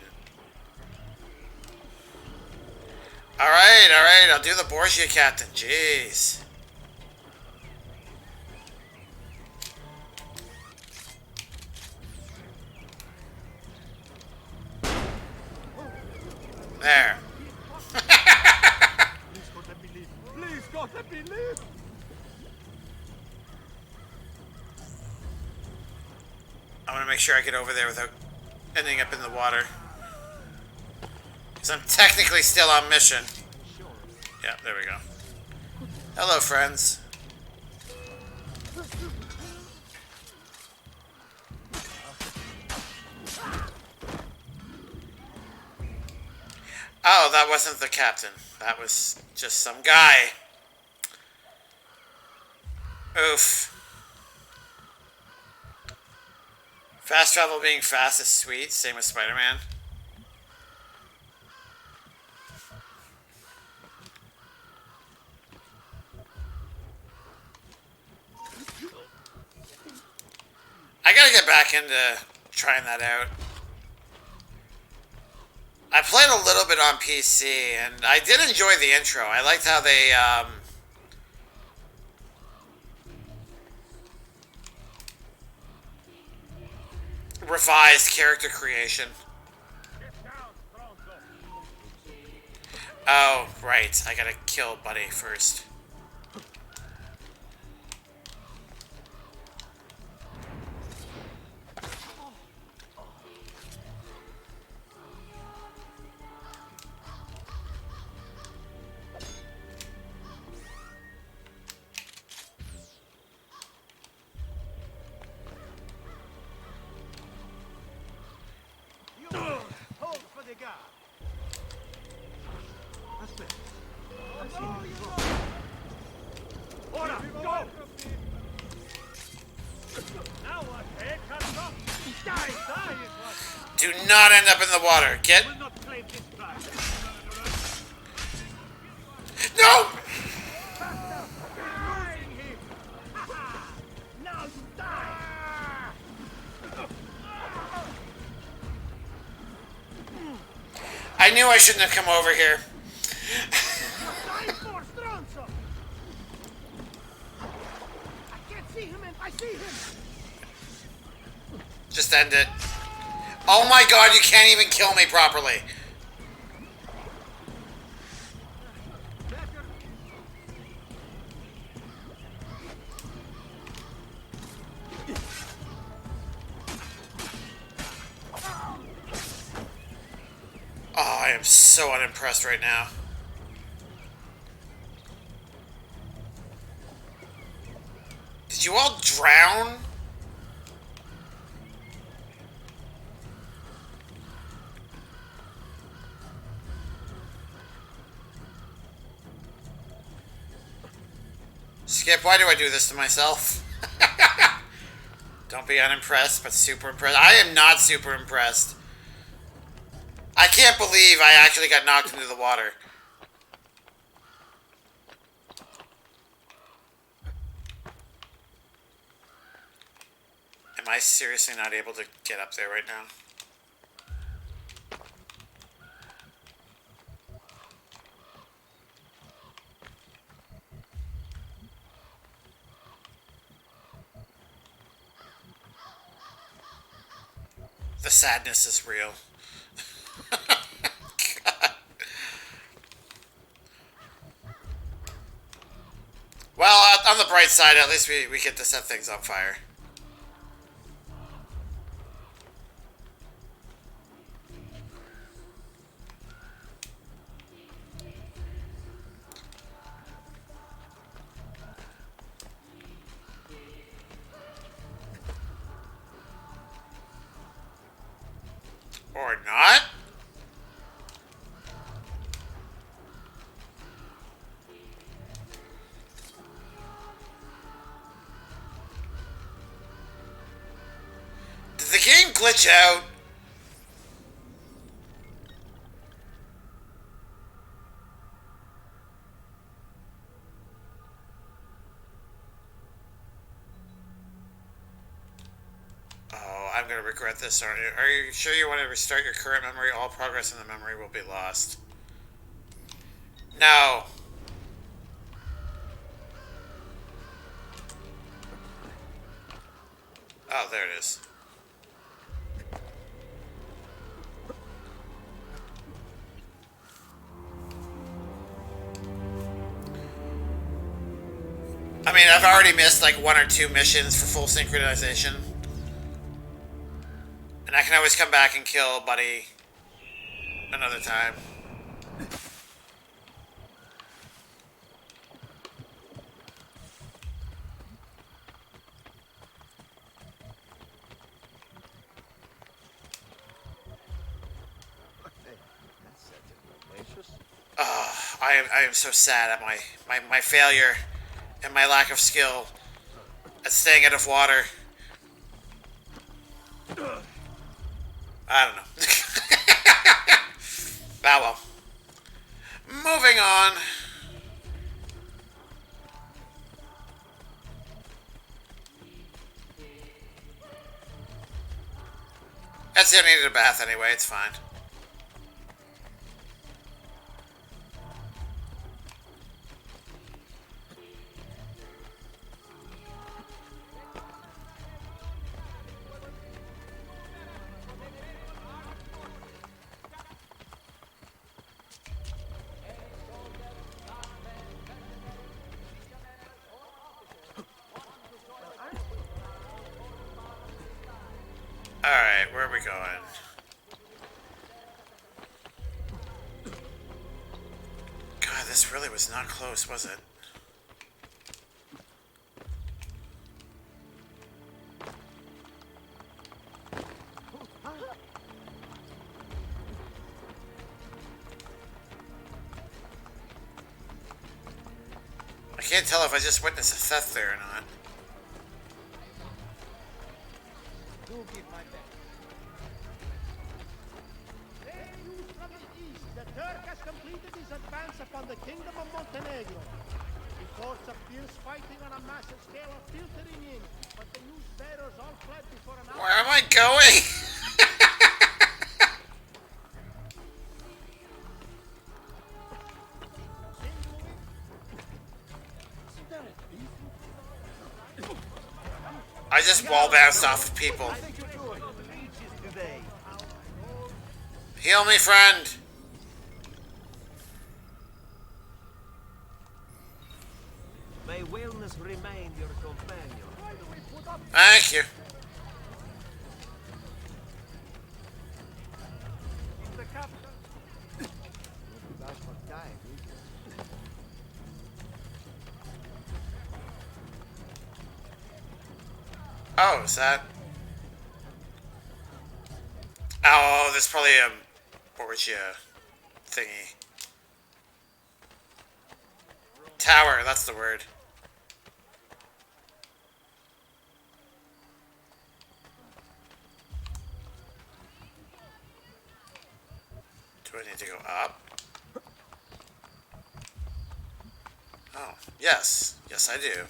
Alright, I'll do the Borgia Captain. Jeez. There. Please, God, let me live! I want to make sure I get over there without ending up in the water. Because I'm technically still on mission. Yeah, there we go. Hello, friends. Oh, that wasn't the captain. That was just some guy. Oof. Fast travel being fast is sweet. Same with Spider-Man. I gotta get back into trying that out. I played a little bit on PC, and I did enjoy the intro. I liked how they, revised character creation. Oh, right. I gotta kill Buddy first. Hold for the guard. Ora, go! Now what, eh, Carlo? Die is what. Do not end up in the water. Get... Will not claim this prize. No! Now you die! I knew I shouldn't have come over here. I can't see him and I see him. Just end it. Oh my god, you can't even kill me properly. Oh, I am so unimpressed right now. Did you all drown? Skip, why do I do this to myself? Don't be unimpressed, but super impressed. I am not super impressed. I can't believe I actually got knocked into the water. Am I seriously not able to get up there right now? The sadness is real. God. Well, on the bright side, at least we get to set things on fire. Or not? Did the game glitch out? Oh, I'm gonna regret this, aren't you? Are you sure you want to restart your current memory? All progress in the memory will be lost. No. Oh, there it is. I mean, I've already missed like 1 or 2 missions for full synchronization. And I can always come back and kill Buddy another time. Oh, I am so sad at my failure and my lack of skill at staying out of water. I don't know. Ah, well. Moving on. Ezio needed a bath anyway, it's fine. Alright, where are we going? God, this really was not close, was it? I can't tell if I just witnessed a theft there or not. The Turk has completed his advance upon the Kingdom of Montenegro. Reports of fierce fighting on a massive scale are filtering in, but the news bearers all fled before an hour. Where am I going? I just wall bounced off of people. Heal me, friend. May wellness remain your companion. Thank you. Oh, is that? Oh, there's probably a Borgia thingy. Tower, that's the word. Do I need to go up? Oh, yes. Yes, I do.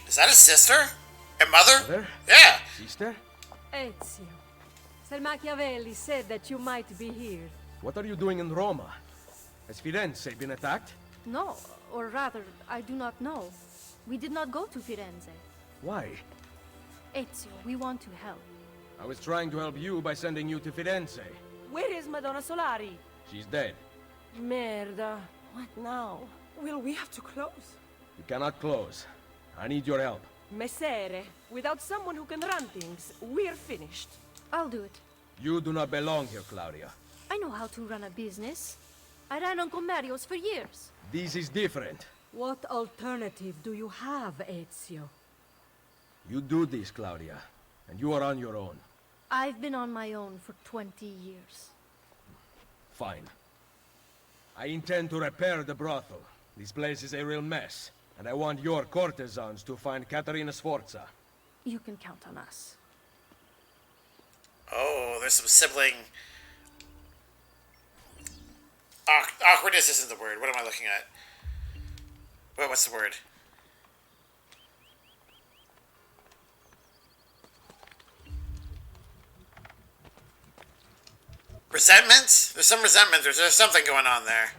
Is that a sister? A mother? Yeah. Sister? Ezio. Sir Machiavelli said that you might be here. What are you doing in Roma? Has Firenze been attacked? No, or rather, I do not know. We did not go to Firenze. Why? Ezio, we want to help. I was trying to help you by sending you to Firenze. Where is Madonna Solari? She's dead. Merda. What now? Will we have to close? You cannot close. I need your help. Messere, without someone who can run things, we're finished. I'll do it. You do not belong here, Claudia. I know how to run a business. I ran on Comerios for years. This is different. What alternative do you have, Ezio? You do this, Claudia, and you are on your own. I've been on my own for 20 years. Fine. I intend to repair the brothel. This place is a real mess. And I want your courtesans to find Caterina Sforza. You can count on us. Oh, there's some sibling... awkwardness isn't the word. What am I looking at? What's the word? Resentment? There's some resentment. There's something going on there.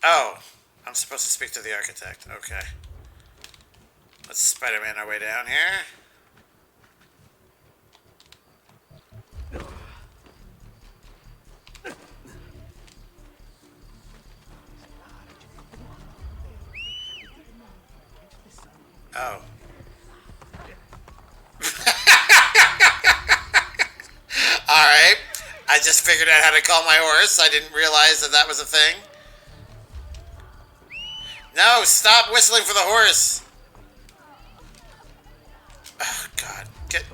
Oh, I'm supposed to speak to the architect. Okay. Let's Spider-Man our way down here. Oh. Alright. I just figured out how to call my horse. I didn't realize that that was a thing. No, stop whistling for the horse. Oh, God. Get...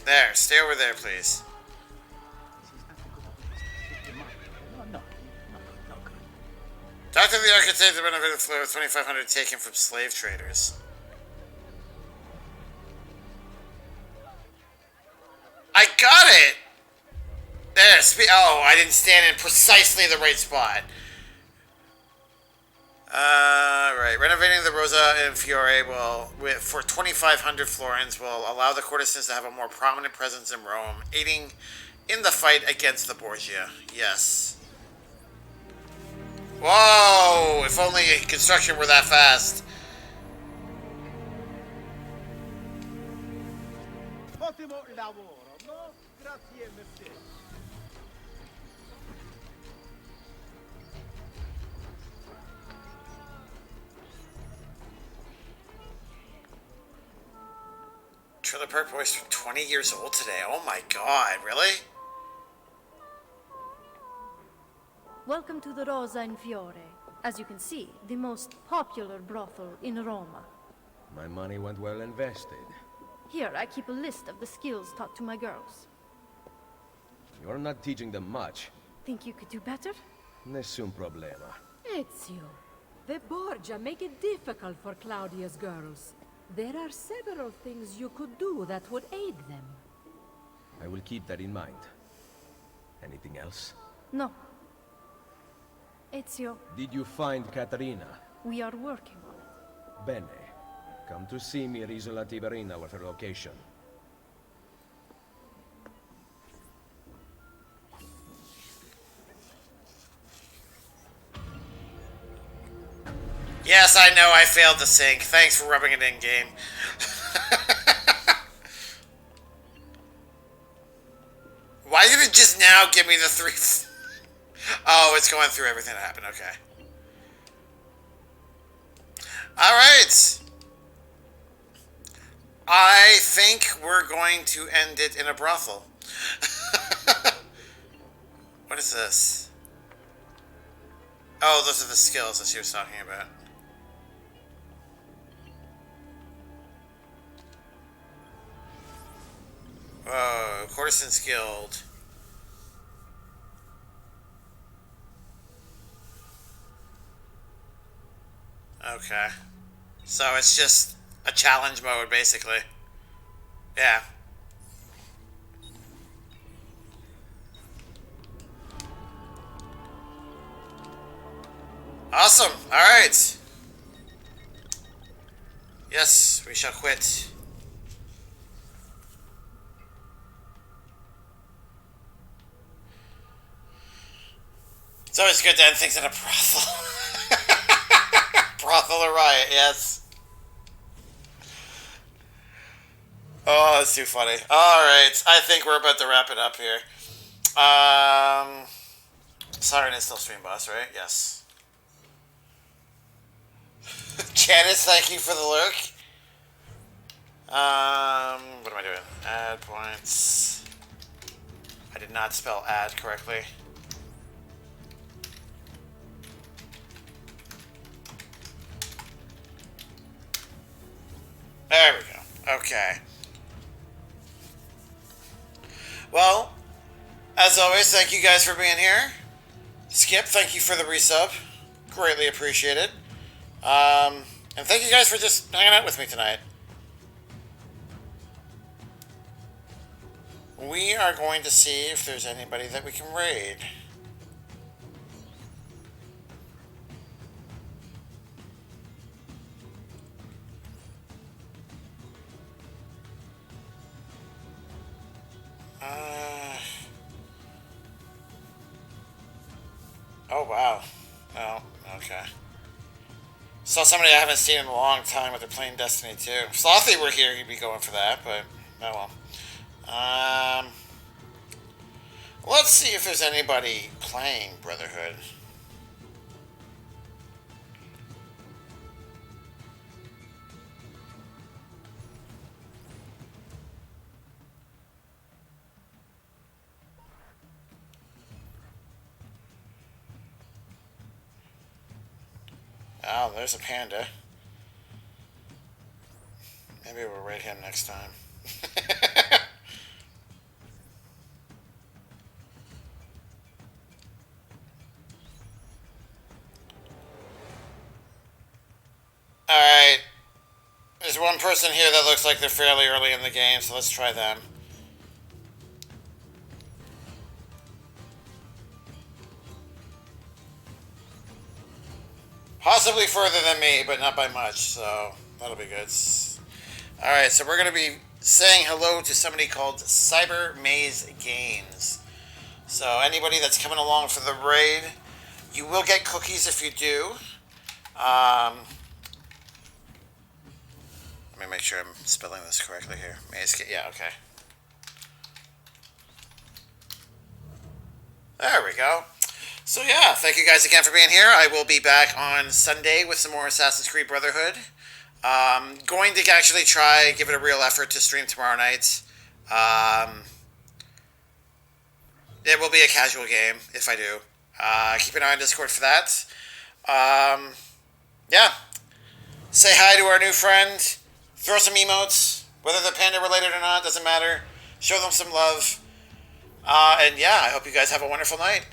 There, stay over there, please. Talk to the architect that renovated the floor with 2,500 taken from slave traders. I got it! There, oh, I didn't stand in precisely the right spot. Right. Renovating the Rosa and Fiore for 2,500 florins will allow the courtesans to have a more prominent presence in Rome, aiding in the fight against the Borgia. Yes. Whoa! If only construction were that fast. Ottimo lavoro, no? Grazie, merci. Trailer Park Boys 20 years old today. Oh my god, really? Welcome to the Rosa in Fiore. As you can see, the most popular brothel in Roma. My money went well invested. Here, I keep a list of the skills taught to my girls. You're not teaching them much. Think you could do better? Nessun problema. Ezio, the Borgia make it difficult for Claudia's girls. There are several things you could do that would aid them. I will keep that in mind. Anything else? No. Ezio, Did you find Caterina? we are working on it. Bene. Come to see me at Isola Tiberina with her location. Yes, I know I failed to sync. Thanks for rubbing it in, game. Why did it just now give me the 3... Oh, it's going through everything that happened. Okay. Alright. I think we're going to end it in a brothel. What is this? Oh, those are the skills that she was talking about. Whoa, Courtesan's Guild. Okay. So it's just a challenge mode, basically. Yeah. Awesome. Alright. Yes, we shall quit. It's always good to end things in a brothel. Brothel or riot, yes. Oh, that's too funny. Alright, I think we're about to wrap it up here. Siren is still stream boss, right? Yes. Janice, thank you for the lurk. What am I doing? Add points. I did not spell add correctly. There we go. Okay. Well, as always, thank you guys for being here. Skip, thank you for the resub. Greatly appreciated. And thank you guys for just hanging out with me tonight. We are going to see if there's anybody that we can raid. Oh, wow. Oh, okay. Saw somebody I haven't seen in a long time with their playing Destiny 2. If Slothy were here, he'd be going for that, but oh well. Let's see if there's anybody playing Brotherhood. Oh, there's a panda. Maybe we'll raid him next time. Alright. There's one person here that looks like they're fairly early in the game, so let's try them. Possibly further than me, but not by much, so that'll be good. Alright, so we're going to be saying hello to somebody called Cyber Maze Games. So anybody that's coming along for the raid, you will get cookies if you do. Let me make sure I'm spelling this correctly here. Maze, yeah, okay. There we go. So yeah, thank you guys again for being here. I will be back on Sunday with some more Assassin's Creed Brotherhood. Going to actually try, give it a real effort to stream tomorrow night. It will be a casual game, if I do. Keep an eye on Discord for that. Yeah. Say hi to our new friend. Throw some emotes. Whether they're panda related or not, doesn't matter. Show them some love. And yeah, I hope you guys have a wonderful night.